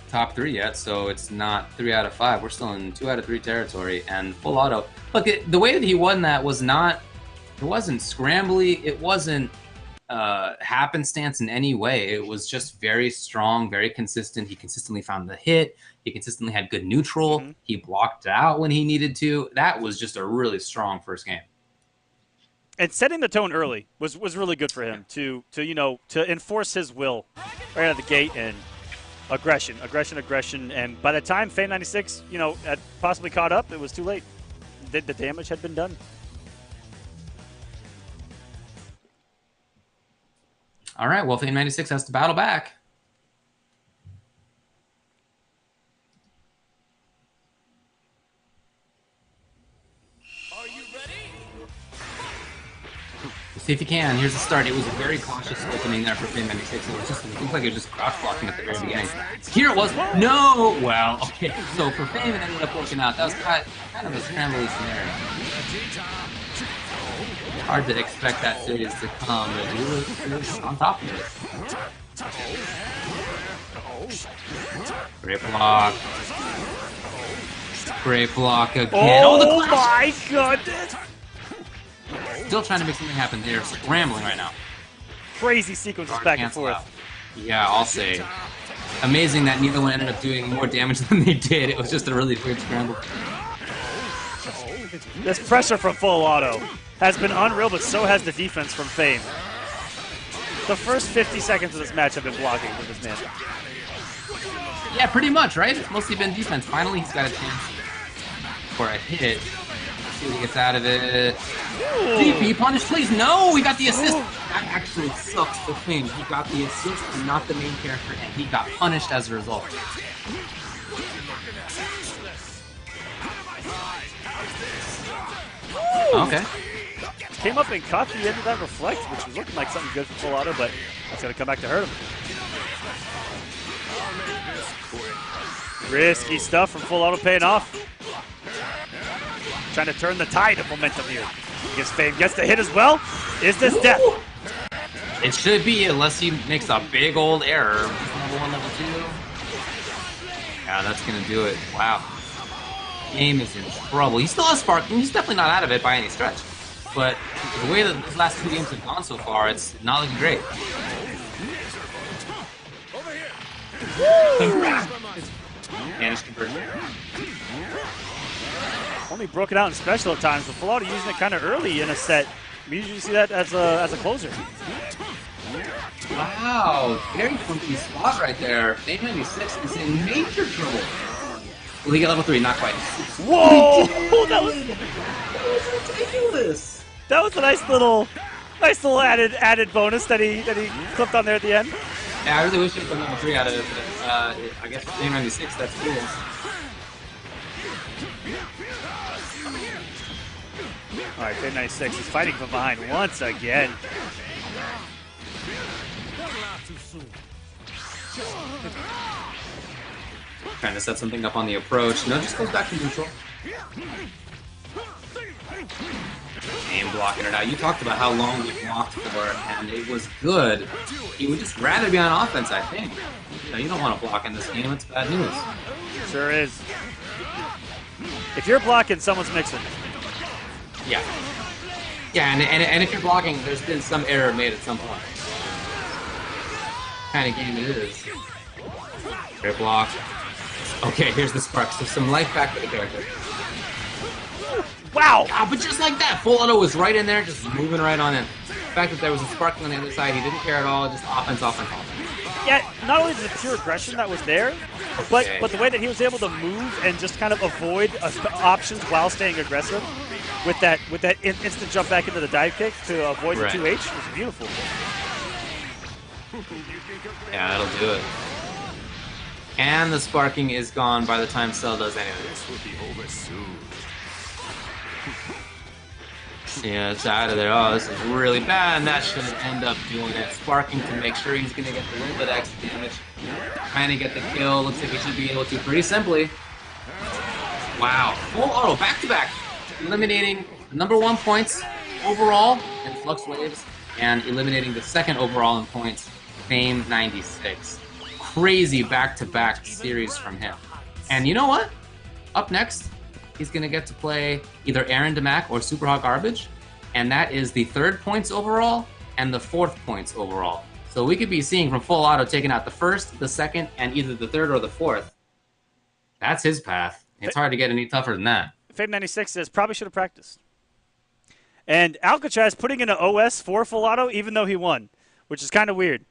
top 3 yet, so it's not 3 out of 5. We're still in 2 out of 3 territory and full auto. Look, the way that he won that was not, it wasn't scrambly, it wasn't happenstance in any way. It was just very strong, very consistent. He consistently found the hit. He consistently had good neutral. Mm-hmm. He blocked out when he needed to. That was just a really strong first game. And setting the tone early was really good for him to enforce his will right out of the gate and aggression. And by the time Flame96, had possibly caught up, it was too late. The damage had been done. All right, well, Flame96 has to battle back. Are you ready? Let's see if you can. Here's the start. It was a very cautious opening there for Flame96. It looked like it was just crouch blocking at the very beginning. Here it was. No! Well, okay. So for Flame, it ended up working out. That was kind of a scrambly scenario. Hard to expect that series to come, but he was on top of it. Great block. Great block again. Oh my goodness! Still trying to make something happen. They're scrambling right now. Crazy sequences back and forth. Yeah, I'll say. Amazing that neither one ended up doing more damage than they did. It was just a really weird scramble. This pressure from full auto has been unreal, but so has the defense from Fame. The first 50 seconds of this match have been blocking for this man. Yeah, pretty much, right? It's mostly been defense. Finally, he's got a chance for a hit. Let's see what he gets out of it. DP punish, please. No, we got the assist. That actually sucks for Fame. He got the assist and not the main character, and he got punished as a result. Okay. Came up and caught the end of that reflect, which was looking like something good for full auto, but that's going to come back to hurt him. Risky stuff from full auto paying off. Trying to turn the tide of momentum here. Gets Fame, gets the hit as well. Is this death? It should be, unless he makes a big old error. Level 1, level 2. Yeah, that's going to do it. Wow. game is in trouble. He still has sparking. He's definitely not out of it by any stretch. But the way that these last 2 games have gone so far, it's not looking great. Managed conversion. Only broken out in special at times, but full auto using it kind of early in a set. We usually see that as a closer. Wow, very funky spot right there. Fame 96 is in major trouble. Will he get level 3? Not quite. Whoa! That was Ridiculous. that was a nice little added bonus that he clipped on there at the end. Yeah, I really wish he had level 3 out of it, but I guess Fame 96, that's cool. All right, Fame 96 is fighting from behind once again. Trying to set something up on the approach. No, just goes back to neutral. Aim blocking it out. You talked about how long we blocked for, and it was good. He would just rather be on offense, I think. You don't want to block in this game. It's bad news. Sure is. If you're blocking, someone's mixing. Yeah. Yeah, and if you're blocking, there's been some error made at some point. Kind of game it is. Great block. Okay, here's the spark. So some life back for the character. Wow! Ah, but just like that, full auto was right in there, just moving right on in. The fact that there was a sparking on the other side, he didn't care at all. Just offense. Yeah, not only the pure aggression that was there, but the way that he was able to move and just kind of avoid options while staying aggressive with that instant jump back into the dive kick to avoid the 2H was beautiful. Yeah, that'll do it. And the sparking is gone by the time Cell does anything. This will be over soon. Yeah, it's out of there. Oh, this is really bad, and that should end up doing it. Sparking to make sure he's going to get a little bit extra damage. Trying to get the kill. Looks like he should be able to pretty simply. Wow. Full auto, back-to-back. Eliminating the #1 points overall in Flux Waves, and eliminating the 2nd overall in points, Fame 96. Crazy back-to-back series from him. And you know what? Up next, he's going to get to play either Aaron DeMac or Super Hot Garbage, and that is the 3rd points overall and the 4th points overall. So we could be seeing from full auto taking out the 1st, the 2nd, and either the 3rd or the 4th. That's his path. It's hard to get any tougher than that. Fame 96 says probably should have practiced. And Alcatraz putting in an OS for full auto even though he won, which is kind of weird.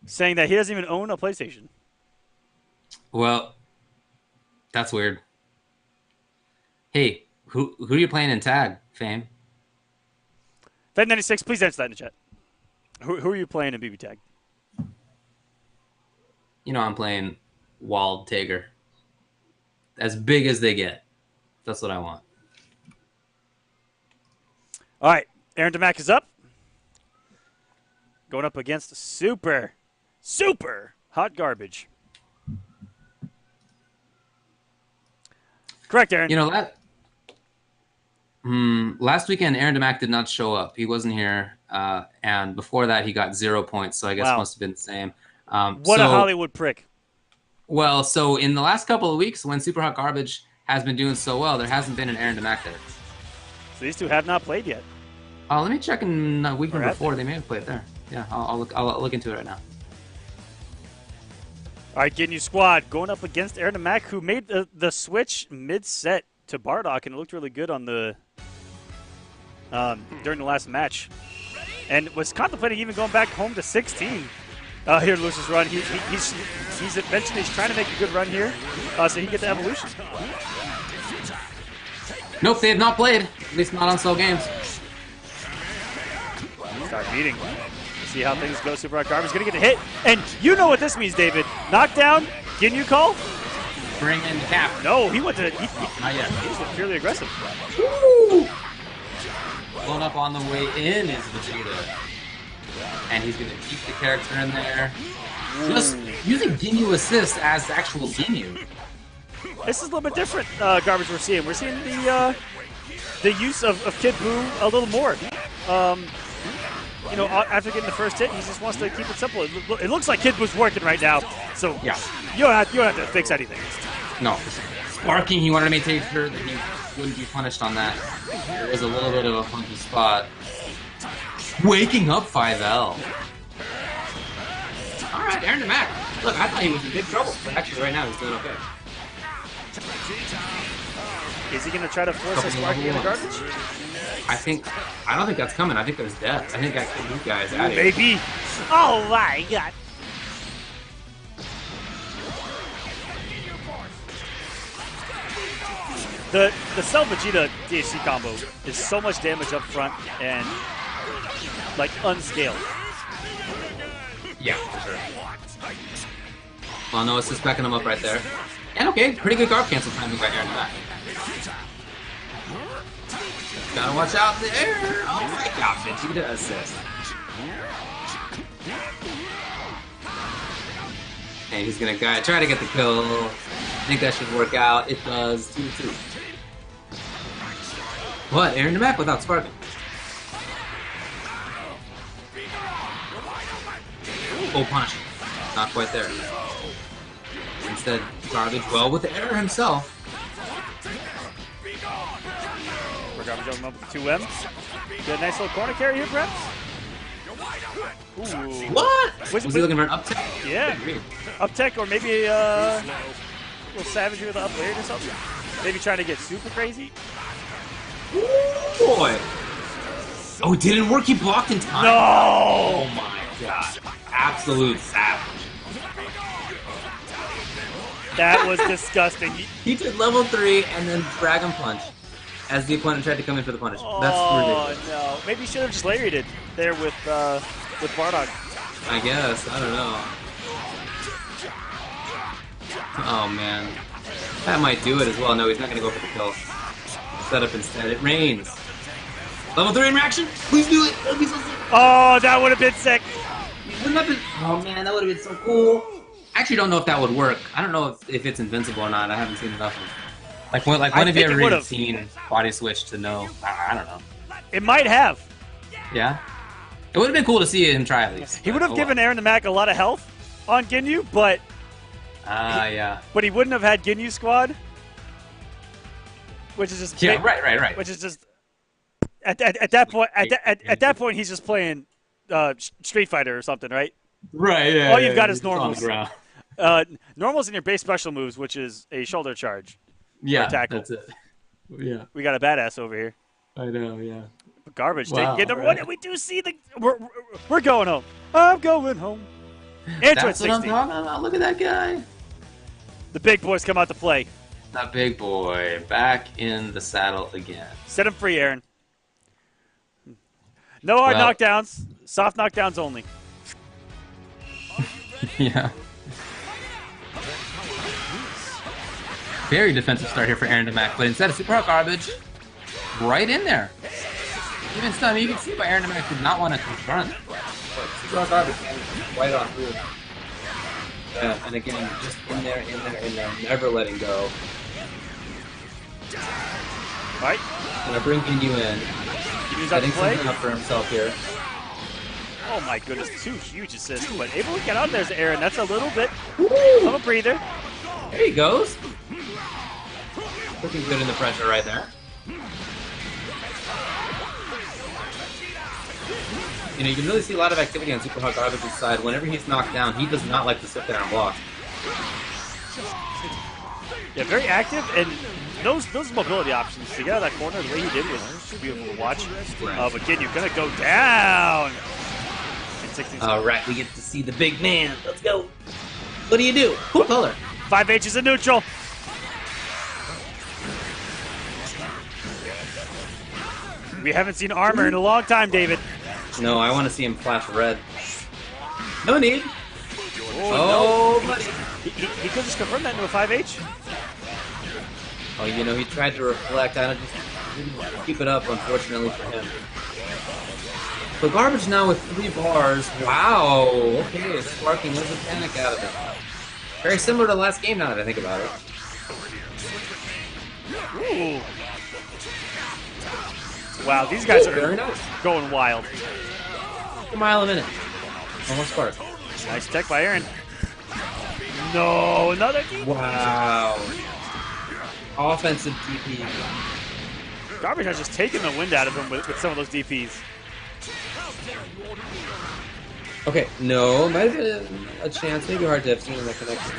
Saying that he doesn't even own a PlayStation. Well, that's weird. Hey, who are you playing in tag, Fame? Fame 96, please answer that in the chat. Who are you playing in BB tag? You know I'm playing Wald Tager. As big as they get. That's what I want. All right, Aaron DeMac is up. Going up against super hot garbage. Correct, Aaron. You know, last weekend, Aaron DeMac did not show up. He wasn't here. And before that, he got 0 points. So I guess it must have been the same. What a Hollywood prick. Well, so in the last couple of weeks, when Super Hot Garbage has been doing so well, there hasn't been an Aaron DeMac there. So these two have not played yet. Let me check in a week before. They may have played there. Yeah, I'll look into it right now. All right, Ginyu Squad going up against Aaron DeMac, who made the switch mid-set to Bardock, and it looked really good on the during the last match. And was contemplating even going back home to 16 here in Lewis's run. He's mentioned he's trying to make a good run here so he can get the evolution. Nope, they have not played. At least not on Soul Games. Start meeting. See how things go. Super Hot Garbage is going to get a hit. And you know what this means, David. Knockdown. Ginyu call? Bring in the cap. No, he went to... Not yet. He was purely aggressive. Woo! Blown up on the way in is Vegeta. And he's going to keep the character in there. Just using Ginyu assist as actual Ginyu. This is a little bit different Garbage we're seeing. We're seeing the use of Kid Buu a little more. You know, after getting the first hit, he just wants to keep it simple. It looks like Kid Buu's working right now, so yeah. you don't have to fix anything. No. Sparking, he wanted to make sure that he wouldn't be punished on that. It was a little bit of a funky spot. Waking up 5L. Alright, Aaron DeMac. Look, I thought he was in big trouble, but actually right now he's doing okay. Is he going to try to force a Sparky in the garbage? I don't think that's coming. I think there's death. I think I can move guys out of here. Maybe. Oh my god. The Cell Vegeta DHC combo is so much damage up front and like unscaled. Yeah, for sure. Well, no, it's just backing him up right there. And okay, pretty good guard cancel timing right here in the back. Gotta watch out in the air. Oh my god, Vegeta assist. And he's gonna try to get the kill. I think that should work out. It does. 2-2. What? Aaron DeMac without sparking. Oh, punish. Not quite there. Instead, Garbage well with the error himself. We're Garbage over up with 2M. Get a nice little corner carry here, perhaps? Ooh. What? Was he looking for an up tech? Yeah. Up tech or maybe a little savagery with the up layered or something. Maybe trying to get super crazy. Ooh, boy. Oh, it didn't work. He blocked in time. No! Oh my god. Absolute savage. That was disgusting. He took level 3 and then Dragon Punch as the opponent tried to come in for the punish. That's ridiculous. No. Maybe he should have just layered it there with Bardock. I guess. I don't know. Oh, man. That might do it as well. No, he's not going to go for the kill. Set up instead. It rains. Level 3 interaction? Please do it. That would be so sick. Oh, that would have been sick. Wouldn't that been... Oh, man, that would have been so cool. I actually don't know if that would work. I don't know if it's invincible or not. I haven't seen enough of it. When have you ever really seen Body Switch to know? I don't know. It might have. Yeah? It would have been cool to see him try at least. He would have given Aaron DeMac a lot of health on Ginyu, but... yeah. But he wouldn't have had Ginyu Squad. Which is just... Yeah, right. Which is just... At that point, he's just playing Street Fighter or something, right? Right, yeah. All you've got is normals. On the ground. Normals in your base special moves, which is a shoulder charge. Yeah, tackle. that's it. Yeah. We got a badass over here. I know, yeah. Garbage. Wow, Get number right. one. We do see the... We're going home. I'm going home. Android That's 60. what I'm talking about. Look at that guy. The big boys come out to play. That big boy back in the saddle again. Set him free, Aaron. No hard knockdowns. Soft knockdowns only. Yeah. Very defensive start here for Aaron DeMac, but instead of super hot garbage, right in there. Even stun, you can see why Aaron DeMac did not want to confront. Super hot garbage right on through. Yeah, and again, just in there, never letting go. Right. Gonna bring Ginyu in. Setting something up for himself here. Oh my goodness, 2 huge assists, but able to get out there as Aaron. That's a little bit Woo! of a breather. There he goes. Looking good in the pressure right there. You know, you can really see a lot of activity on Super Hot Garbage's side. Whenever he's knocked down, he does not like to sit there and block. Yeah, very active, and those mobility options to get out of that corner the way he did was beautiful to watch. But Ginyu gonna go down. All right, we get to see the big man. Let's go. What do you do? Cool color. 5H is a neutral. We haven't seen armor in a long time, David. No, I want to see him flash red. No need. Oh, buddy. He could just confirm that into a 5H. Oh, you know, he tried to reflect. I just didn't keep it up, unfortunately for him. So Garbage now with 3 bars. Wow. Okay, sparking was a panic out of it. Very similar to the last game now that I think about it. Ooh. Wow, these guys are very nice. Going wild. A mile a minute. Almost spark. Nice tech by Aaron. No, another deep. Wow. offensive DP. Garbage has just taken the wind out of him with some of those DPs. Okay, no, might have been a chance. Maybe hard to have seen that connection.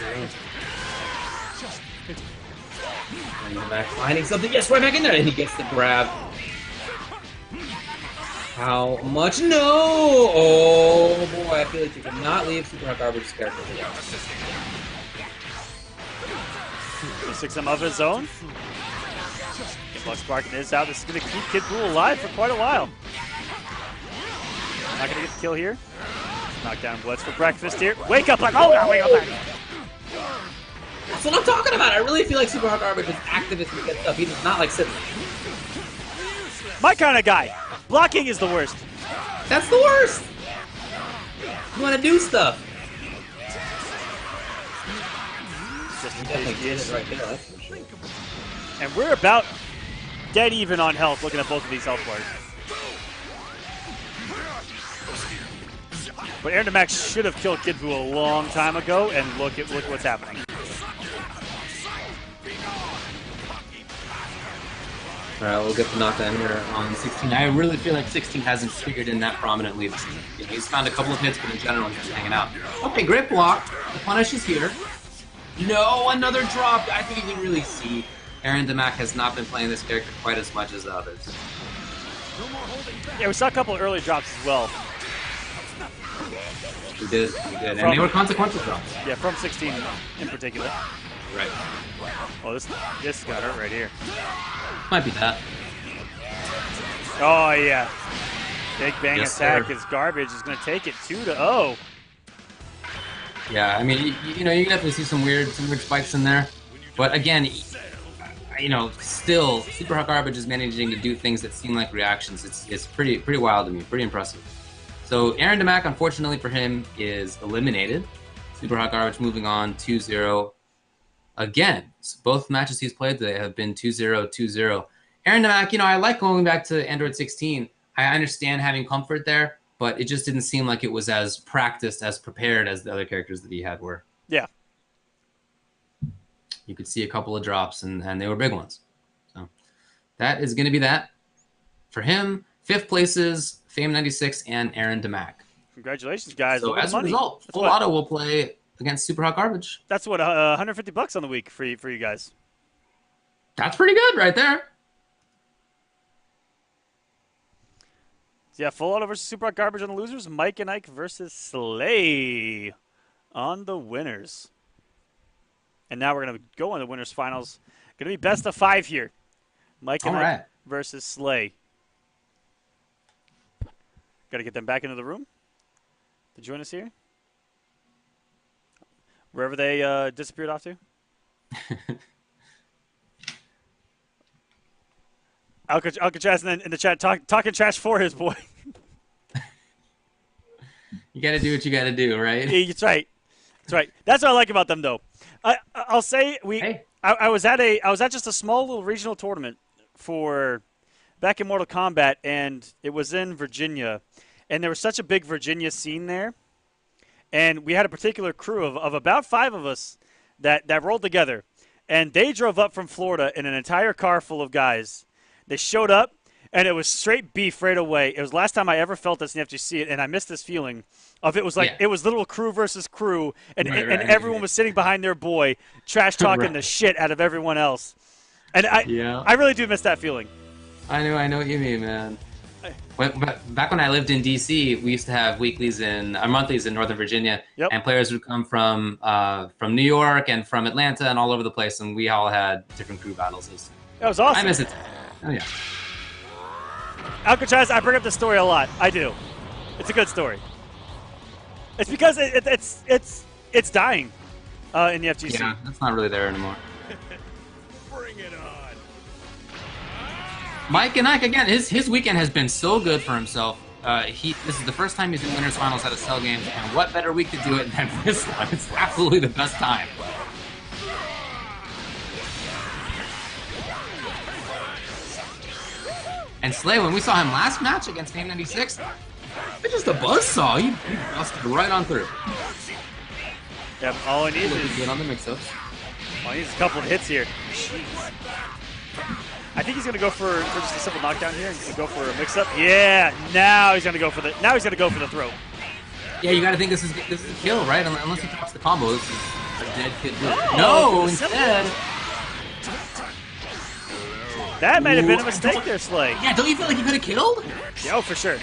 And Max finding something. Yes, right back in there, and he gets the grab. How much? No! Oh boy, I feel like you cannot leave Super Hot Garbage's character without. 6 him of his own. Flux Sparking is out. This is going to keep Kid Buu alive for quite a while. Not going to get the kill here. Knockdown Blitz for breakfast here. Wake up, like, oh god, wake up, like. That's what I'm talking about. I really feel like Super Hot Garbage is active as he gets stuff. He does not like sitting. My kind of guy. Blocking is the worst. That's the worst. You want to do stuff. Just in Definitely case he did is. it right there. That's for sure. And we're about dead even on health looking at both of these health bars. But Aaron DeMax should have killed Kid Buu a long time ago, and look at what's happening. Alright, we'll get the knockdown here on 16. I really feel like 16 hasn't figured in that prominently this season. You know, he's found a couple of hits, but in general, he's just hanging out. Okay, great block. The punish is here. No, another drop. I think you can really see Aaron DeMac has not been playing this character quite as much as the others. Yeah, we saw a couple of early drops as well. We did. And they were consequential drops. Yeah, from 16 in particular. Right. Oh, this got hurt right here. Might be that. Oh, yeah. Big bang Yes, attack sir. is Garbage. Is going to take it 2-0. Yeah, I mean, you know, you can definitely see some weird spikes in there. But again, you know, still, Super Hot Garbage is managing to do things that seem like reactions. It's pretty wild to me, pretty impressive. So Aaron DeMac, unfortunately for him, is eliminated. Super Hot Garbage moving on 2-0 again. So both matches he's played today have been 2-0, 2-0. Aaron DeMac, you know, I like going back to Android 16. I understand having comfort there, but it just didn't seem like it was as practiced, as prepared as the other characters that he had were. Yeah. You could see a couple of drops, and they were big ones. So that is going to be that for him. 5th places, Fame96 and Aaron DeMac. Congratulations, guys. So Look at as the a money. result, That's Full what- Auto will play against Super Hot Garbage. That's what, $150 on the week for you guys. That's pretty good right there. So yeah, Full Auto versus Super Hot Garbage on the losers. Mike and Ike versus Slay on the winners. And now we're going to go on the winners finals. Going to be best of 5 here. Mike and All Ike right. versus Slay. Got to get them back into the room to join us here. Wherever they disappeared off to. Alcatraz in the chat talking trash for his boy. You got to do what you got to do, right? That's right. That's right. That's what I like about them, though. I'll say I was at just a small little regional tournament for back in Mortal Kombat, and it was in Virginia, and there was such a big Virginia scene there, and we had a particular crew of about 5 of us that rolled together, and they drove up from Florida in an entire car full of guys. They showed up, and it was straight beef right away. It was the last time I ever felt this in the FGC, and I missed this feeling of it was like it was literal crew versus crew, and everyone was sitting behind their boy, trash talking the shit out of everyone else. And I really do miss that feeling. I know what you mean, man. Back when I lived in DC, we used to have monthlies in Northern Virginia, and players would come from New York and from Atlanta and all over the place, and we all had different crew battles. That was awesome. I miss it. Oh yeah. Alcatraz, I bring up this story a lot. I do. It's a good story. It's because it's dying in the FGC. Yeah, that's not really there anymore. Bring it on. Mike and Ike, again, his weekend has been so good for himself. This is the first time he's in winners finals at a cell game, and what better week to do it than this one? It's absolutely the best time. And Slay, when we saw him last match against Fame 96, it's just a buzzsaw. He busted right on through. Yep, all I need Looking is good on the mix-ups. Oh, he needs a couple of hits here. Jeez. I think he's gonna go for just a simple knockdown here. He's gonna go for a mix-up. Yeah, now he's gonna go for the throw. Yeah, you got to think this is a kill, right? Unless he drops the combo, this is a dead kid. Oh, no, instead. That might have been a mistake there, Slay. Yeah, don't you feel like he could have killed? Yeah, oh, for sure.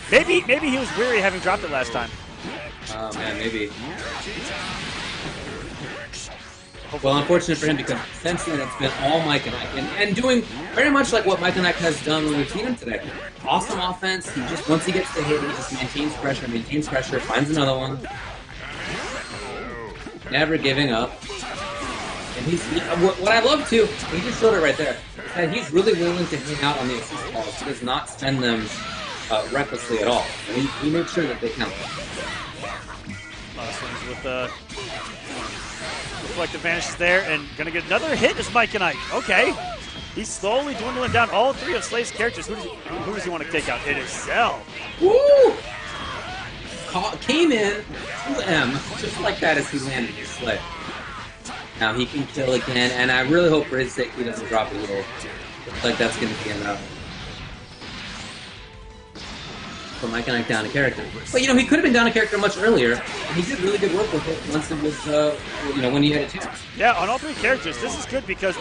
Maybe he was weary having dropped it last time. Oh man, maybe. Well, unfortunate for him because since then it's been all Mike and Ike, and doing very much like what Mike and Ike has done when we've seen him today. Awesome offense. He just once he gets the hit, he just maintains pressure, finds another one. Never giving up. And what I love too, he just showed it right there, is that he's really willing to hang out on the assist calls. He does not spend them recklessly at all. And he makes sure that they count. Swings with the reflective vanishes there, and gonna get another hit is Mike and Ike. Okay. He's slowly dwindling down all three of Slay's characters. Who does he want to take out? It is Cell. Woo! Came in to M, just like that as he landed his Slay. Now he can kill again, and I really hope for his sake he doesn't drop a little. Looks like that's going to be enough. Put Mike and Ike down a character. But, he could have been down a character much earlier, and he did really good work with it once it was, when he had a chance. Yeah, on all three characters, this is good because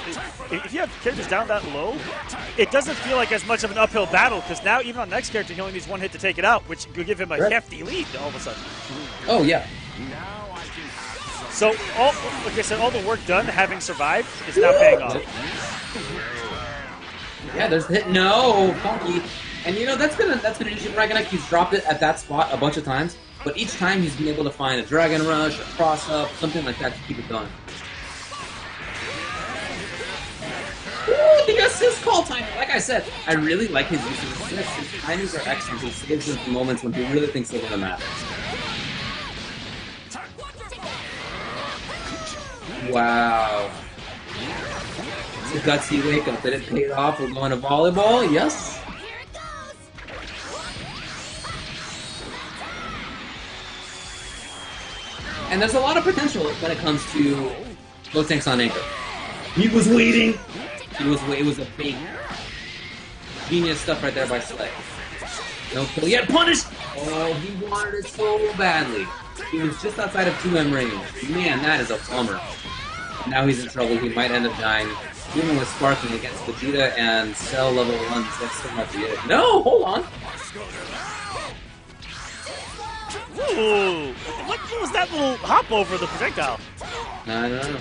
if you have characters down that low, it doesn't feel like as much of an uphill battle because now even on the next character, he only needs one hit to take it out, which could give him a hefty lead all of a sudden. Oh, yeah. So, like I said, all the work done, having survived, is now paying off. Yeah, there's the hit. No, funky. And that's been an issue for Mike and Ike. He's dropped it at that spot a bunch of times, but each time he's been able to find a Dragon Rush, a cross up, something like that to keep it going. Ooh, the assist call timing. Like I said, I really like his use of assists. His timings are excellent. He saves them for moments when he really thinks they're going to matter. Wow. It's a gutsy wake up. Did it pay off? We're going to volleyball? Yes. And there's a lot of potential when it comes to low tanks on anchor. He was waiting. It was a big genius stuff right there by Slay. No kill yet. Punished! Oh, he wanted it so badly. He was just outside of 2M range. Man, that is a bummer. Now he's in trouble. He might end up dying. Even with Sparking against Vegeta and Cell level 1s, that's so much it. No, hold on. Ooh, what was that little hop over the projectile? I don't know.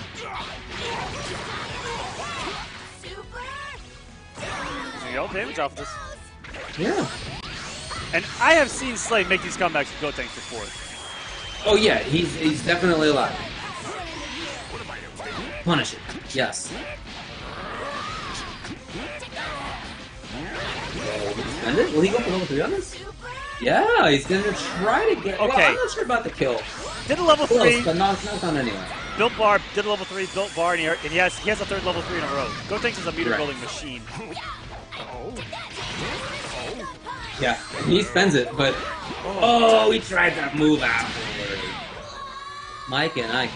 You know, damage off this. Yeah. And I have seen Slay make these comebacks with Gotenks before. Oh yeah, he's definitely alive. Punish it. Yes. Will he go for level 3 on this? Yeah, he's gonna try to get. Okay. Well, I'm not sure about the kill. Did a level 3. But not on anyway. Built bar, did a level 3, built bar, and he has a third level 3 in a row. Gotenks is a meter building machine. Yeah, he spends it, but he tried that move afterward. Mike and Ike.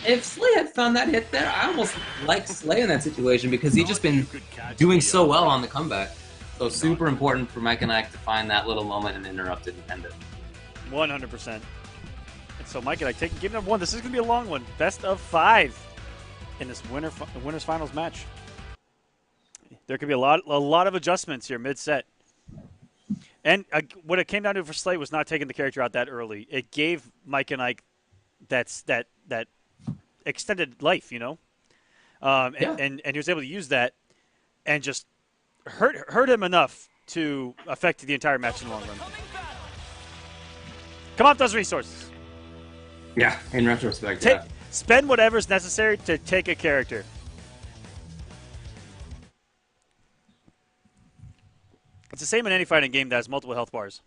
If Slay had found that hit there, I almost like Slay in that situation because he's just been doing so well on the comeback. So super important for Mike and Ike to find that little moment and interrupt it and end it. 100%. And so Mike and Ike taking game number 1. This is going to be a long one. Best of 5 in this winners finals match. There could be a lot of adjustments here mid-set. And what it came down to for Slay was not taking the character out that early. It gave Mike and Ike that extended life, and he was able to use that and just hurt him enough to affect the entire match in the long run. Come off those resources. Yeah, in retrospect, yeah. Spend whatever's necessary to take a character. It's the same in any fighting game that has multiple health bars.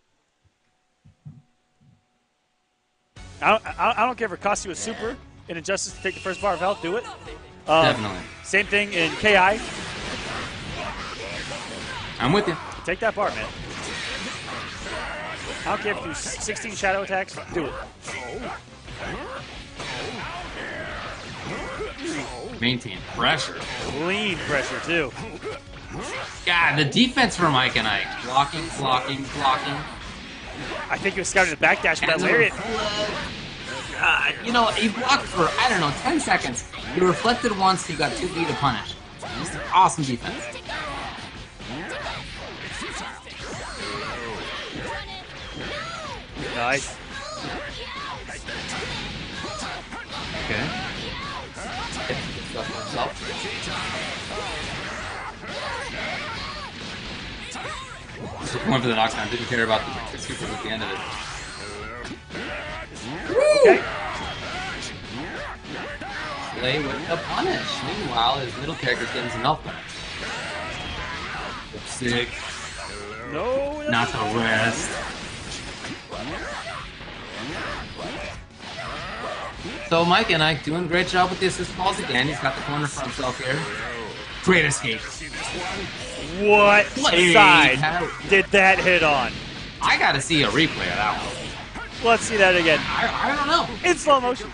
I don't care if it costs you a super in Injustice to take the first bar of health, do it. Definitely. Same thing in KI. I'm with you. Take that bar, man. I don't care if you do 16 shadow attacks, do it. Maintain pressure. Clean pressure, too. God, the defense for Mike and Ike. Blocking, blocking, blocking. I think he was scouting the backdash for that lariat. You know, he blocked for, I don't know, 10 seconds. He reflected once, he got 2B to punish. Just an awesome defense. Nice. Okay. Just going for the knockdown. Didn't care about the super at the end of it. Okay. Slay with a punish. Meanwhile, his middle character's getting some health back. Sick. No. Not the rest. So Mike and Ike doing a great job with the assist balls again. He's got the corner for himself here. Great escape. What Hey, side how- did that hit on? I gotta see a replay of that one. Let's see that again. I don't know. In slow motion.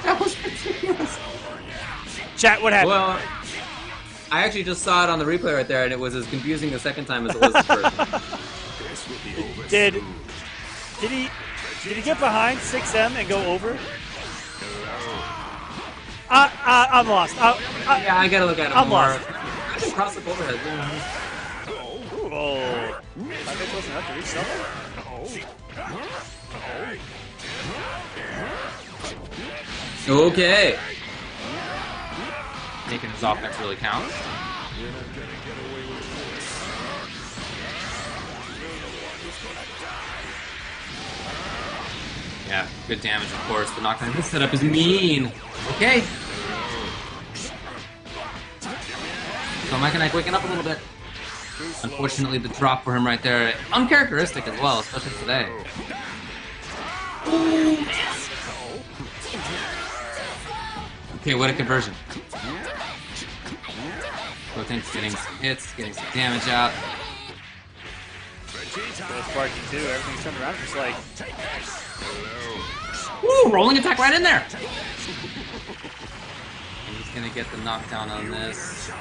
That was ridiculous. Chat, what happened? Well, I actually just saw it on the replay right there, and it was as confusing the second time as it was the first. Did he get behind 6M and go over? I'm lost. Yeah, I gotta look at it I'm more. lost. I can cross up overhead. Oh. I think close enough to reach someone. Okay. Making his offense really count. Yeah, good damage, of course, but not gonna. This setup is mean. Okay. So Mike and Ike waking up a little bit. Unfortunately, the drop for him right there, uncharacteristic as well, especially today. Ooh, miss. Okay, what a conversion. Gotenks getting some hits, getting some damage out. Goes Sparky too. Everything's turned around just like. Ooh, rolling attack right in there. And he's gonna get the knockdown on this.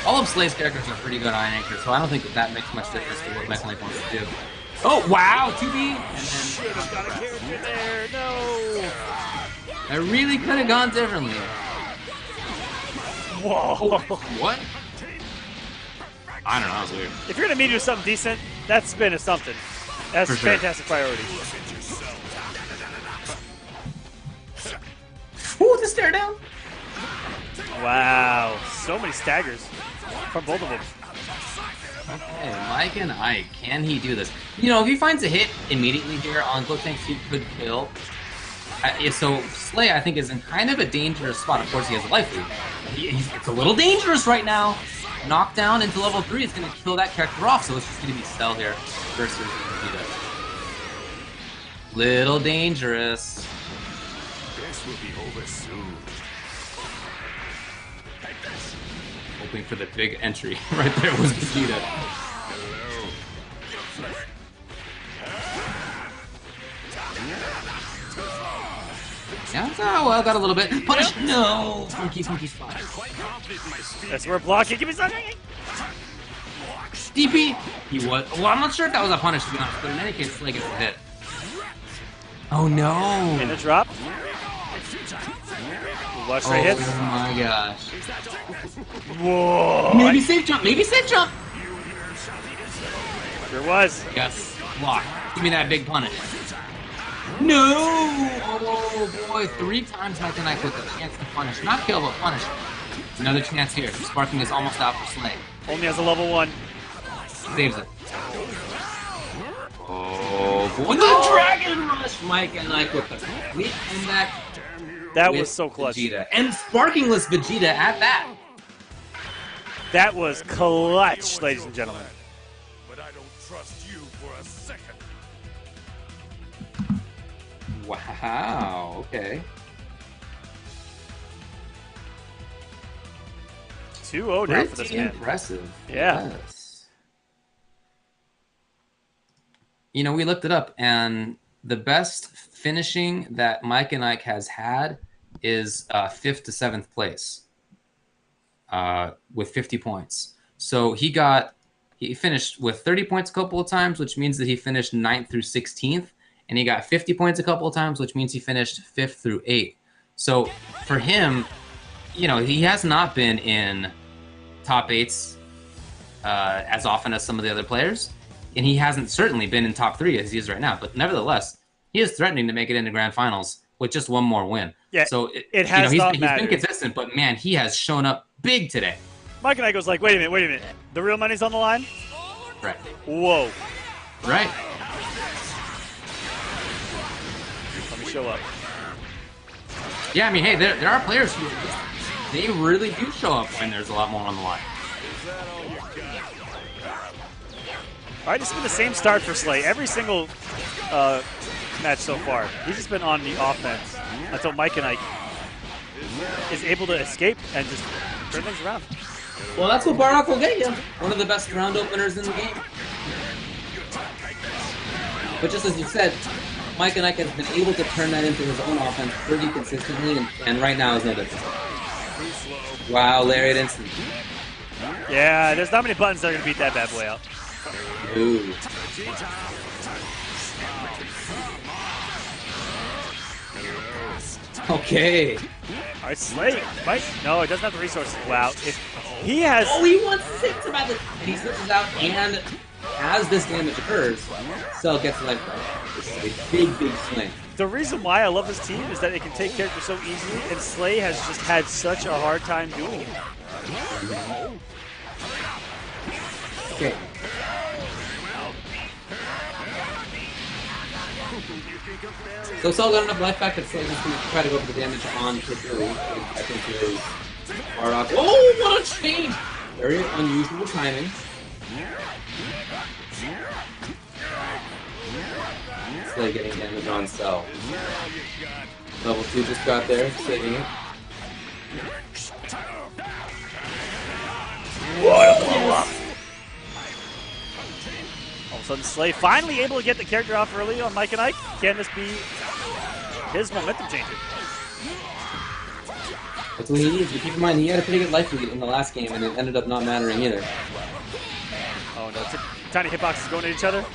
All of Slay's characters are pretty good Iron Anchor, so I don't think that makes much difference to what Mike wants to do. Oh, wow, 2B. Shit, I've got a character there. No. I really could have gone differently. Whoa. What? I don't know, that was weird. If you're gonna meet with something decent, that's been a something. That's For a sure. fantastic priority. Ooh, the stare down. Wow, so many staggers from both of them. Okay, Mike and Ike, can he do this? You know, if he finds a hit immediately here on Gotenks, he could kill. So Slay, I think, is in kind of a dangerous spot. Of course, he has a life lead. It's a little dangerous right now. Knockdown into level 3 is going to kill that character off, so it's just going to be Cell here versus Vegeta. Little dangerous. This will be over soon. Hoping for the big entry. Right there was Vegeta. Yeah, oh, well, got a little bit. Punish! No! Funky spot. That's where blocking. Give me something. DP! He was. Well, I'm not sure if that was a punish, to be honest, but in any case, Slay gets a hit. Oh no! In the drop. Watch right hits. Oh my gosh. Whoa. Maybe safe jump! Maybe safe jump! Sure was. Yes. Block. Give me that big punish. No! Oh boy, 3 times Mike and Ike with a chance to punish. Not kill, but punish. Another chance here. Sparking is almost out for Slay. Only has a level 1. Saves it. Oh boy. The Dragon Rush! Mike and Ike with the complete comeback. That with was so clutch. Vegeta. And sparkingless Vegeta at that. That was clutch, ladies and gentlemen. But I don't trust you for a second. Wow, okay. 2-0 now for this Pretty man. impressive. Yeah. Yes. You know, we looked it up, and the best finishing that Mike and Ike has had is 5th to 7th place with 50 points. So he finished with 30 points a couple of times, which means that he finished 9th through 16th. And he got 50 points a couple of times, which means he finished 5th through 8th. So for him, you know, he has not been in top 8s as often as some of the other players. And he hasn't certainly been in top 3 as he is right now. But nevertheless, he is threatening to make it into grand finals with just one more win. Yeah, so it has he's not been mattered. consistent, but man, he has shown up big today. Mike and I goes like, wait a minute. The real money's on the line? Right. Whoa. Right. Let me show up. Yeah, I mean, hey, there are players who they really do show up when there's a lot more on the line. All right, it's been the same start for Slay. Every single match so far, he's just been on the offense until Mike and Ike is able to escape and just turn things around. Well, that's what Bardock will get you. One of the best round openers in the game. But just as you said, Mike and Ike has been able to turn that into his own offense pretty consistently, and right now is no different. Wow, Lariat instant. Yeah, there's not many buttons that are going to beat that bad boy out. Ooh. Okay. All right, Slay. Mike, no, it doesn't have the resources. Wow. If he has... Oh, he wants 6 about this. And he switches out, and as this damage occurs, Cell gets life back. This is a big, big swing. The reason why I love this team is that it can take characters so easily, and Slay has just had such a hard time doing it. Okay. So Cell got enough life back that Slay's just going to try to go for the damage on Kid-Billy. I think it is Bardock. Oh, what a change! Very unusual timing. Slay getting damage on Cell. Level 2 just got there, saving it. What a blow up! All of a sudden, Slay finally able to get the character off early on Mike and Ike. Can this be his momentum changer? That's what he needs. But keep in mind, he had a pretty good life lead in the last game, and it ended up not mattering either. Oh no, tiny hitboxes going at each other.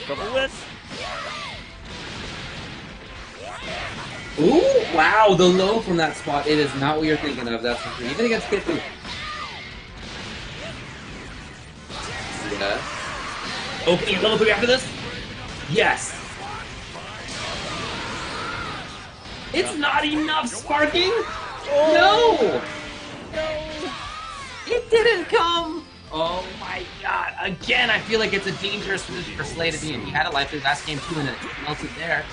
Double with. Ooh, wow, the low from that spot. It is not what you're thinking of, that's for sure. Even against Kid-Billy. Yeah. Okay, level 3 after this? Yes! It's not enough, Sparking! No! It didn't come! Oh my god, again, I feel like it's a dangerous position for Slay to be in. He had a life lead last game too, and it melted there.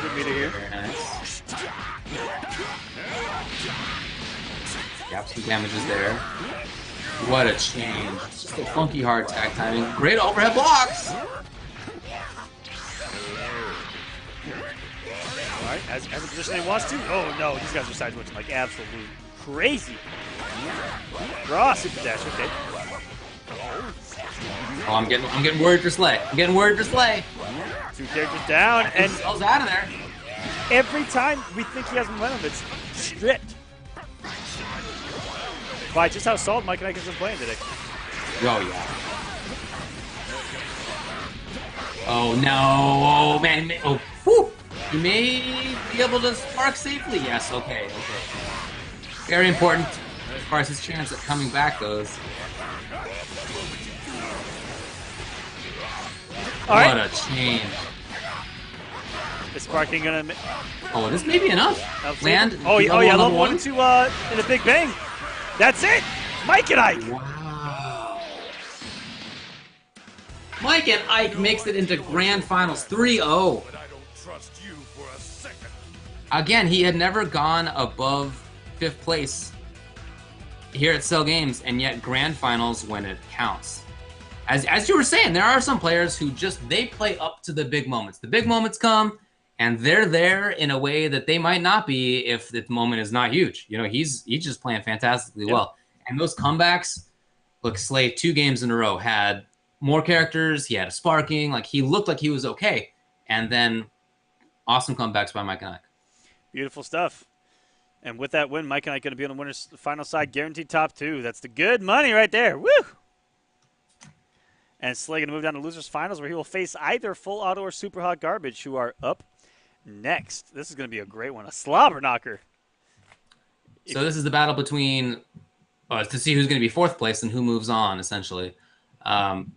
Good meter here. Very nice. Got some damages there. What a change. Just a funky hard tag timing. Great overhead blocks! Alright, as a position he wants to. Oh no, these guys are side switching like absolute crazy. Raw super dash, okay. Oh, I'm getting worried for Slay. I'm getting worried for Slay. 2 characters down, and Cell's out of there. every time we think he has momentum, it's stripped. By just how solid Mike and Ike has been playing today. Oh, yeah. Oh, no. Oh, man. Oh, whew. He may be able to spark safely. Yes, okay. Very important as far as his chance at coming back goes. All What right. a change. Is Sparking gonna... Oh, this may be enough. Land. Oh yeah, level 1 1. and 2 in a big bang. That's it! Mike and Ike! Wow. Mike and Ike makes it into Grand Finals 3-0. But I don't trust you for a second. Again, he had never gone above 5th place here at Cell Games, and yet Grand Finals when it counts. As you were saying, there are some players who they play up to the big moments. The big moments come, and they're there in a way that they might not be if the moment is not huge. You know, he's just playing fantastically well. And those comebacks, look, Slay 2 games in a row had more characters. He had a sparking. Like, he looked like he was okay. And then awesome comebacks by Mike and Ike. Beautiful stuff. And with that win, Mike and Ike going to be on the winner's final side, guaranteed top 2. That's the good money right there. Woo! And Slay going to move down to losers finals, where he will face either Full Auto or Super Hot Garbage, who are up next. This is going to be a great one, a slobber knocker. So this is the battle between to see who's going to be 4th place and who moves on, essentially.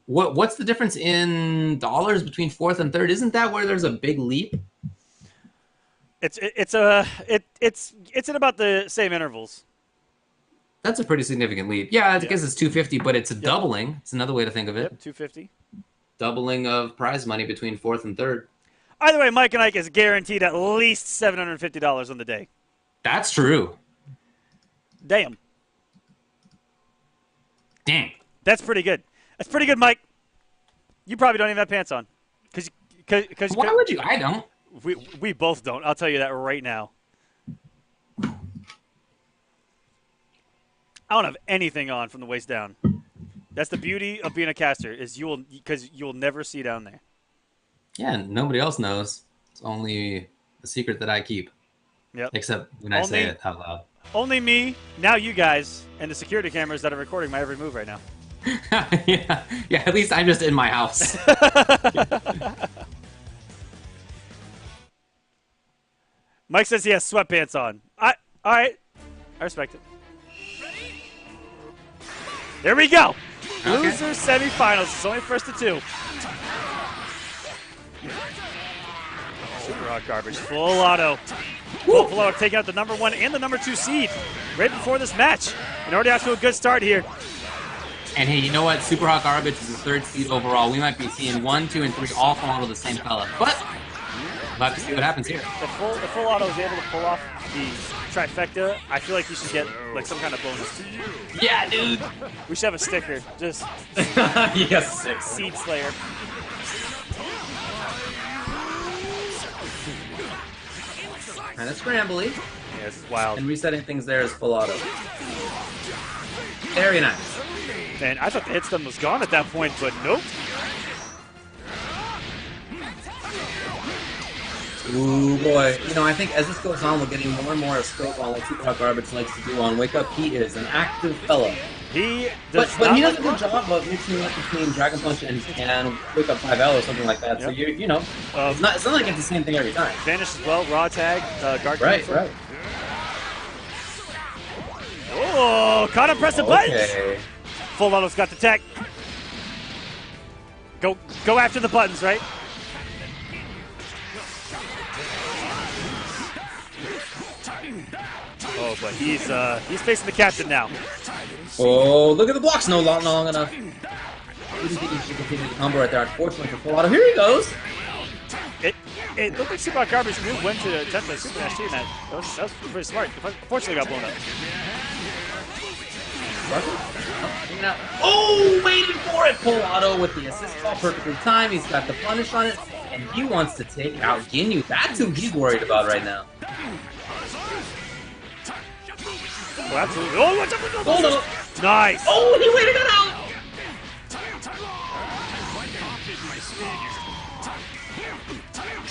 What's the difference in dollars between 4th and 3rd? Isn't that where there's a big leap? It's in about the same intervals. That's a pretty significant leap. Yeah, I guess it's 250, but it's a doubling. It's another way to think of it. Yep, 250. Doubling of prize money between 4th and 3rd. Either way, Mike and Ike is guaranteed at least $750 on the day. That's true. Damn. Dang. That's pretty good. That's pretty good, Mike. You probably don't even have pants on. Cause Why would you? I don't. We both don't. I'll tell you that right now. I don't have anything on from the waist down. That's the beauty of being a caster, is you'll never see down there. Yeah, nobody else knows. It's only a secret that I keep. Yep. Except when I say it out loud. Only me, now you guys, and the security cameras that are recording my every move right now. yeah, at least I'm just in my house. Mike says he has sweatpants on. All right. I respect it. There we go. Okay. Loser semifinals. It's only first to 2. Super Hot Garbage. Full auto. Full auto taking out the number 1 and the number 2 seed right before this match. And already off to a good start here. And hey, you know what? Super Hot Garbage is the 3rd seed overall. We might be seeing 1, 2, and 3 all fall out of the same fella. But we'll have to see what happens here. If full auto is able to pull off the trifecta, I feel like you should get like some kind of bonus. Yeah, dude. We should have a sticker. Just yes, Seed Slayer. Kind of scrambly. Yeah, this is wild. And resetting things there is full auto. Very nice. Man, I thought the hit stun was gone at that point, but nope. Ooh, boy. You know, I think as this goes on, we're getting more and more a scope on what Super Hot Garbage likes to do on Wake Up. He is an active fellow. He But does he does not a good job of mixing up between Dragon Punch and Wake Up 5L or something like that. So, you know, it's not like it's the same thing every time. Vanish as well, raw tag, guard Right, cancel. right. Oh, caught him pressing buttons. Okay. Full auto's got the tech. Go after the buttons, right? Oh, but he's facing the captain now. Oh, look at the blocks. No, not long enough. Didn't think he should continue the combo right there. Unfortunately for full auto. Here he goes. It looked like Super Hot Garbage knew when to attempt the Super Dash too, and that was pretty smart. Unfortunately, got blown up. Oh, waiting for it. Full auto with the assist ball perfectly timed. He's got the punish on it, and he wants to take out Ginyu. That's who he's worried about right now. Oh, absolutely. Oh, watch out. Hold up. Nice. Oh, he waited it out.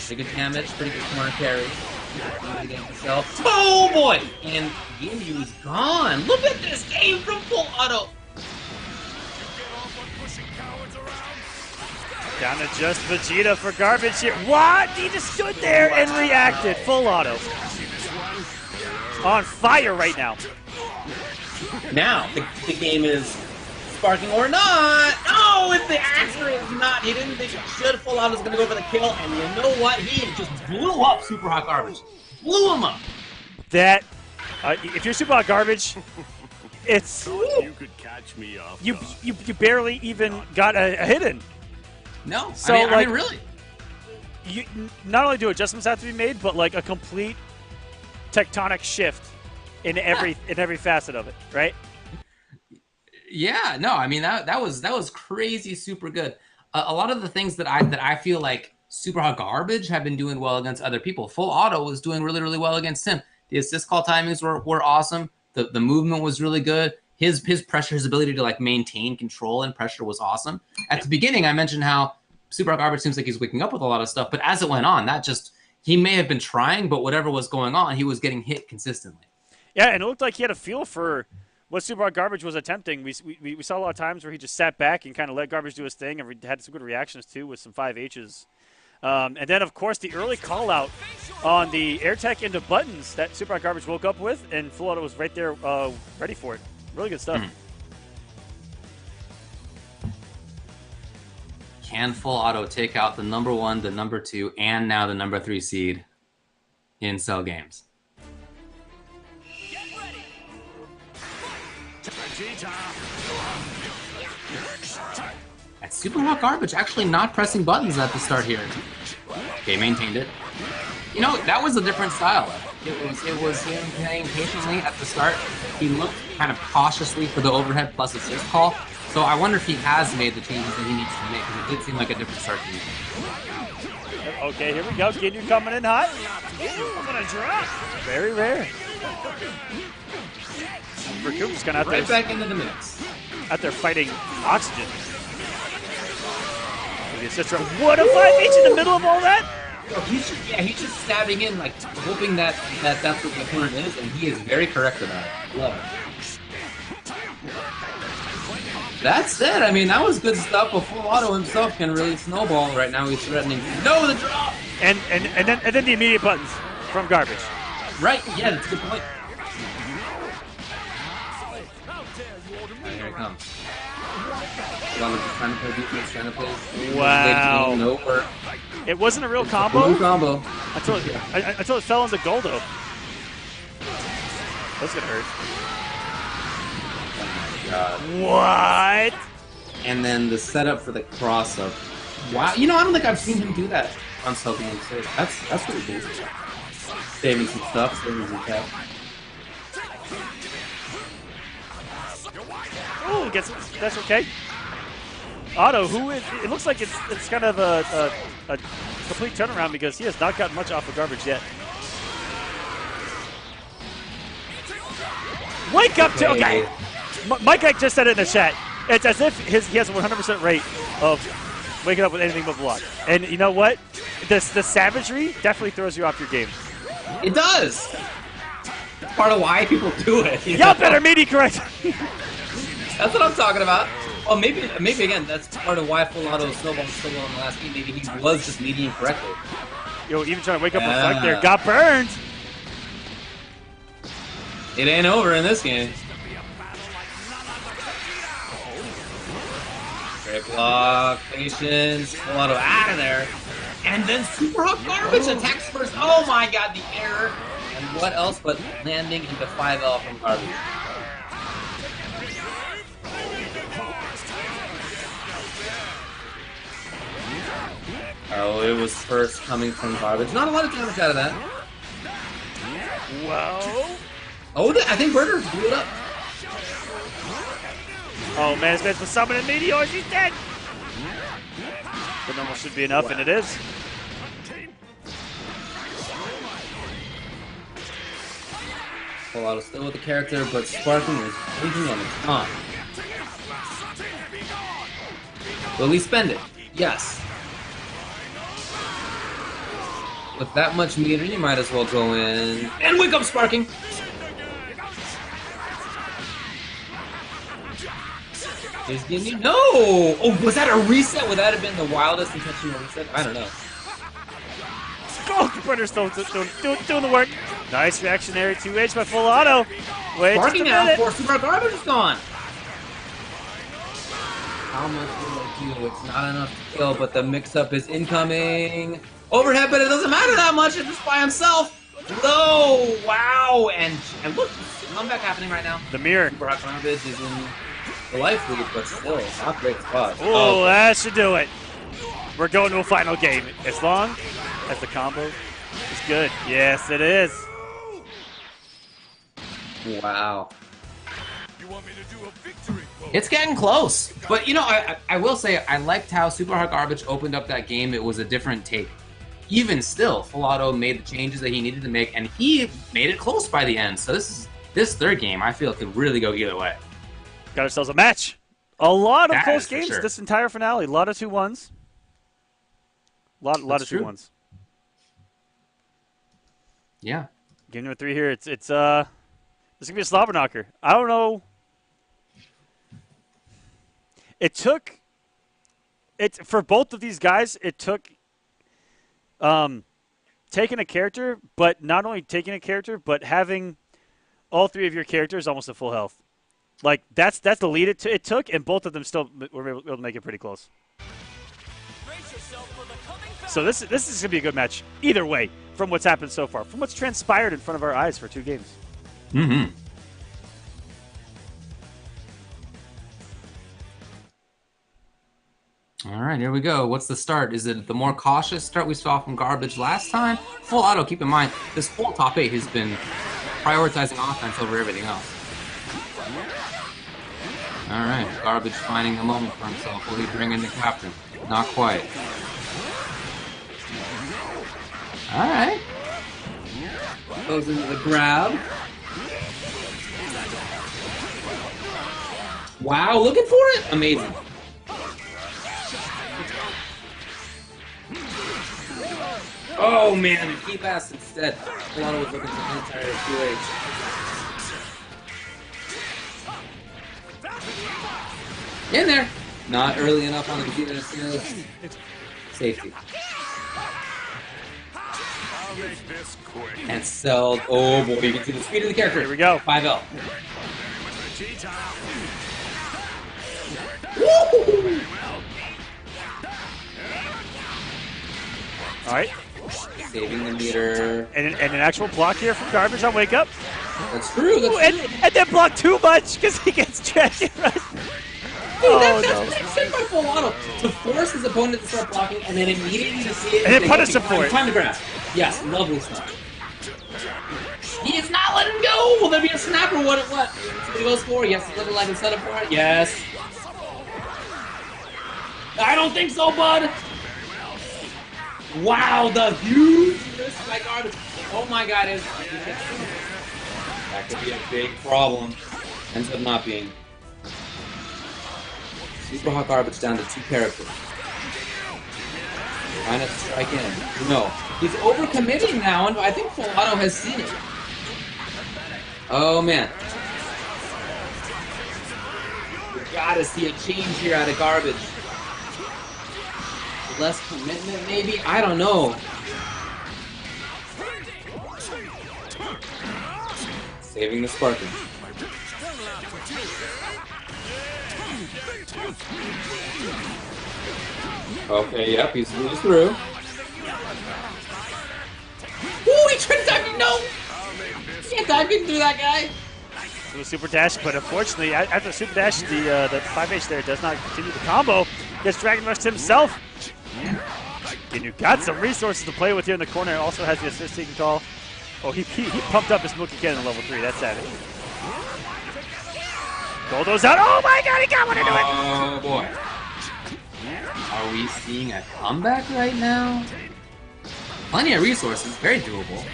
Pretty good damage, pretty good corner carry. Oh boy! And Ginyu's gone. Look at this game from full auto. Down to just Vegeta for Garbage here. What? He just stood there and reacted. Full auto. On fire right now. Now, the game is sparking or not. Oh, if the answer is not, he didn't think it should. Full auto is going to go for the kill. And you know what? He just blew up Super Hot Garbage. Blew him up. That, if you're Super Hot Garbage, it's You could catch me off. you barely even got a hit in. No, So, I like- mean, really. You not only do adjustments have to be made, but like a complete tectonic shift in every facet of it, right? Yeah, no, I mean that was crazy, super good. A lot of the things that I feel like Super Hot Garbage have been doing well against other people. Full auto was doing really, really well against him. The assist call timings were awesome. The movement was really good. his pressure, his ability to like maintain control and pressure was awesome. At the beginning, I mentioned how Super Garbage seems like he's waking up with a lot of stuff, but as it went on, that just he may have been trying, but whatever was going on, he was getting hit consistently. Yeah, and it looked like he had a feel for what Super Garbage was attempting. We saw a lot of times where he just sat back and kind of let Garbage do his thing, and we had some good reactions too with some 5Hs. And then, of course, the early call-out on the air tech into buttons that Super Garbage woke up with, and Full Auto was right there ready for it. Really good stuff. Can Full Auto take out the number 1, the number 2, and now the number 3 seed in Cell Games? And Super Hot Garbage actually not pressing buttons at the start here. Okay, maintained it. You know, that was a different style. It was him playing patiently at the start. He looked kind of cautiously for the overhead plus assist call. So I wonder if he has made the changes that he needs to make, because it did seem like a different start to me. Okay, here we go. Ginyu coming in hot. I'm gonna drop. Very rare. Recoup's kind of out Right there, back into the mix. out there fighting oxygen. What a 5H in the middle of all that? Oh, he's just stabbing in, like hoping that that's what the opponent is, and he is very correct about it. Love it. That's it. I mean, that was good stuff. But Full Auto himself can really snowball right now. He's threatening. No, the drop. And then the immediate buttons from Garbage. Right. Yeah, that's a good point. Here it comes. Trying to play defense, trying to play. Wow. Over. It wasn't a real combo. Blue combo. Until it fell into Goldo. That's gonna hurt. God. What? And then the setup for the cross up. Wow, you know, I don't think I've seen him do that on Cell Games. That's pretty cool. Saving some stuff, saving some cap. Oh, that's okay. Otto, who is? It looks like it's kind of a complete turnaround because he has not gotten much off of Garbage yet. Wake up to okay. Mike just said it in the chat. It's as if he has a 100% rate of waking up with anything but blood. And you know what? The savagery definitely throws you off your game. It does. Part of why people do it. Y'all better meaty correct. That's what I'm talking about. Well, maybe again, that's part of why Full Auto snowballed so well in the last game. Maybe he was just mediating correctly. Yo, even trying to wake up a fight there. Got burned. It ain't over in this game. Great block, patience, Full Auto out of there. And then Super Hot Garbage attacks first. Oh my god, the error. And what else but landing into 5L from Garbage. Oh, it was first coming from Garbage. Not a lot of damage out of that. Whoa. Oh, I think Burner blew it up. Oh, man, this man's been summoning meteors. He's dead. The normal should be enough, and it is. Full Auto still with the character, but Sparking is blinking on his tongue. Will he spend it? Yes. With that much meter, you might as well go in. And wake up Sparking! He's giving you no! Oh, was that a reset? Would that have been the wildest intentional reset? I don't know. Oh, Brenner's still doing the work. Nice reactionary 2H by Full Auto. Wait Sparking just a now minute. for Super Garbage is gone. How much will it do? It's not enough to kill, but the mix-up is incoming. Overhead, but it doesn't matter that much. It's just by himself. No! Wow! And look, comeback happening right now. The mirror. Super Hot Garbage is in the life lead, but still, not a great spot. Oh, that should do it. We're going to a final game. As long as the combo is good. Yes, it is. Wow. You want me to do a victory pose? It's getting close. But, you know, I will say, I liked how Super Hot Garbage opened up that game. It was a different take. Even still, Full Auto made the changes that he needed to make, and he made it close by the end. So this third game, I feel, could really go either way. Got ourselves a match. A lot of That close is for games sure. this entire finale. A lot of 2-1s. Lot That's of true. 2-1s. Yeah. Game number 3 here. This is gonna be a slobber knocker. I don't know. It took for both of these guys. It took taking a character, but not only taking a character, but having all 3 of your characters almost at full health. Like that's the lead it took, and both of them still were able to make it pretty close. So this is gonna be a good match either way from what's happened so far, from what's transpired in front of our eyes for 2 games. Mm-hmm. All right, here we go. What's the start? Is it the more cautious start we saw from Garbage last time? Full auto, keep in mind, this whole top 8 has been prioritizing offense over everything else. All right, Garbage finding the moment for himself. Will he bring in the captain? Not quite. All right. Goes into the grab. Wow, looking for it? Amazing. Oh man, the key pass instead. Polano was looking for entire 2H. In there. Not early enough on the Vegeta safety. I'll make this quick. And Cell. Oh boy, you can see the speed of the character. Here we go. 5L. Vegeta. Woo! All right, Saving the meter. and an actual block here from Garbage on Wake Up. That's true. That's Ooh, and then block too much because he gets dragged right. Dude, Oh, that's sick by Polano to force his opponent to start blocking and then immediately to see it And then think, punish okay, him for it. Time to grab. Yes, lovely stuff. He is not letting go. Will there be a snap or what? What? That's what he goes for? Yes, it's looking like a setup for it. Yes. I don't think so, bud. Wow, the huge risk by Garbage. Oh my God, that could be a big problem. Ends up not being. Super Hot Garbage down to 2 characters. Trying to strike in. No. He's overcommitting now, and I think Polano has seen it. Oh, man. We gotta see a change here out of Garbage. Less commitment, maybe? I don't know. Saving the Sparking. Okay, yep, he's through. Ooh, he tried to dive in. No! You can't dive in through that guy. To a super dash, but unfortunately, after the super dash, the 5H there does not continue the combo. Gets Dragon Rushed himself. Ginyu got some resources to play with here in the corner. Also has the assist he can call. Oh, he pumped up his Mookie Cannon in level 3. That's savage. Goldo's out. Oh my God, he got one into it. Oh boy. Are we seeing a comeback right now? Plenty of resources, very doable.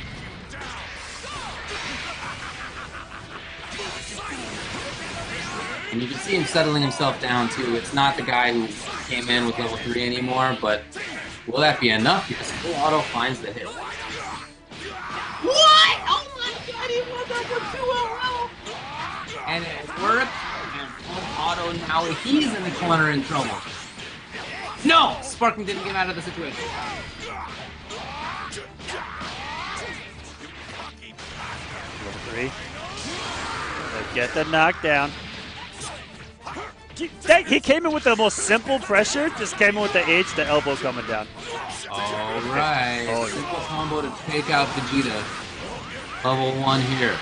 And you can see him settling himself down too. It's not the guy who came in with level 3 anymore, but will that be enough? Because full auto finds the hit. What? Oh my God, he went up for 2 And it worked, and full auto now he's in the corner in trouble. No! Sparking didn't get out of the situation. Level 3. They get the knockdown. He came in with the most simple pressure, just came in with the H, the elbow coming down. Alright, Oh, simple combo to take out Vegeta. Level 1 here.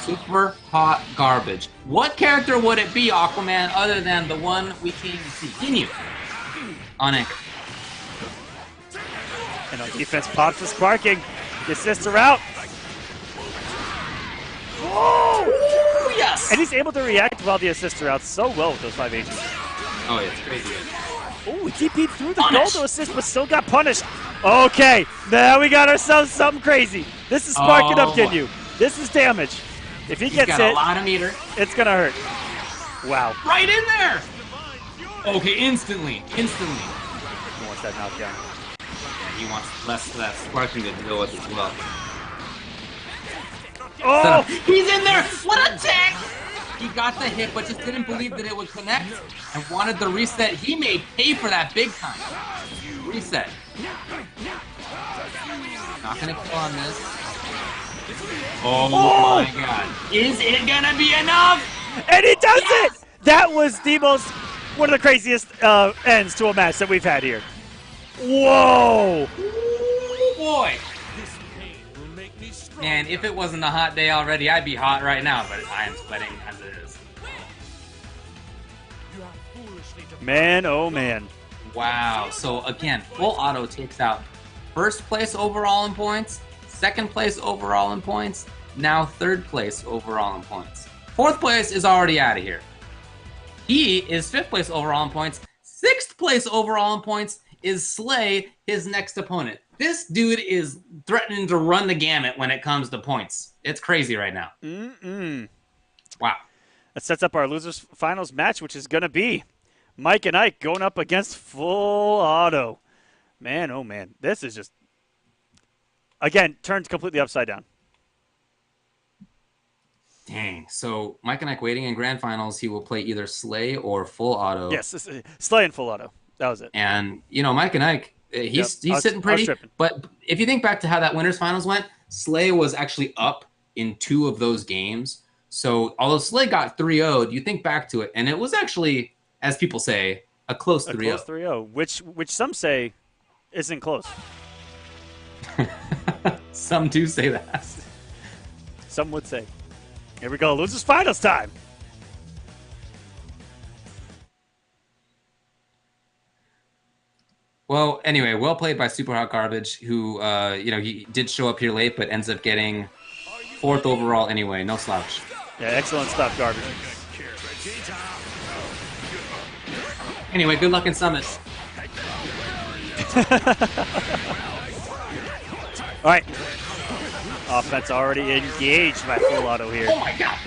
Super Hot Garbage. What character would it be, Aquaman, other than the one we came to see? Ginyu. On Anchor. And on defense, pops the Sparking. The assists are out. Whoa! Ooh, yes! And he's able to react while the assists are out so well with those 5Hs. Oh, yeah, it's crazy. Oh, he TP'd through the Punish. Goldo assist, but still got punished. Okay, now we got ourselves something crazy. This is sparking up boy. Ginyu. This is damage. If he He's gets got hit, a lot of meter. it's going to hurt. Wow. Right in there! Okay, instantly. He wants that knockdown. And he wants less of that sparking to deal with as well. Oh! He's in there! What a tech! He got the hit, but just didn't believe that it would connect and wanted the reset. He may pay for that big time. Reset. Not gonna kill on this. Oh my god. Is it gonna be enough? And he does it! That was the most, one of the craziest ends to a match that we've had here. Whoa! Ooh, boy. Man, if it wasn't a hot day already, I'd be hot right now, but I am sweating as it is. Man, oh man. Wow. So again, full auto takes out first place overall in points, second place overall in points, now third place overall in points. Fourth place is already out of here. He is fifth place overall in points. Sixth place overall in points is Slay, his next opponent. This dude is threatening to run the gamut when it comes to points. It's crazy right now. Wow. That sets up our losers finals match, which is going to be Mike and Ike going up against Full Auto. Man, oh man. This is just, again, turned completely upside down. Dang. So Mike and Ike waiting in grand finals. He will play either Slay or Full Auto. Yes, Slay and Full Auto. That was it. And, you know, Mike and Ike, he's sitting I pretty. was But if you think back to how that winners finals went, Slay was actually up in 2 of those games. So although Slay got 3-0'd, you think back to it, and it was actually, as people say, a close 3-0. A close 3-0, which some say isn't close. Some do say that. Some would say. Here we go, losers finals time. Well, anyway, well played by Super Hot Garbage, who, you know, he did show up here late, but ends up getting 4th overall anyway. No slouch. Yeah, excellent stuff, Garbage. Anyway, good luck in Summit. All right. Offense already engaged by Full Auto here. Oh, my God.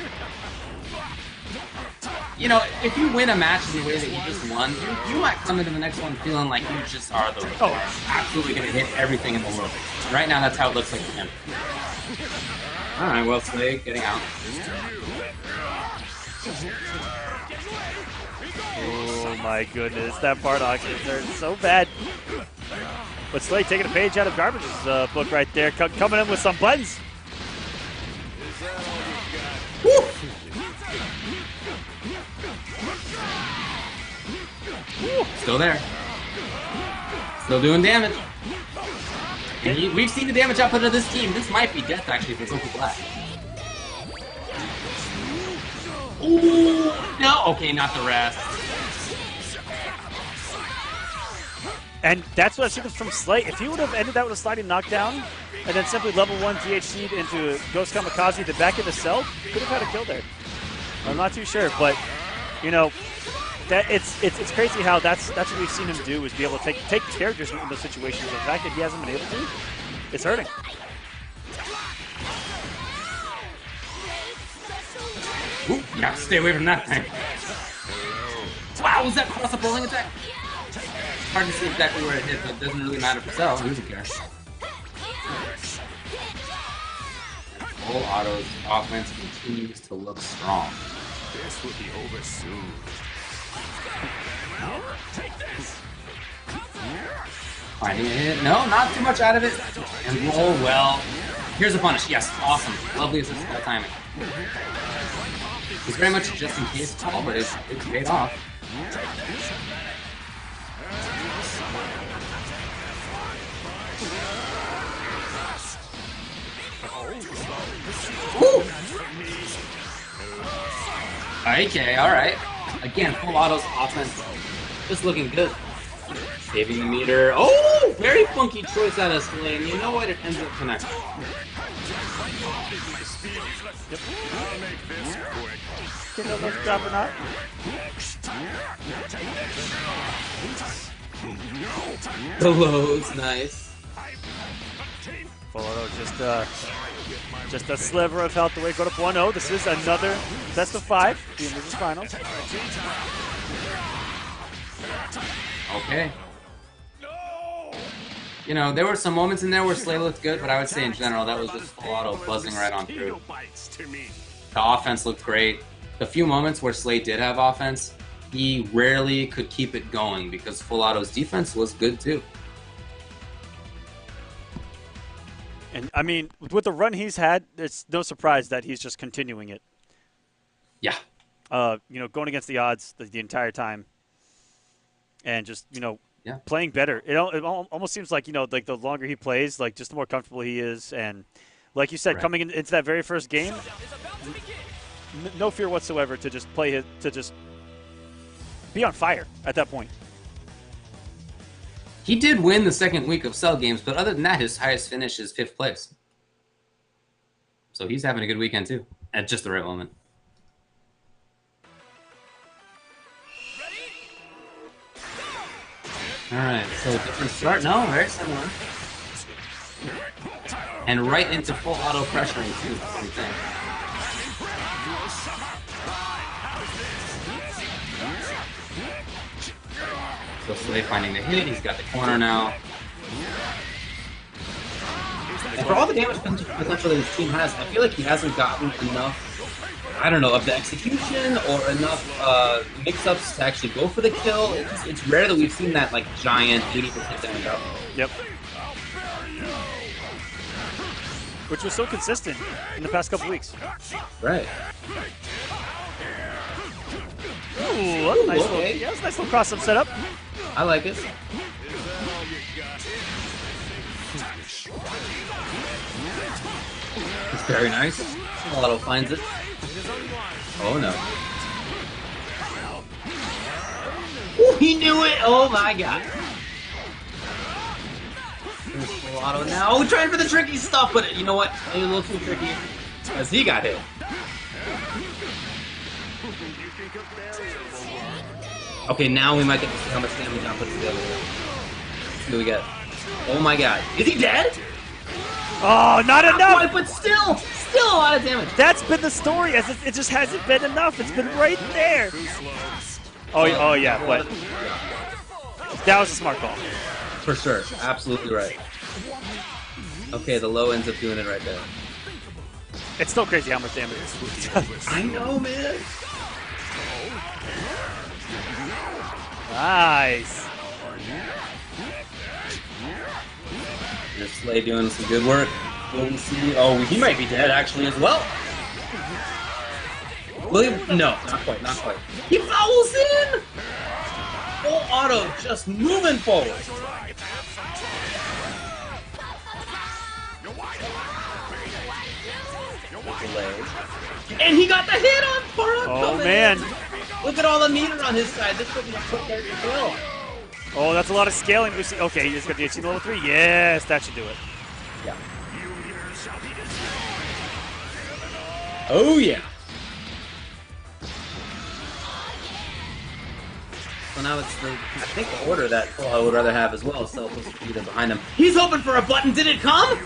You know, if you win a match in the way that you just won, you might come into the next one feeling like you just are the absolutely going to hit everything in the world. Right now, that's how it looks like for him. All right, well, Slay getting out. Oh my goodness, that Bardock is so bad. But Slay taking a page out of Garbage's book right there, coming in with some buttons. Woo! Still there. Still doing damage. And we've seen the damage output of this team. This might be death, actually, for Goku Black. Ooh, no. Okay, not the rest. And that's what I've seen from Slay. If he would have ended that with a sliding knockdown and then simply level 1 DHC'd into Ghost Kamikaze the back of the cell, could have had a kill there. I'm not too sure, but, you know, that it's crazy how that's what we've seen him do, is be able to take characters in those situations. The fact that he hasn't been able to, it's hurting. Ooh, you gotta stay away from that thing. Wow, was that cross-up rolling attack? Hard to see exactly where it hit, but it doesn't really matter for Cell. Who cares? Full Auto's offense continues to look strong. This will be over soon. Take this. Finding a hit. No, not too much out of it. And roll well. Here's a punish. Yes, awesome. Lovely assist timing. It's very much a just in case call, but it's paid off. Woo! Okay, alright. Again, Full Auto's offense just looking good. Saving the meter. Oh! Very funky choice out of Slay, and you know what? It ends up connecting. Yep. Get a little drop or not. The lows, nice. Full Auto just Just a sliver of health away. Go to 1-0. This is another best of 5. Being losers finals. Okay. You know, there were some moments in there where Slay looked good, but I would say in general that was just full auto buzzing right on through. The offense looked great. The few moments where Slay did have offense, he rarely could keep it going because full auto's defense was good too. And I mean, with the run he's had, it's no surprise that he's just continuing it. Yeah. You know, going against the odds the entire time, and just playing better. It almost seems like like the longer he plays, like just the more comfortable he is, and like you said, Right. coming into that very first game, no fear whatsoever to just to just be on fire at that point. He did win the second week of Cell games, but other than that, his highest finish is 5th place. So he's having a good weekend too, at just the right moment. All right, so different start. No, very similar. And right into full auto pressuring too. Same thing. So Slay finding the hit. He's got the corner now. And for all the damage potential that his team has, I feel like he hasn't gotten enough, I don't know, of the execution or enough mix-ups to actually go for the kill. It's rare that we've seen that like giant 80% damage out. Yep. Which was so consistent in the past couple weeks. Right. Ooh, nice little, okay. yeah, that's a nice little cross-up setup. I like it. It's very nice. Auto finds it. Oh no. Ooh, he knew it! Oh my god. There's full auto now. Oh, trying for the tricky stuff, but you know what? Maybe a little too tricky. Because he got hit. Okay, now we might get to see how much damage John puts together. What do we get? Oh my god. Is he dead? Oh, not enough! Quite, but still a lot of damage. That's been the story. As it just hasn't been enough. It's been right there. Oh yeah, but that was a smart call. For sure. Absolutely right. Okay, the low ends up doing it right there. It's still crazy how much damage this does. I know, man. Nice. There's Slay doing some good work. Will we see? Oh, he might be dead actually as well. Will he? No, not quite, not quite. He fouls in! Full auto, just moving forward. And he got the hit on Farah. Oh man. Look at all the meter on his side. This could be a quick kill. Oh, that's a lot of scaling. Okay, he's got the 18 level 3. Yes, that should do it. Yeah. Oh yeah. So now it's the, I think the order that I would rather have as well. So either behind him. He's hoping for a button. Did it come?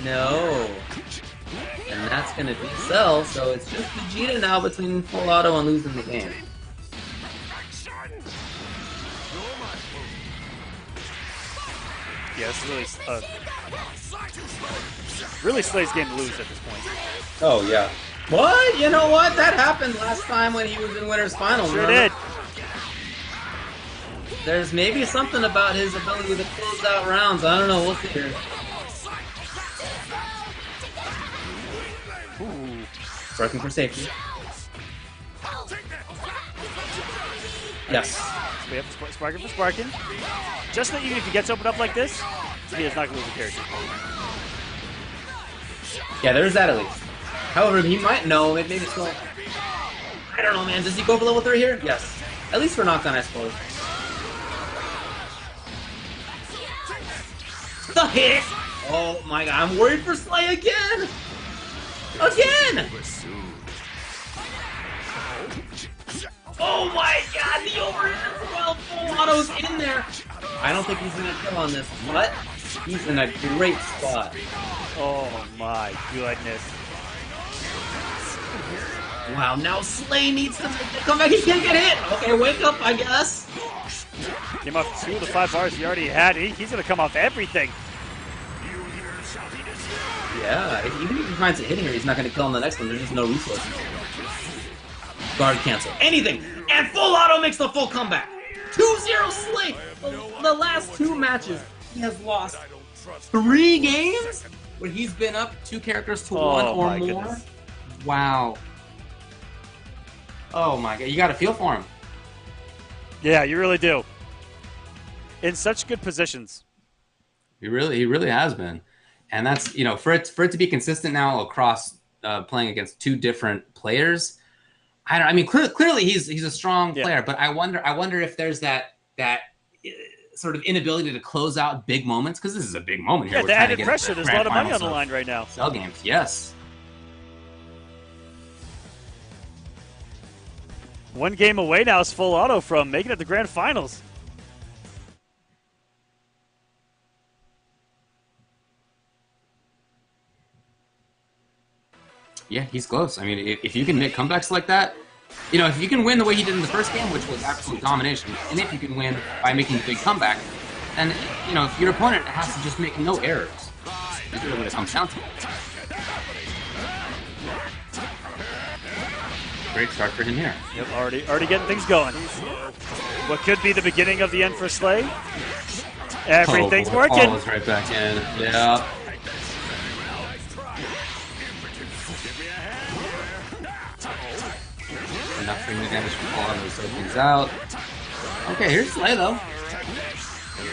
No. And that's gonna be Cell. So it's just Vegeta now between full auto and losing the game. Yeah, this is really Slay's game to lose at this point. Oh yeah. What? You know what? That happened last time when he was in Winner's Final. Sure remember? did. There's maybe something about his ability to close out rounds. I don't know. We'll see here. Ooh. Working for safety. Yes. Yep, sparking for sparking. Just that even if he gets opened up like this, he is not going to lose the character. Yeah, there's that at least. However, he might know. Maybe still. I don't know, man. Does he go for level 3 here? Yes. At least for knockdown, I suppose. The hit! Oh my god, I'm worried for Slay again! Again! Oh my god, the overhand as well! Full auto's in there! I don't think he's gonna kill on this. What? He's in a great spot. Oh my goodness. Wow, now Slay needs to make the comeback. He can't get hit. Okay, wake up, I guess. Came off 2 of the 5 bars he already had. He's going to come off everything. Yeah, even if he finds it hitting her, he's not going to kill on the next one. There's just no resources. Guard cancel. Anything. And full auto makes the full comeback. 2-0 Slay. The last 2 matches, he has lost 3 games where he's been up 2 characters to 1 or more. Goodness. Wow. Oh my god, you got to feel for him. Yeah, you really do. In such good positions. He really has been, and that's, you know, for it to be consistent now across playing against 2 different players. I mean, clearly he's a strong player, but I wonder if there's that sort of inability to close out big moments, because this is a big moment here. Yeah, We're the trying to added get pressure. There's a lot of money on the line right now. Cell games, yes. 1 game away now is full auto from making it to grand finals. Yeah, he's close. I mean, if you can make comebacks like that, you know, if you can win the way he did in the first game, which was absolute domination, and if you can win by making a big comeback, then, you know, if your opponent has to just make no errors. That's really what it comes down to. Great start for him here. Yep, already getting things going. What could be the beginning of the end for Slay? Everything's working. Paul is right back in. Yeah. Enough for the damage from Paul to sort things out. Okay, here's Slay though.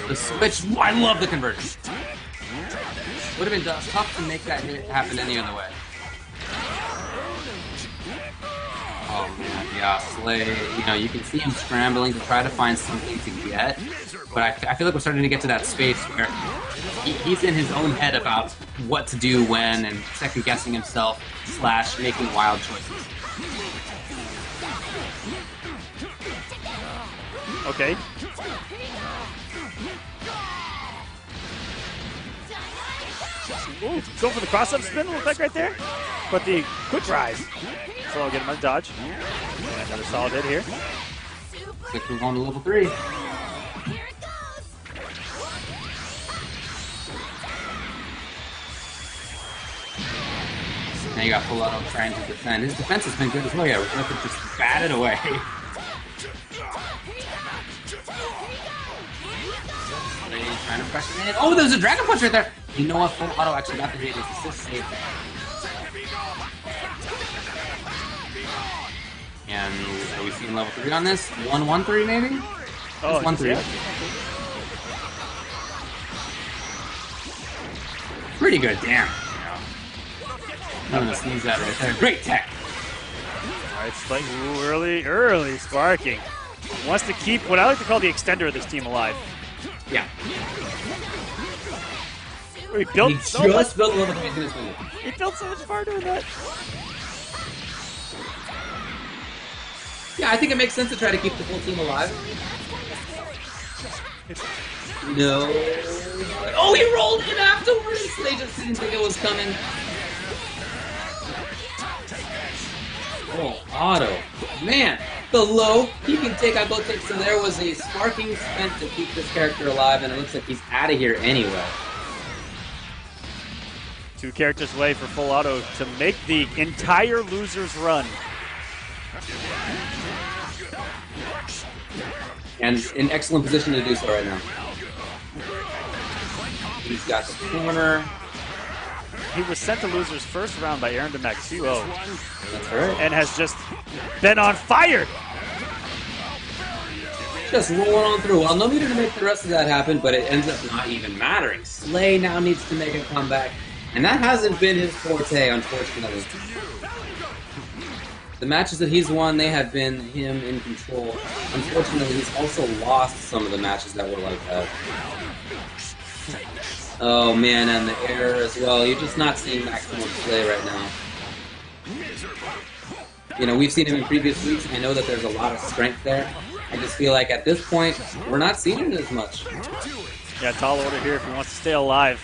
The switch. Oh, I love the conversion. Would have been tough to make that hit happen any other way. Oh man, yeah, Slay, you know, you can see him scrambling to try to find something to get, but I feel like we're starting to get to that space where he's in his own head about what to do when, and second-guessing himself / making wild choices. Okay. Ooh, go for the cross-up spin, looks like right there. But the quick rise. So I'll get him a dodge. And another solid hit here. Quick move on to level 3. Now you got full auto trying to defend. His defense has been good as well. Yeah, we're going to just bat it away. Trying to pressure in. Oh, there's a Dragon Punch right there. You know what? Full auto actually got the hit. His assist saved. And are we seeing level 3 on this? 1-1-3 maybe? Oh, 1-3. Yeah. Pretty good, damn. I'm gonna sneeze that right there. Great tech. Alright, Slay. Ooh, early sparking. Wants to keep what I like to call the extender of this team alive. Yeah. He built He so much. just built level 3 into this window. He built so much bar doing that. Yeah, I think it makes sense to try to keep the full team alive. No. Oh, he rolled in afterwards! They just didn't think it was coming. Oh, auto. Man, the low, he can take out both takes, so there was a sparking spent to keep this character alive, and it looks like he's out of here anyway. 2 characters away for full auto to make the entire loser's run. And in excellent position to do so right now. He's got the corner. He was sent to losers first round by Aaron Demek 2-0. That's right. And has just been on fire. Just rolling on through. Well, no need to make the rest of that happen, but it ends up not even mattering. Slay now needs to make a comeback, and that hasn't been his forte, unfortunately. The matches that he's won, they have been him in control. Unfortunately, he's also lost some of the matches that were like that. Oh man, and the error as well. You're just not seeing maximum play right now. You know, we've seen him in previous weeks. I know that there's a lot of strength there. I just feel like at this point, we're not seeing it as much. Yeah, tall order here if he wants to stay alive.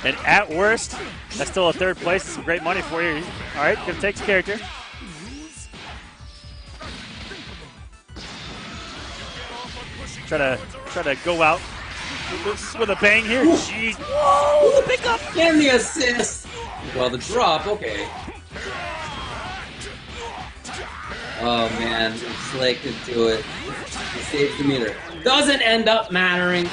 And at worst, that's still a third place. Some great money for you. All right, gonna take his character. Try to go out with a bang here. Jeez. Whoa, the pickup. And the assist. Well, the drop, okay. Oh man, Slay could do it. He saves the meter. Doesn't end up mattering.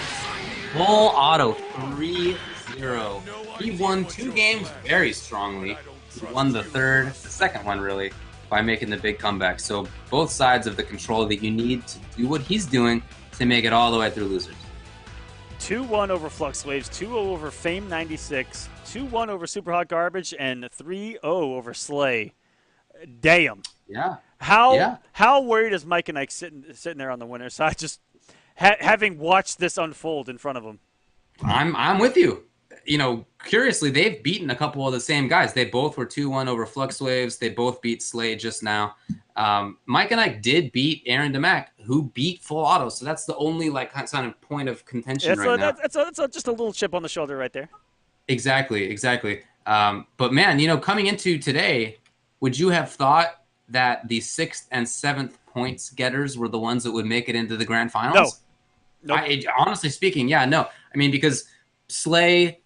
Full auto, 3-0. He won 2 games very strongly. He won the second one really, by making the big comeback. So both sides of the control that you need to do what he's doing to make it all the way through losers. 2-1 over Flux Waves, 2-0 over Fame 96, 2-1 over Super Hot Garbage, and 3-0 over Slay. Damn. Yeah. How worried is Mike and Ike sitting there on the winner's side, just having watched this unfold in front of them? I'm with you. You know, curiously, they've beaten a couple of the same guys. They both were 2-1 over Flux Waves. They both beat Slay just now. Mike and Ike did beat Aaron DeMac, who beat Full Auto. So that's the only kind of point of contention right now. That's just a little chip on the shoulder right there. Exactly. But man, you know, coming into today, would you have thought that the 6th and 7th points getters were the ones that would make it into the grand finals? No. Honestly speaking, yeah, no. I mean, because Slay,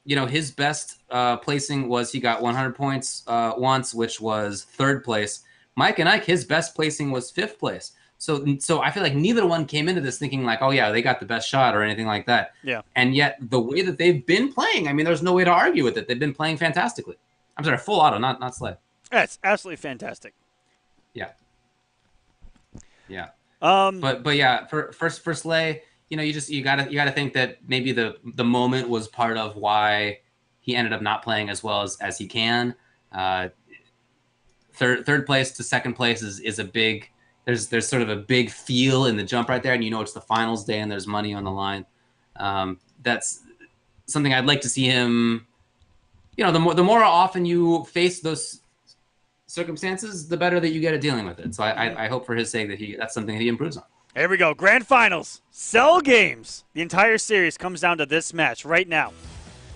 you know, his best placing was he got 100 points once, which was 3rd place. Mike and Ike, his best placing was 5th place. So I feel like neither one came into this thinking like, oh yeah, they got the best shot or anything like that. Yeah. And yet the way that they've been playing, I mean, there's no way to argue with it. They've been playing fantastically. I'm sorry, Full Auto, not Slay. That's absolutely fantastic. Yeah. Um. But yeah, for Slay, you know, you gotta think that maybe the moment was part of why he ended up not playing as well as he can. Third place to 2nd place is a big. There's sort of a big feel in the jump right there, and you know it's the finals day and there's money on the line. That's something I'd like to see him. You know, the more often you face those circumstances, the better that you get at dealing with it. So I hope for his sake that that's something that he improves on. Here we go. Grand Finals. Cell Games. The entire series comes down to this match right now.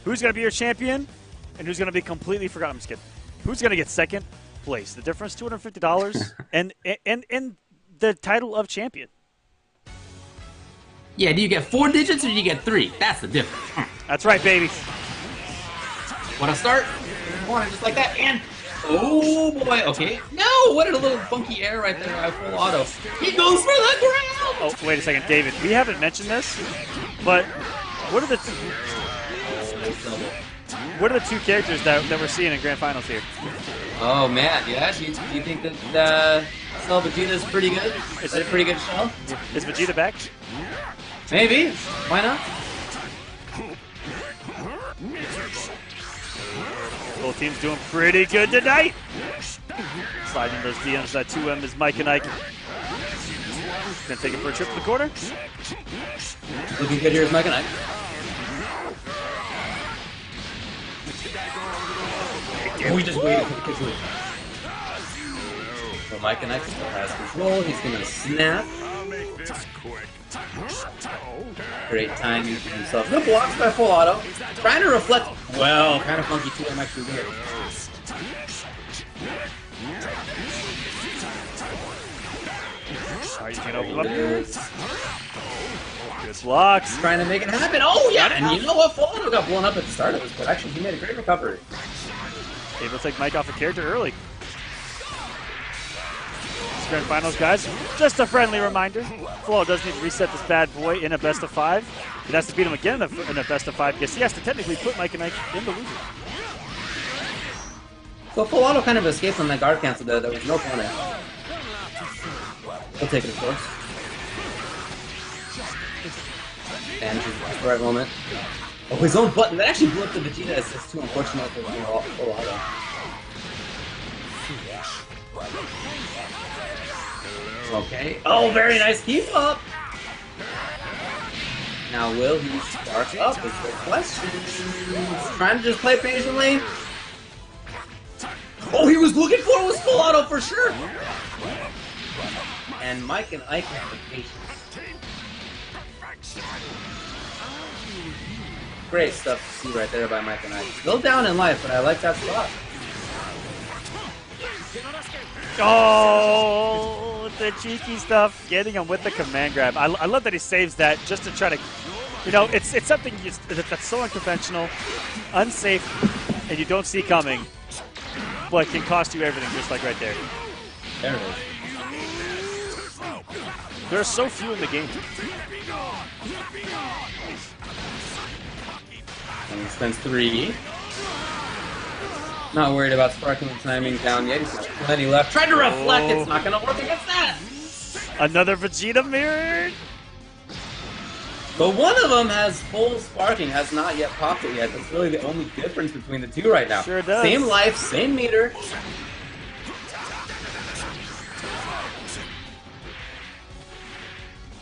Who's going to be your champion and who's going to be completely forgotten? I'm just kidding. Who's going to get 2nd place? The difference, $250 and the title of champion. Yeah, do you get 4 digits or do you get 3? That's the difference. That's right, baby. Want to start? Want to just like that and... Oh boy, okay. No, what a little funky air right there by Full Auto. He goes for the ground! Oh, wait a second, David. We haven't mentioned this, but what are the two characters that we're seeing in Grand Finals here? Oh man, yeah. Do you think that Cell Vegeta is pretty good? Is that a pretty good show? Is Vegeta back? Maybe. Why not? Both teams doing pretty good tonight. Sliding those DMs. That 2M is Mike and Ike. Gonna take it for a trip to the corner. Looking good here is Mike and Ike. Oh, he just waited for the kick move. So Mike and Ike still has control. He's gonna snap. I'll make this quick. Great timing for himself. Good blocks by Full Auto. Trying to reflect. Well, kind of funky 2M actually did. All right, you can open up. Good blocks. Trying to make it happen. Oh, yeah. And you know what? Full Auto got blown up at the start of this, but actually he made a great recovery. Able to take Mike off a character early. Grand Finals, guys. Just a friendly reminder. Flo does need to reset this bad boy in a best of 5. He has to beat him again in a best of 5 because he has to technically put Mike and Ike in the loser. So Full Auto kind of escaped on that guard cancel there. There was no corner. He'll take it, of course. And at the right moment. Oh, his own button. That actually blew up the Vegeta assist too, unfortunately for Full Auto. Okay. Oh, very nice keep up. Now, will he spark up? Is the question. He's trying to just play patiently. Oh, he was looking for it was Full Auto for sure. And Mike and Ike have the patience. great stuff to see right there by Mike and I. Still down in life, but I like that spot. Oh, the cheeky stuff. Getting him with the command grab. I love that he saves that just to try to, you know, it's something that's so unconventional, unsafe, and you don't see coming, but can cost you everything, just like right there. There it is. There are so few in the game. And he spends 3. Not worried about sparking the timing down yet. He's got plenty left. Tried to reflect. It's not going to work against that. Another Vegeta mirror. But one of them has full sparking, has not yet popped it yet. That's really the only difference between the two right now. Sure does. Same life, same meter.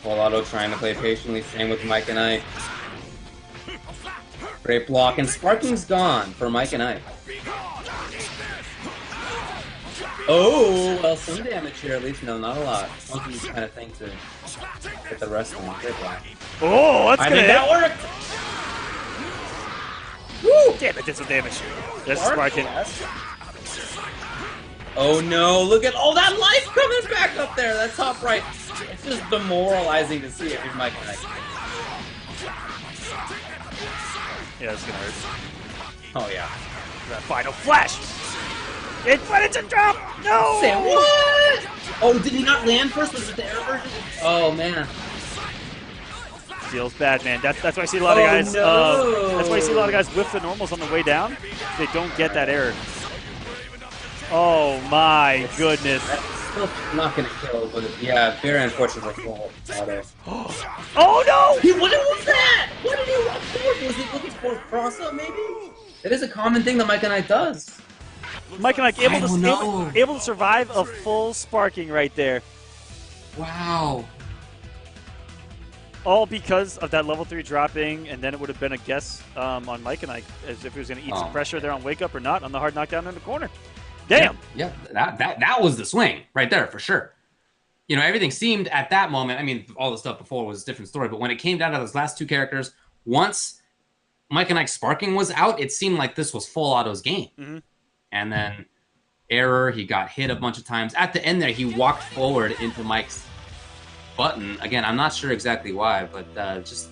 Full auto trying to play patiently. Same with Mike and I. Great block, and sparking's gone for Mike and I. Oh, well, some damage here at least. No, not a lot. Monkey kind of thing to get the rest of them. Great block. Oh, that's I gonna think hit. that worked. Woo! Damn, it did some damage. There's sparking. Oh no, look at all that life coming back up there. That top right. It's just demoralizing to see if you're Mike and I. Yeah, that's gonna hurt. Oh yeah. That final flash. But it's a drop. No. Say what? Oh, did he not land first? Was it the air version? Oh man. Feels bad, man. That's why I see a lot of guys. No. That's why I see a lot of guys whiff the normals on the way down. They don't get that error. Oh my goodness. That's still not gonna kill, but yeah, very unfortunate for auto. Oh no! What was that? What did he look for? Was he looking for a cross-up maybe? It is a common thing that Mike and I does. Mike and Mike able to survive a full sparking right there. Wow. All because of that level 3 dropping, and then it would have been a guess on Mike and I as if he was going to eat some pressure there on wake up or not on the hard knockdown in the corner. Damn. Yeah, that was the swing right there for sure. You know, everything seemed at that moment. I mean, all the stuff before was a different story, but when it came down to those last two characters, once Mike and Ike's sparking was out, it seemed like this was full auto's game. Mm-hmm. And then error, he got hit a bunch of times. At the end there, he walked forward into Mike's button. Again, I'm not sure exactly why, but just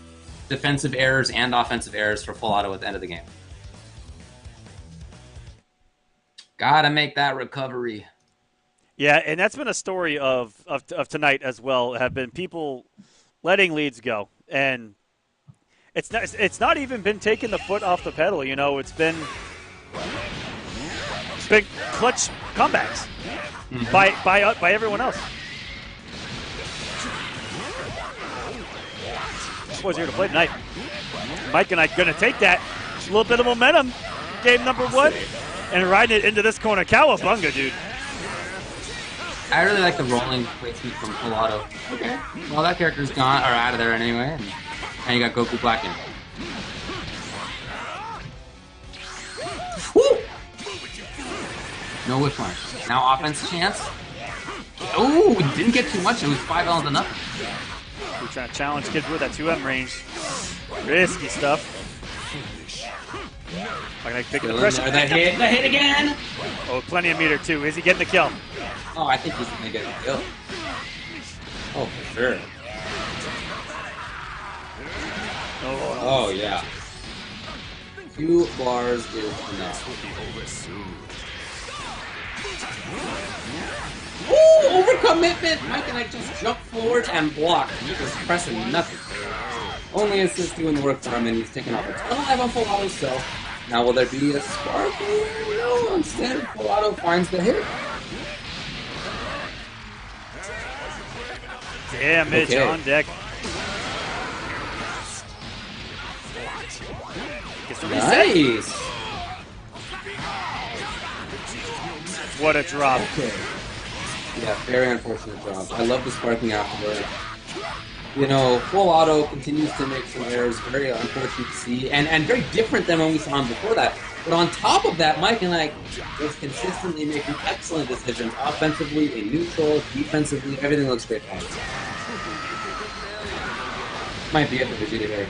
defensive errors and offensive errors for full auto at the end of the game. Gotta make that recovery. Yeah, and that's been a story of tonight as well. Have been people letting leads go, and it's not even been taking the foot off the pedal. You know, it's been big clutch comebacks by everyone else. This boy's here to play tonight. Mike and I gonna take that. A little bit of momentum. Game number 1. And riding it into this corner. Cowabunga, dude. I really like the rolling placement from full auto. Okay. Well, that character's gone, or out of there anyway. And you got Goku Black in. Woo! No whiff mark. Now offense chance. Ooh, didn't get too much. It was 5L to nothing. We're trying to challenge kids with that 2M range. Risky stuff. I'm going to pick the pressure. The hit again! Oh, plenty of meter, too. Is he getting the kill? Oh, I think he's going to get the kill. Oh, for sure. Oh, yeah. 2 bars is enough. Ooh, overcommitment! Mike and I just jump forward and block. He was pressing nothing. Only assist doing the work for him, and he's taking off a ton of life on full auto, so now will there be a spark? No, instead full auto finds the hit. Damage on deck. Nice! What a drop. Okay. Yeah, very unfortunate drop. I love the sparking afterward. You know, full auto continues to make some errors, very unfortunate to see, and very different than when we saw him before that. But on top of that, Mike and I was consistently making excellent decisions offensively, in neutral, defensively, everything looks great for him. Might be it for Vegeta here.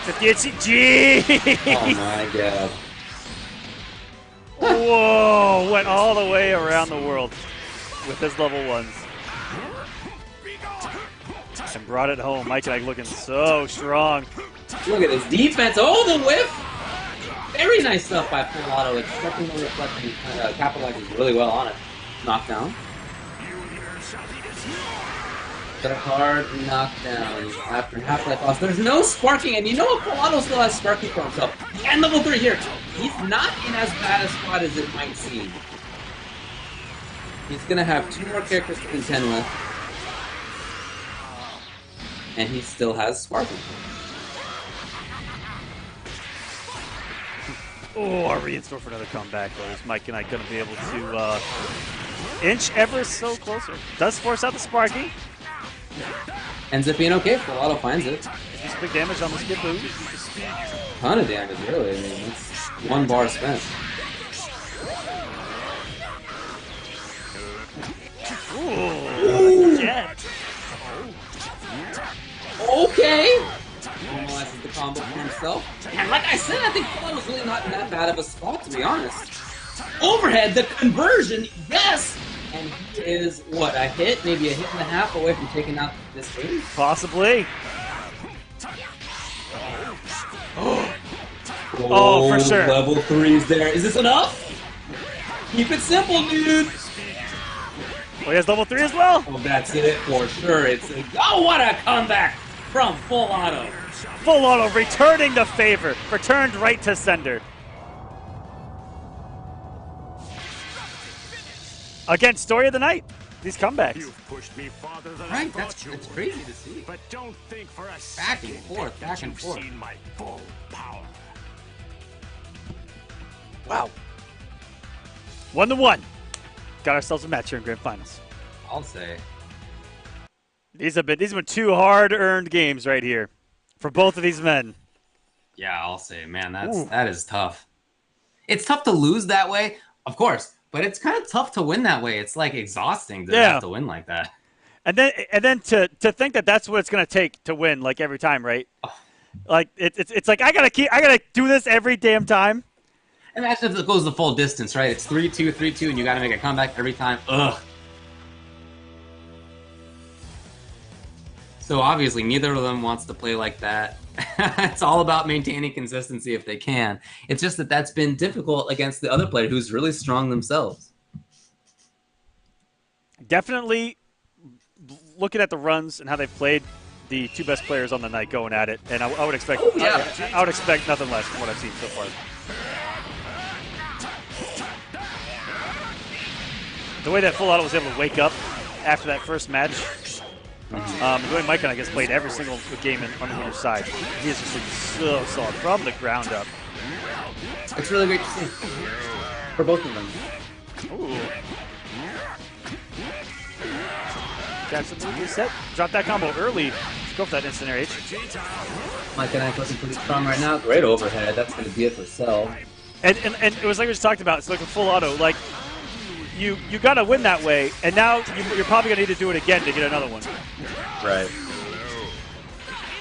58 CG! Oh my god. Whoa! Went all the way around the world with his level ones. And brought it home. Mike and I looking so strong. Look at his defense. Oh, the whiff! Very nice stuff by Full Auto. Expecting the reflection, capitalizes really well on it. Knockdown. The hard knockdown after half-life loss. There's no sparking, and you know what? Full Auto still has sparking for himself. And level 3 here. He's not in as bad a spot as it might seem. He's gonna have 2 more characters to contend with. And he still has sparking. Oh, are we in store for another comeback? Or is Mike and I going to be able to inch ever so closer? Does force out the Sparky. Ends up being okay. Full Auto finds it. Just big damage on the skip boot. Ton of damage, really. I mean, it's 1 bar spent. Ooh. Jet. Okay! Normalizes the combo for himself. And like I said, I think Full Auto's really not in that bad of a spot, to be honest. Overhead, the conversion, yes! And he is, what, a hit? Maybe a hit and a half away from taking out this game? Possibly. Oh, for sure. Level 3's there. Is this enough? Keep it simple, dude! Oh, he has level 3 as well. Oh, that's it for sure. Oh, what a comeback from Full Auto. Full Auto returning the favor. Returned right to sender. Again, story of the night. These comebacks. You've pushed me farther than I Right, thought that's you it's would. crazy to see. But don't think for a Back second and forth, that back and you've forth. seen my full power. Wow. 1-1. Got ourselves a match here in Grand Finals. I'll say. These have been 2 hard-earned games right here for both of these men. Yeah, I'll say, man, that is tough. It's tough to lose that way, of course, but it's kind of tough to win that way. It's like exhausting to have to win like that. And then to think that that's what it's gonna take to win, like every time, right? Like it's like I gotta do this every damn time. Imagine if it goes the full distance, right? It's 3-2, 3-2, and you got to make a comeback every time. Ugh. So obviously, neither of them wants to play like that. It's all about maintaining consistency if they can. It's just that that's been difficult against the other player who's really strong themselves. Definitely looking at the runs and how they've played, the 2 best players on the night going at it, and I would expect I would expect nothing less from what I've seen so far. The way that Full Auto was able to wake up after that first match, the way Mike and I guess played every single game on the winner's side, he has just been so solid from the ground up. It's really great to see. For both of them. Ooh. Jackson reset. Drop that combo early. Let's go for that instant air H. Mike and I looking pretty strong right now. Great overhead. That's going to be it for Cell. And it was like we just talked about. It's like a Full Auto. Like, you got to win that way, and now you're probably going to need to do it again to get another one. Right.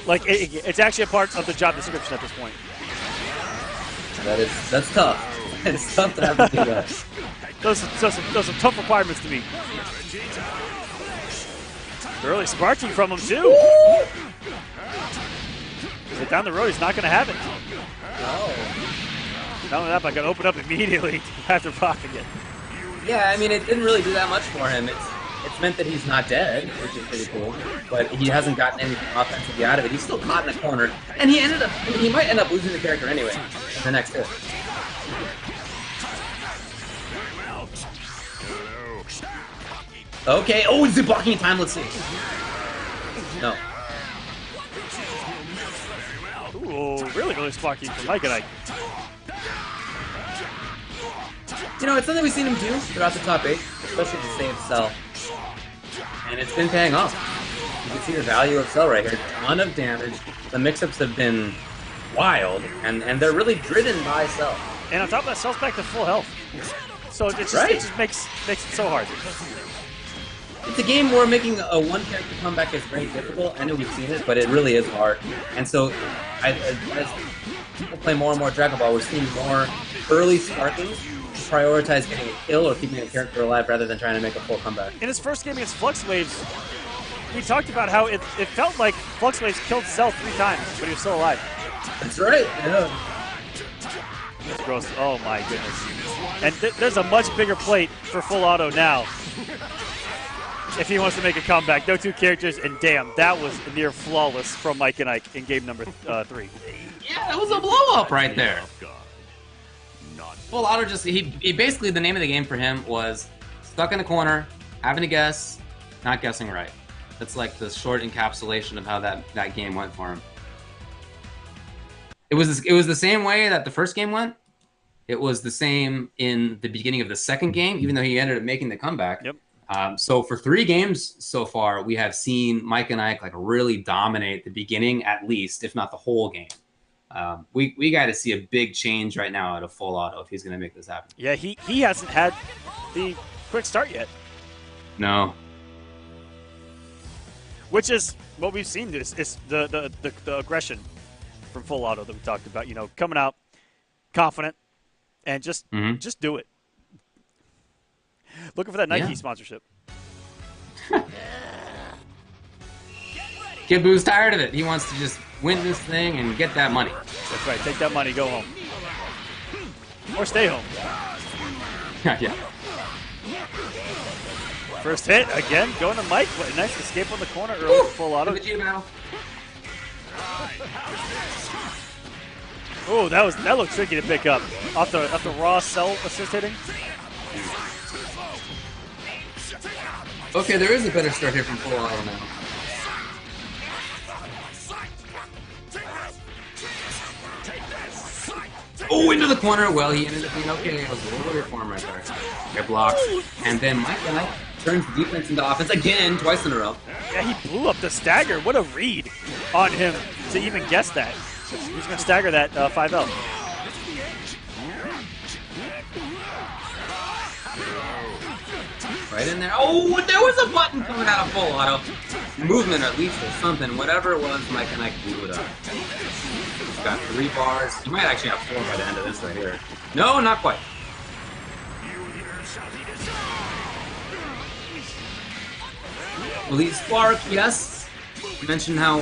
Like, it's actually a part of the job description at this point. That's tough. It's tough to have to do that. Those are some tough requirements to meet. Early sparking from him, too. But down the road, he's not going to have it. No. Not only that, but I got to open up immediately after popping it. Yeah, I mean, it didn't really do that much for him. It's meant that he's not dead, which is pretty cool. But he hasn't gotten anything offensively out of it. He's still caught in a corner, and he might end up losing the character anyway in the next hit. Okay. Oh, is it blocking in time? Let's see. No. Ooh, really sparking from Mike and I. You know, it's something we've seen him do throughout the top 8, especially to save Cell. And it's been paying off. You can see the value of Cell right here. Ton of damage. The mix-ups have been wild, and they're really driven by Cell. And on top of that, Cell's back to full health. So it just makes it so hard. it's a game where making a one-character comeback is very difficult. I know we've seen it, but it really is hard. And so, as people play more and more Dragon Ball, we're seeing more early sparkings to prioritize getting a kill or keeping a character alive rather than trying to make a full comeback. In his first game against Flux Waves, we talked about how it felt like Flux Waves killed Cell 3 times, but he was still alive. That's right. Yeah. That's gross. Oh my goodness. And there's a much bigger plate for Full Auto now. If he wants to make a comeback. No two characters, and damn, that was near flawless from Mike and Ike in game number 3. Yeah, that was a blow-up right there. Full Auto just, he basically, the name of the game for him was stuck in a corner, having to guess, not guessing right. That's like the short encapsulation of how that game went for him. It was the same way that the first game went. It was the same in the beginning of the second game, even though he ended up making the comeback. Yep. So for 3 games so far, we have seen Mike and Ike like really dominate the beginning, at least, if not the whole game. We got to see a big change right now out of Full Auto if he's going to make this happen. Yeah, he hasn't had the quick start yet. No. Which is what we've seen. Is the aggression from Full Auto that we talked about. You know, coming out confident and just do it. Looking for that Nike sponsorship. Kid Boo's tired of it. He wants to just win this thing and get that money. That's right. Take that money, go home. Or stay home. Yeah. First hit, again, going to Mike. What a nice escape on the corner early. Full Auto. Look at you now. Oh, that looked tricky to pick up. Off the raw cell assist hitting. Okay, there is a better start here from Full Auto now. Oh, into the corner. Well, he ended up being okay. It was a little bit for him right there. Get blocked. And then Mike and Ike turns defense into offense again, twice in a row. Yeah, he blew up the stagger. What a read on him to even guess that. He's going to stagger that 5L. Right in there. Oh, there was a button coming out of Full Auto. Movement, at least, or something. Whatever it was, Mike and Ike blew it up. He's got 3 bars. He might actually have 4 by the end of this right here. No, not quite. Will he spark? Yes. You mentioned how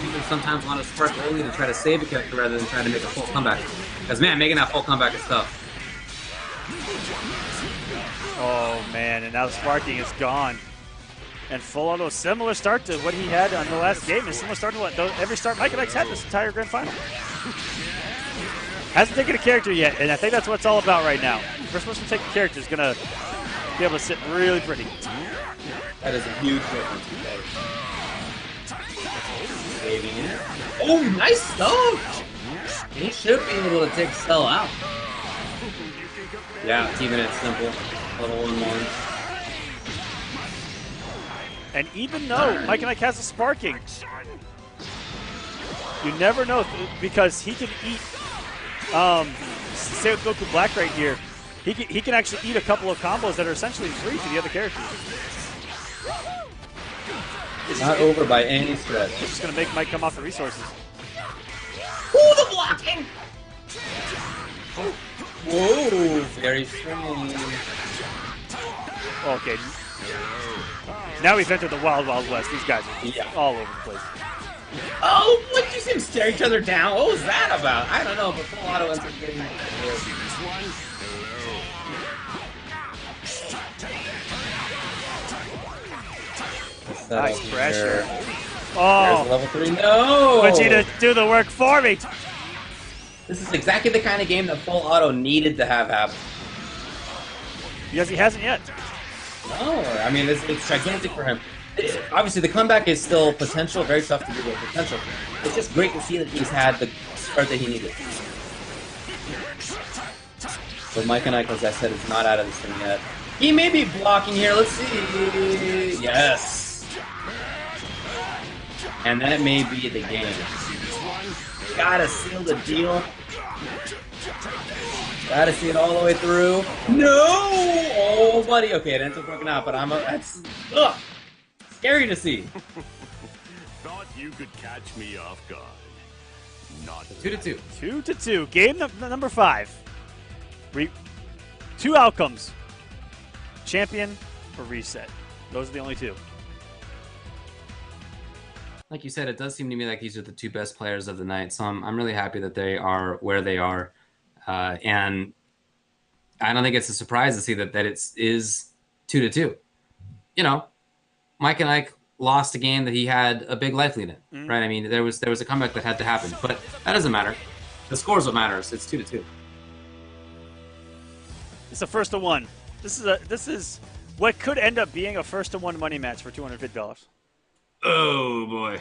people sometimes want to spark early to try to save a character rather than try to make a full comeback. Because, man, making that full comeback is tough. Oh, man, and now the sparking is gone. And Full Auto, similar start to what he had on the last game. A similar start to what every start Mike and Ike's had this entire grand final. Hasn't taken a character yet, and I think that's what it's all about right now. First person to take a character is going to be able to sit really pretty. That is a huge difference. Oh, nice stuff! He should be able to take Cell out. Yeah, keeping it simple. Level 1-1. And even though Mike and Ike has a sparking, you never know because he can eat. Say with Goku Black right here, he can actually eat a couple of combos that are essentially free to the other characters. It's not over by any stretch. It's just going to make Mike come off the resources. Ooh, the blocking! Whoa, very strange. Okay. Now we've entered the Wild Wild West. These guys are all over the place. Oh, what did you see them stare each other down? What was that about? I don't know, but Full Auto ends up getting nice pressure. There's Oh, level 3. No! Vegeta, do the work for me. This is exactly the kind of game that Full Auto needed to have happen. Because he hasn't yet. No, I mean, it's gigantic for him. Obviously, the comeback is still potential, very tough to do with potential. It's just great to see that he's had the start that he needed. But Mike and Ike, as I said, is not out of this thing yet. He may be blocking here. Let's see. Yes. And that may be the game. Gotta seal the deal. Gotta see it all the way through. No! Oh, buddy. Okay, it ends up working out, but that's scary to see. Thought you could catch me off guard. Not 2-2. 2-2. Game number 5. Two outcomes. Champion or reset. Those are the only two. Like you said, it does seem to me like these are the two best players of the night. So I'm really happy that they are where they are. And I don't think it's a surprise to see that it is 2-2. You know, Mike and Ike lost a game that he had a big life lead in, right? I mean, there was a comeback that had to happen, but that doesn't matter. The score is what matters. It's 2-2. It's a 1-1. This is what could end up being a 1-1 money match for $250. Oh boy,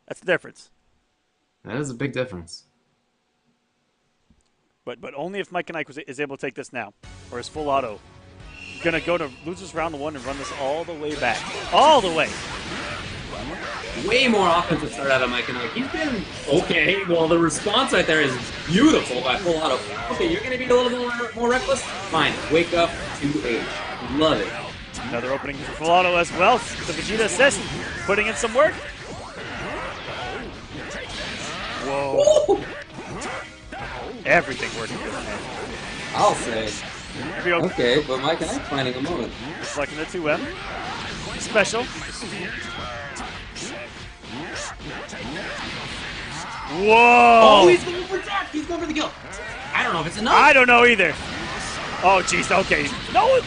That's the difference. that is a big difference. But only if Mike and Ike is able to take this now, or is full auto gonna go to losers round 1 and run this all the way back, all the way. Way more offensive start out of Mike and Ike. He's been okay. Well, the response right there is beautiful by full auto. Okay, you're gonna be a little bit more reckless. Fine, wake up to age. Love it. Another opening for full auto as well. The Vegeta assist, putting in some work. Whoa. Woo! Everything working for the man. I'll say. Here we go. Okay, but Mike and Ike finding a moment. Selecting the 2M. Special. Whoa! Oh, he's going for that. He's going for the kill. I don't know if it's enough. I don't know either. Oh, jeez. Okay. No,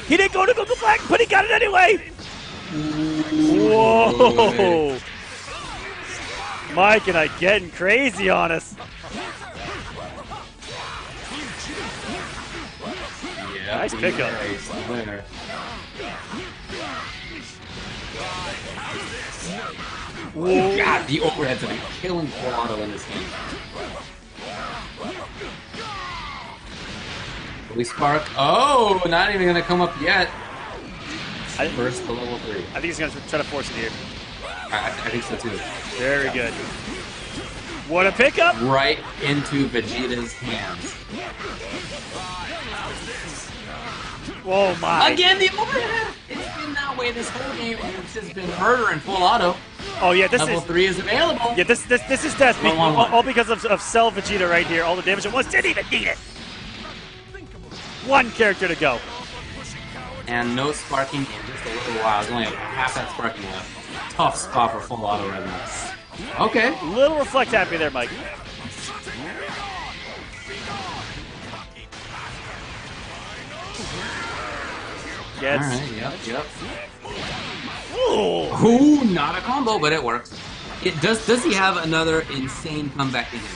he didn't go to go black, but he got it anyway. Whoa! Mike and I getting crazy on us. Yeah, Nice pickup. Winner. Whoa. God, the overheads have been killing full auto in this game. We spark. Oh, not even gonna come up yet. First to level 3. I think he's going to try to force it here. I think so too. Very good. What a pickup! Right into Vegeta's hands. Oh my! Again, the overhead. It's been that way this whole game. It's just been murder in full auto. Oh yeah, this Level is 3 is available. yeah this is death. 1-1-1. All because of Cell Vegeta right here. All the damage at once. Didn't even need it. One character to go. And no sparking in just a little while. There's only half that sparking left. Tough spot for full auto right now. Okay. Little reflect happy there, Mike. Gets. All right. Yep. Ooh. Ooh, not a combo, but it works. It does. Does he have another insane comeback in him?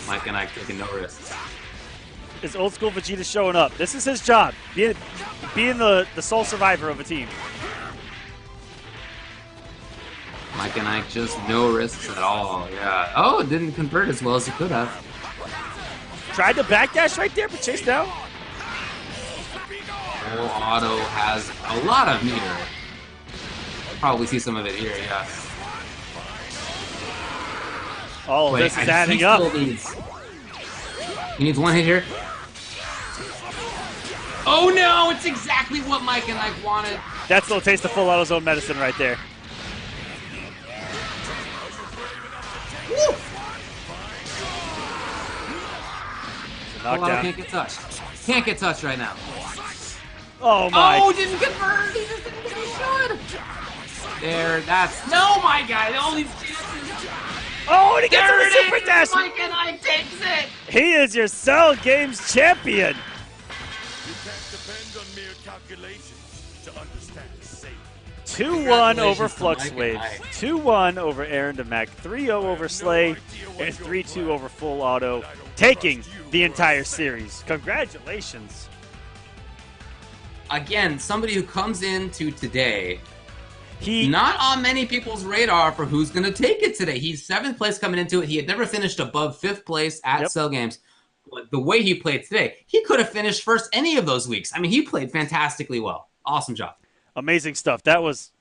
Mike and I taking no risks. Is old school Vegeta showing up? This is his job, being the sole survivor of a team. Mike and Ike just no risks at all. Yeah. Oh, it didn't convert as well as it could have. Tried to backdash right there, but chased down. Full auto has a lot of meter. Probably see some of it here. Yeah. Oh, Wait, this is adding up. He needs one hit here. Oh no! It's exactly what Mike and Ike wanted. That's a little taste of full auto zone medicine right there. Woo! Knockdown. Can't get touched. Can't get touched right now. Oh my! Oh, didn't convert. He just didn't get he should. There, that's no, my guy. All these chances. Oh, and he gets There the it super is. dash. Mike and Ike takes it. He is your Cell Games champion. You can't depend on mere calculations to understand the same. 2-1 over Congratulations to Flux Mike and Wave, Ike. 2-1 over Aaron Demac, 3-0 over Slay, and 3-2 over Full Auto, taking the entire series. Congratulations. Again, somebody who comes into today, He not on many people's radar for who's going to take it today. He's 7th place coming into it. He had never finished above 5th place at Yep. Cell Games. But the way he played today, he could have finished first any of those weeks. I mean, he played fantastically well. Awesome job. amazing stuff. That was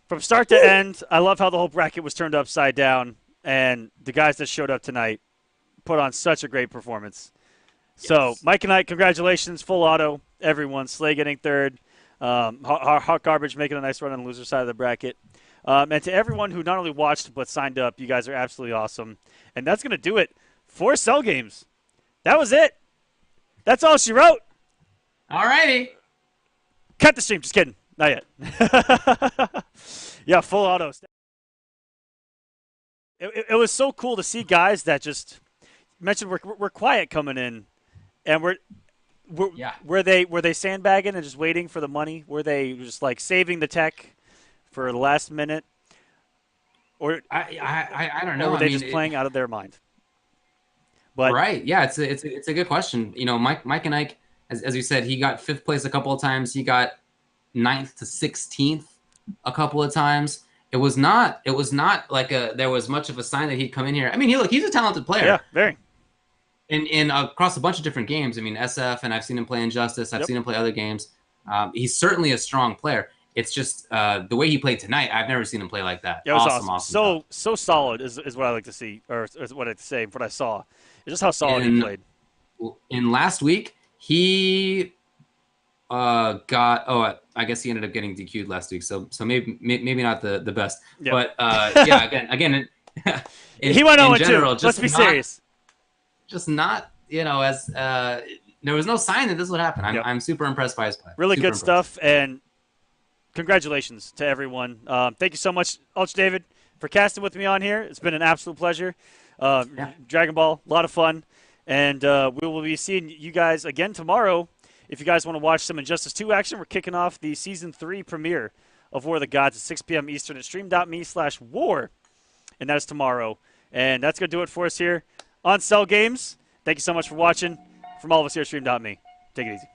from start to end. I love how the whole bracket was turned upside down. and the guys that showed up tonight put on such a great performance. So, Mike and I, congratulations, full auto, everyone. Slay getting third. Hot Garbage making a nice run on the loser side of the bracket. And to everyone who not only watched but signed up, you guys are absolutely awesome. And that's going to do it for Cell Games. That was it. That's all she wrote. All righty. Cut the stream. Just kidding. Not yet. Yeah, full auto. It was so cool to see guys that just mentioned we're quiet coming in, and were they sandbagging and just waiting for the money? Were they just like saving the tech for the last minute, or I don't know. Or were they just playing out of their mind? But right, yeah, it's a good question. You know, Mike and Ike, as you said, he got 5th place a couple of times. He got 9th to 16th a couple of times. It was not like there was much of a sign that he'd come in here. I mean, he's a talented player. Yeah, very. In across a bunch of different games. I mean, SF, and I've seen him play Injustice. I've seen him play other games. He's certainly a strong player. It's just the way he played tonight. I've never seen him play like that. Yeah, it was awesome. So solid is what I like to see, or is what I'd say. What I saw, it's just how solid he played. In last week, he got. Oh, I guess he ended up getting DQ'd last week. So maybe not the best. Yeah. But yeah, again. He went 0-2. General, Let's be serious. Just not, as there was no sign that this would happen. I'm super impressed by his play. Really good stuff, and congratulations to everyone. Thank you so much, Ulch David, for casting with me on here. It's been an absolute pleasure. Dragon Ball, a lot of fun, and we will be seeing you guys again tomorrow. If you guys want to watch some Injustice 2 action, we're kicking off the Season 3 premiere of War of the Gods at 6 p.m. Eastern at stream.me/war, and that is tomorrow. And that's going to do it for us here on Cell Games. Thank you so much for watching. From all of us here at stream.me. Take it easy.